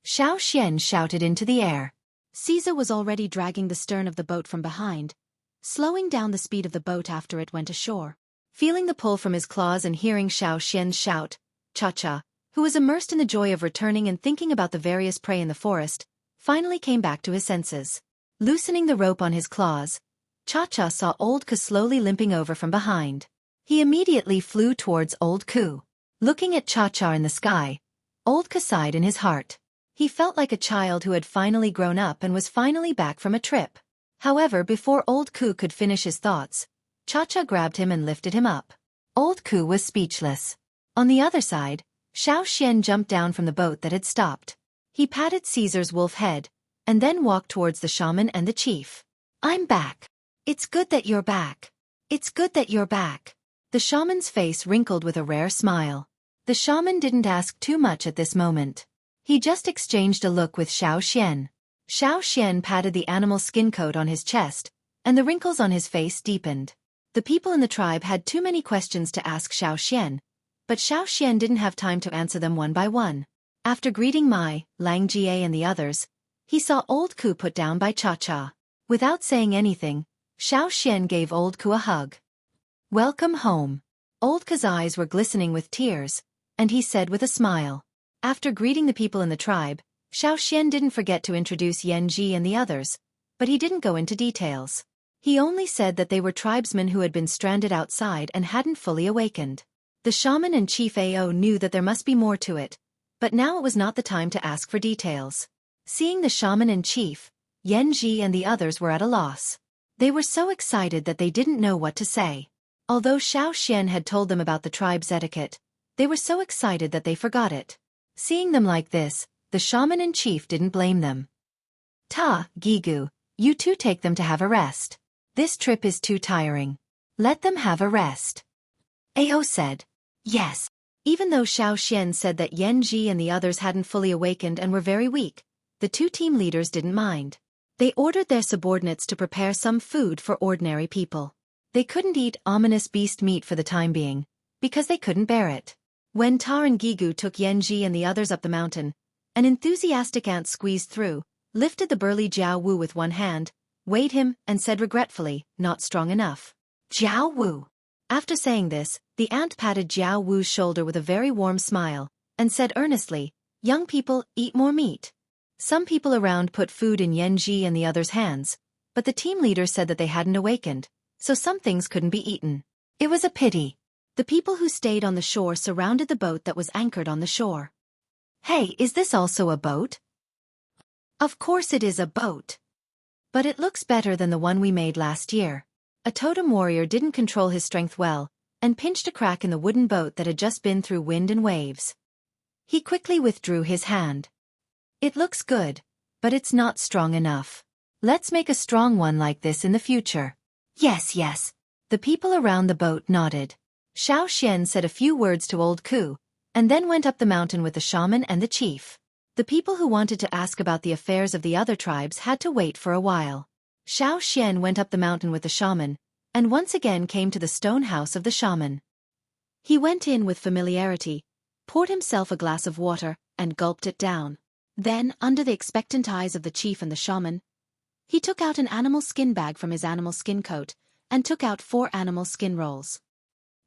Xiao shouted into the air. Caesar was already dragging the stern of the boat from behind, slowing down the speed of the boat after it went ashore. Feeling the pull from his claws and hearing Xiaoxian's shout, Cha-cha, who was immersed in the joy of returning and thinking about the various prey in the forest, finally came back to his senses. Loosening the rope on his claws, Cha-cha saw Old Ku slowly limping over from behind. He immediately flew towards Old Ku. Looking at Cha-cha in the sky, Old Ku sighed in his heart. He felt like a child who had finally grown up and was finally back from a trip. However, before Old Ku could finish his thoughts, Cha-cha grabbed him and lifted him up. Old Ku was speechless. On the other side, Xiao jumped down from the boat that had stopped. He patted Caesar's wolf head, and then walked towards the shaman and the chief. I'm back. It's good that you're back. It's good that you're back. The shaman's face wrinkled with a rare smile. The shaman didn't ask too much at this moment. He just exchanged a look with Xiao. Xiao patted the animal skin coat on his chest, and the wrinkles on his face deepened. The people in the tribe had too many questions to ask Xiao, but Xiao didn't have time to answer them one by one. After greeting Mai, Lang Jie and the others, he saw Old Ku put down by Cha-cha. Without saying anything, Xiao gave Old Ku a hug. Welcome home. Old Ku's eyes were glistening with tears, and he said with a smile. After greeting the people in the tribe, Xiao didn't forget to introduce Yanji and the others, but he didn't go into details. He only said that they were tribesmen who had been stranded outside and hadn't fully awakened. The shaman and Chief Ao knew that there must be more to it, but now it was not the time to ask for details. Seeing the shaman and chief, Yanji and the others were at a loss. They were so excited that they didn't know what to say. Although Xiao had told them about the tribe's etiquette, they were so excited that they forgot it. Seeing them like this, the shaman and chief didn't blame them. Gigu, you two take them to have a rest. This trip is too tiring. Let them have a rest. Ao said. Yes. Even though Xiao said that Yanji and the others hadn't fully awakened and were very weak, the two team leaders didn't mind. They ordered their subordinates to prepare some food for ordinary people. They couldn't eat ominous beast meat for the time being, because they couldn't bear it. When Tar and Gigu took Yanji and the others up the mountain, an enthusiastic ant squeezed through, lifted the burly Jiao Wu with one hand, weighed him, and said regretfully, not strong enough. Jiao Wu. After saying this, the ant patted Jiao Wu's shoulder with a very warm smile, and said earnestly, young people, eat more meat. Some people around put food in Yanji and the others' hands, but the team leader said that they hadn't awakened, so some things couldn't be eaten. It was a pity. The people who stayed on the shore surrounded the boat that was anchored on the shore. Hey, is this also a boat? Of course it is a boat. But it looks better than the one we made last year. A totem warrior didn't control his strength well, and pinched a crack in the wooden boat that had just been through wind and waves. He quickly withdrew his hand. It looks good, but it's not strong enough. Let's make a strong one like this in the future. Yes. The people around the boat nodded. Xiao said a few words to Old Ku, and then went up the mountain with the shaman and the chief. The people who wanted to ask about the affairs of the other tribes had to wait for a while. Xiao went up the mountain with the shaman, and once again came to the stone house of the shaman. He went in with familiarity, poured himself a glass of water, and gulped it down. Then, under the expectant eyes of the chief and the shaman, he took out an animal skin bag from his animal skin coat, and took out 4 animal skin rolls.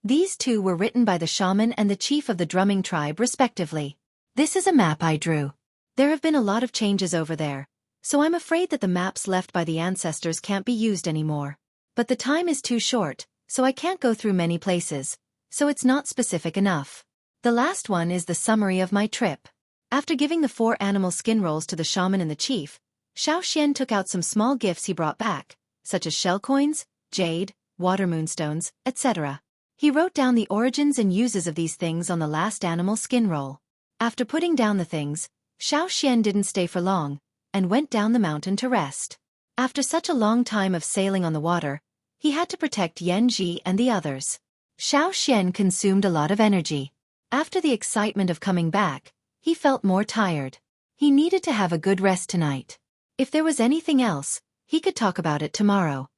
These 2 were written by the shaman and the chief of the drumming tribe respectively. This is a map I drew. There have been a lot of changes over there, so I'm afraid that the maps left by the ancestors can't be used anymore. But the time is too short, so I can't go through many places, so it's not specific enough. The last one is the summary of my trip. After giving the 4 animal skin rolls to the shaman and the chief, Xiao took out some small gifts he brought back, such as shell coins, jade, water moonstones, etc. He wrote down the origins and uses of these things on the last animal skin roll. After putting down the things, Xueqi didn't stay for long, and went down the mountain to rest. After such a long time of sailing on the water, he had to protect Yanji and the others. Xueqi consumed a lot of energy. After the excitement of coming back, he felt more tired. He needed to have a good rest tonight. If there was anything else, he could talk about it tomorrow.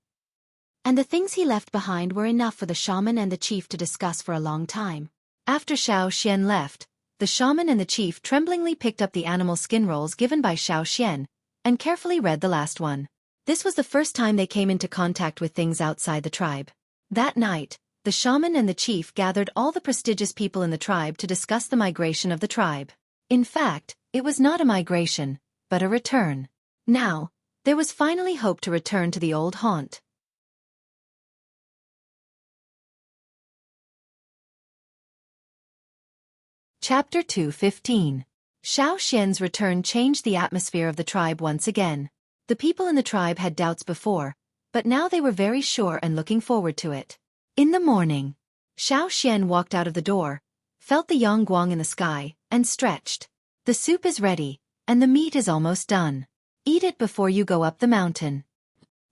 And the things he left behind were enough for the shaman and the chief to discuss for a long time. After Xueqi left, the shaman and the chief tremblingly picked up the animal skin rolls given by Xueqi, and carefully read the last one. This was the first time they came into contact with things outside the tribe. That night, the shaman and the chief gathered all the prestigious people in the tribe to discuss the migration of the tribe. In fact, it was not a migration, but a return. Now, there was finally hope to return to the old haunt. Chapter 2:15. Xueqi's return changed the atmosphere of the tribe once again. The people in the tribe had doubts before, but now they were very sure and looking forward to it. In the morning, Xueqi walked out of the door, felt the yangguang in the sky, and stretched. The soup is ready, and the meat is almost done. Eat it before you go up the mountain.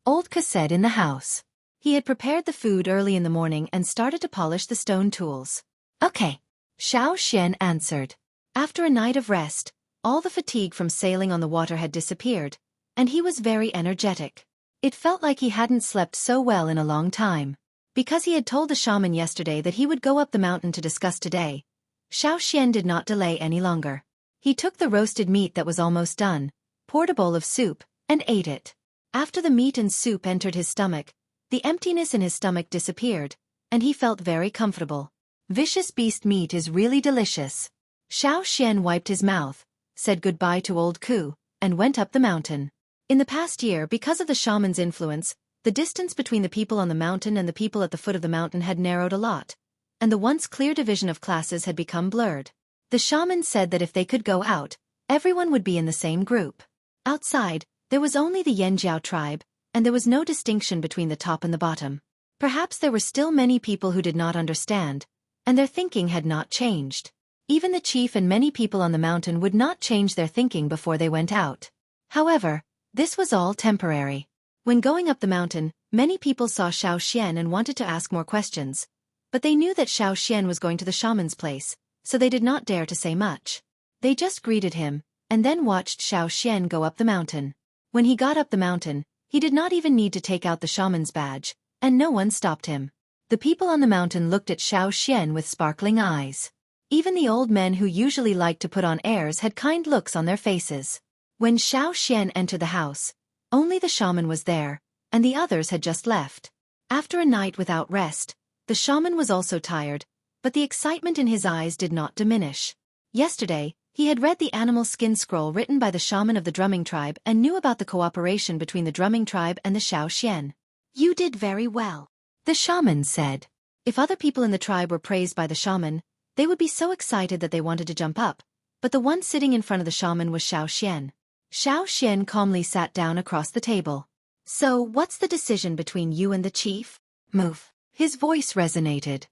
Old Ka said in the house. He had prepared the food early in the morning and started to polish the stone tools. Okay, Xueqi answered. After a night of rest, all the fatigue from sailing on the water had disappeared, and he was very energetic. It felt like he hadn't slept so well in a long time. Because he had told the shaman yesterday that he would go up the mountain to discuss today, Xueqi did not delay any longer. He took the roasted meat that was almost done, poured a bowl of soup, and ate it. After the meat and soup entered his stomach, the emptiness in his stomach disappeared, and he felt very comfortable. Vicious beast meat is really delicious. Xueqi wiped his mouth, said goodbye to old Ku, and went up the mountain. In the past year, because of the shaman's influence, the distance between the people on the mountain and the people at the foot of the mountain had narrowed a lot, and the once clear division of classes had become blurred. The shaman said that if they could go out, everyone would be in the same group. Outside, there was only the Yanjiao tribe, and there was no distinction between the top and the bottom. Perhaps there were still many people who did not understand, and their thinking had not changed. Even the chief and many people on the mountain would not change their thinking before they went out. However, this was all temporary. When going up the mountain, many people saw Xueqi and wanted to ask more questions, but they knew that Xueqi was going to the shaman's place, so they did not dare to say much. They just greeted him, and then watched Xueqi go up the mountain. When he got up the mountain, he did not even need to take out the shaman's badge, and no one stopped him. The people on the mountain looked at Xueqi with sparkling eyes. Even the old men who usually liked to put on airs had kind looks on their faces. When Xueqi entered the house, only the shaman was there, and the others had just left. After a night without rest, the shaman was also tired, but the excitement in his eyes did not diminish. Yesterday, he had read the animal skin scroll written by the shaman of the drumming tribe and knew about the cooperation between the drumming tribe and the Xueqi. You did very well, the shaman said. If other people in the tribe were praised by the shaman, they would be so excited that they wanted to jump up, but the one sitting in front of the shaman was Xueqi. Xueqi calmly sat down across the table. So, what's the decision between you and the chief? Move. His voice resonated.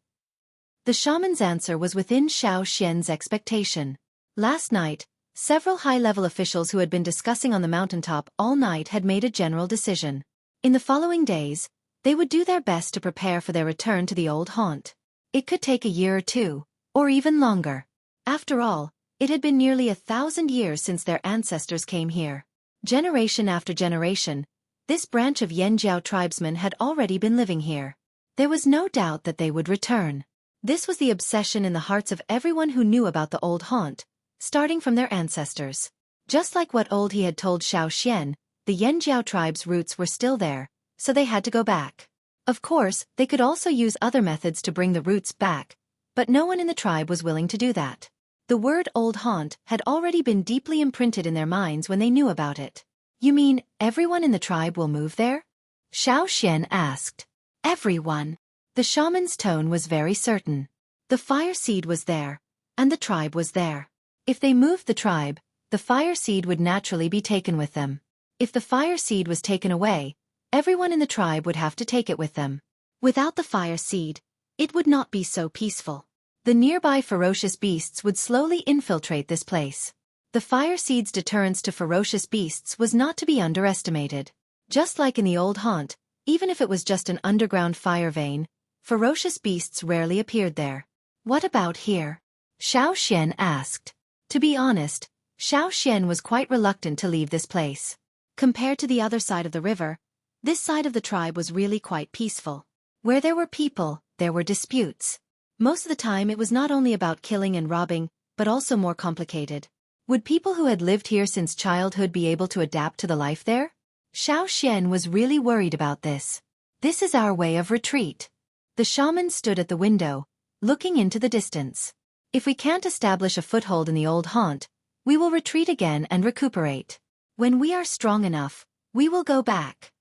The shaman's answer was within Xueqi's expectation. Last night, several high-level officials who had been discussing on the mountaintop all night had made a general decision. In the following days, they would do their best to prepare for their return to the old haunt. It could take a year or two, or even longer. After all, it had been nearly 1,000 years since their ancestors came here. Generation after generation, this branch of Yanjiao tribesmen had already been living here. There was no doubt that they would return. This was the obsession in the hearts of everyone who knew about the old haunt, starting from their ancestors. Just like what old he had told Xueqi, the Yanjiao tribe's roots were still there, so they had to go back. Of course, they could also use other methods to bring the roots back, but no one in the tribe was willing to do that. The word old haunt had already been deeply imprinted in their minds when they knew about it. You mean, everyone in the tribe will move there? Xueqi asked. Everyone. The shaman's tone was very certain. The fire seed was there, and the tribe was there. If they moved the tribe, the fire seed would naturally be taken with them. If the fire seed was taken away, everyone in the tribe would have to take it with them. Without the fire seed, it would not be so peaceful. The nearby ferocious beasts would slowly infiltrate this place. The fire seed's deterrence to ferocious beasts was not to be underestimated. Just like in the old haunt, even if it was just an underground fire vein, ferocious beasts rarely appeared there. What about here? Xiaoxian asked. To be honest, Xiaoxian was quite reluctant to leave this place. Compared to the other side of the river, this side of the tribe was really quite peaceful. Where there were people, there were disputes. Most of the time it was not only about killing and robbing, but also more complicated. Would people who had lived here since childhood be able to adapt to the life there? Xiaoxian was really worried about this. This is our way of retreat. The shaman stood at the window, looking into the distance. If we can't establish a foothold in the old haunt, we will retreat again and recuperate. When we are strong enough, we will go back.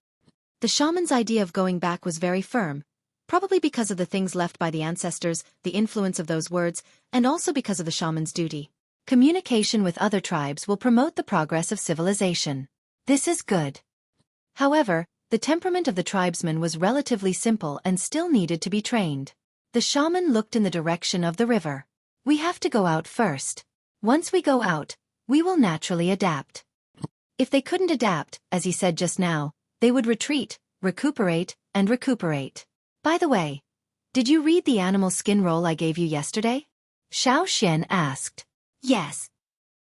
The shaman's idea of going back was very firm, probably because of the things left by the ancestors, the influence of those words, and also because of the shaman's duty. Communication with other tribes will promote the progress of civilization. This is good. However, the temperament of the tribesmen was relatively simple and still needed to be trained. The shaman looked in the direction of the river. We have to go out first. Once we go out, we will naturally adapt. If they couldn't adapt, as he said just now, they would retreat, recuperate, and recuperate. By the way, did you read the animal skin roll I gave you yesterday? Xiaoxian asked. Yes.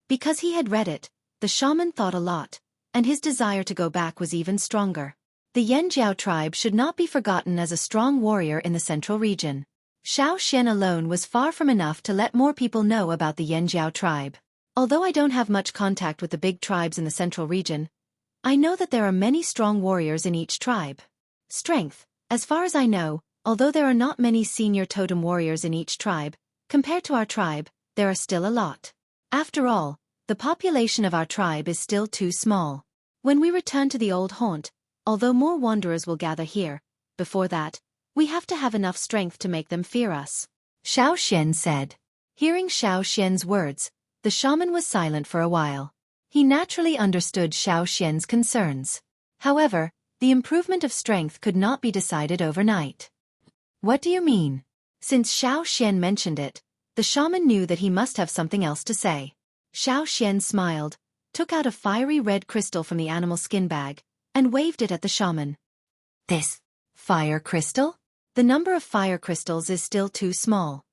Because he had read it, the shaman thought a lot, and his desire to go back was even stronger. The Yanjiao tribe should not be forgotten as a strong warrior in the central region. Xiaoxian alone was far from enough to let more people know about the Yanjiao tribe. Although I don't have much contact with the big tribes in the central region, I know that there are many strong warriors in each tribe. Strength, as far as I know, although there are not many senior totem warriors in each tribe, compared to our tribe, there are still a lot. After all, the population of our tribe is still too small. When we return to the old haunt, although more wanderers will gather here, before that, we have to have enough strength to make them fear us. Xiaoxian said. Hearing Xiaoxian's words, the shaman was silent for a while. He naturally understood Xiaoxian's concerns. However, the improvement of strength could not be decided overnight. What do you mean? Since Xiaoxian mentioned it, the shaman knew that he must have something else to say. Xiaoxian smiled, took out a fiery red crystal from the animal skin bag, and waved it at the shaman. This fire crystal? The number of fire crystals is still too small.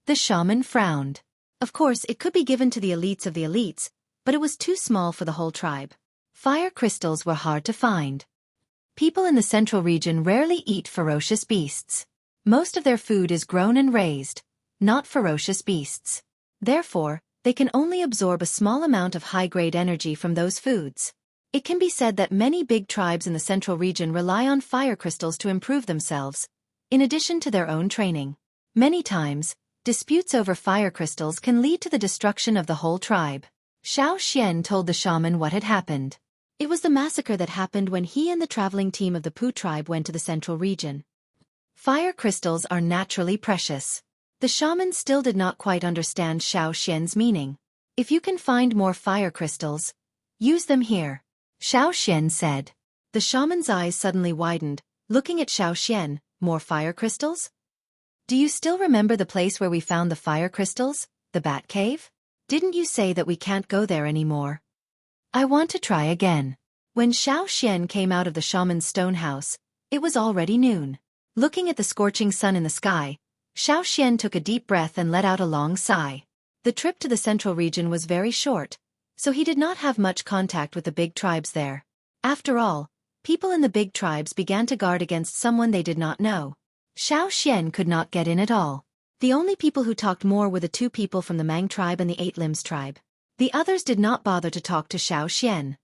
The shaman frowned. Of course, it could be given to the elites of the elites, but it was too small for the whole tribe. Fire crystals were hard to find. People in the central region rarely eat ferocious beasts. Most of their food is grown and raised, not ferocious beasts. Therefore, they can only absorb a small amount of high-grade energy from those foods. It can be said that many big tribes in the central region rely on fire crystals to improve themselves, in addition to their own training. Many times, disputes over fire crystals can lead to the destruction of the whole tribe. Xiaoxian told the shaman what had happened. It was the massacre that happened when he and the traveling team of the Pu tribe went to the central region. Fire crystals are naturally precious. The shaman still did not quite understand Xiaoxian's meaning. If you can find more fire crystals, use them here, Xiaoxian said. The shaman's eyes suddenly widened, looking at Xiaoxian. More fire crystals? Do you still remember the place where we found the fire crystals, the bat cave? Didn't you say that we can't go there anymore? I want to try again. When Xiaoxian came out of the shaman's stone house, it was already noon. Looking at the scorching sun in the sky, Xiaoxian took a deep breath and let out a long sigh. The trip to the central region was very short, so he did not have much contact with the big tribes there. After all, people in the big tribes began to guard against someone they did not know. Xiaoxian could not get in at all. The only people who talked more were the two people from the Mang tribe and the Eight Limbs tribe. The others did not bother to talk to Xiaoxian.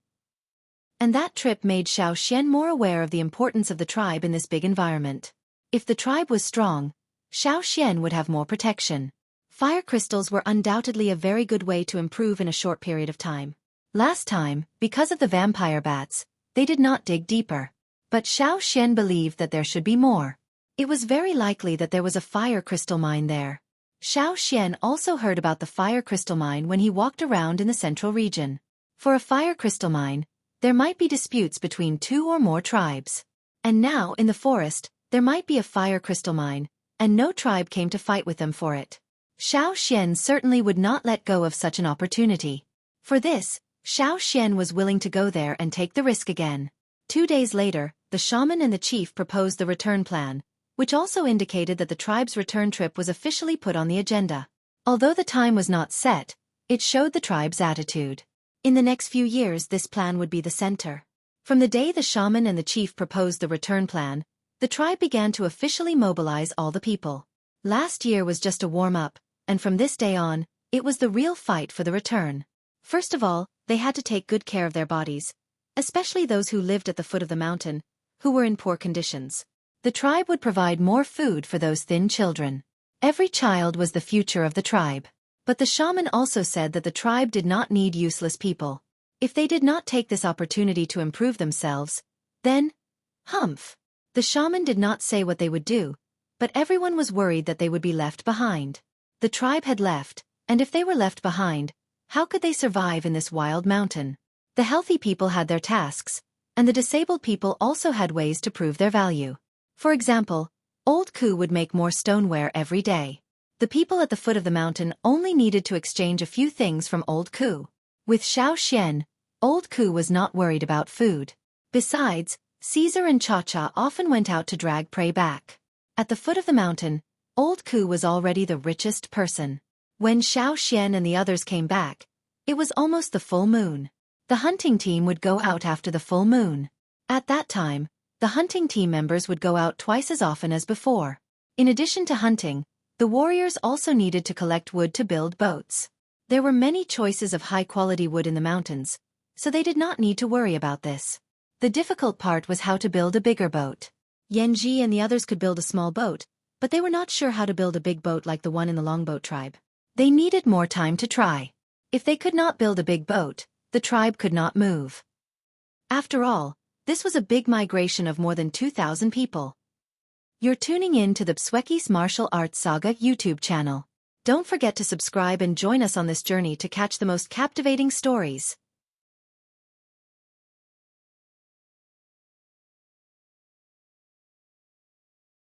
And that trip made Xiaoxian more aware of the importance of the tribe in this big environment. If the tribe was strong, Xiaoxian would have more protection. Fire crystals were undoubtedly a very good way to improve in a short period of time. Last time, because of the vampire bats, they did not dig deeper. But Xiaoxian believed that there should be more. It was very likely that there was a fire crystal mine there. Xiaoxian also heard about the fire crystal mine when he walked around in the central region. For a fire crystal mine, there might be disputes between two or more tribes. And now, in the forest, There might be a fire crystal mine, and no tribe came to fight with them for it. Xueqi certainly would not let go of such an opportunity. For this, Xueqi was willing to go there and take the risk again. 2 days later, the shaman and the chief proposed the return plan, which also indicated that the tribe's return trip was officially put on the agenda. Although the time was not set, it showed the tribe's attitude. In the next few years, this plan would be the center. From the day the shaman and the chief proposed the return plan, the tribe began to officially mobilize all the people. Last year was just a warm-up, and from this day on, it was the real fight for the return. First of all, they had to take good care of their bodies, especially those who lived at the foot of the mountain, who were in poor conditions. The tribe would provide more food for those thin children. Every child was the future of the tribe. But the shaman also said that the tribe did not need useless people. If they did not take this opportunity to improve themselves, then, humph. The shaman did not say what they would do, but everyone was worried that they would be left behind. The tribe had left, and if they were left behind, how could they survive in this wild mountain? The healthy people had their tasks, and the disabled people also had ways to prove their value. For example, Old Ku would make more stoneware every day. The people at the foot of the mountain only needed to exchange a few things from Old Ku. With Xueqi, Old Ku was not worried about food. Besides, Caesar and Cha-Cha often went out to drag prey back. At the foot of the mountain, Old Ku was already the richest person. When Xueqi and the others came back, it was almost the full moon. The hunting team would go out after the full moon. At that time, the hunting team members would go out twice as often as before. In addition to hunting, the warriors also needed to collect wood to build boats. There were many choices of high-quality wood in the mountains, so they did not need to worry about this. The difficult part was how to build a bigger boat. Yanji and the others could build a small boat, but they were not sure how to build a big boat like the one in the Longboat tribe. They needed more time to try. If they could not build a big boat, the tribe could not move. After all, this was a big migration of more than 2,000 people. You're tuning in to the Xueqi's Martial Arts Saga YouTube channel. Don't forget to subscribe and join us on this journey to catch the most captivating stories.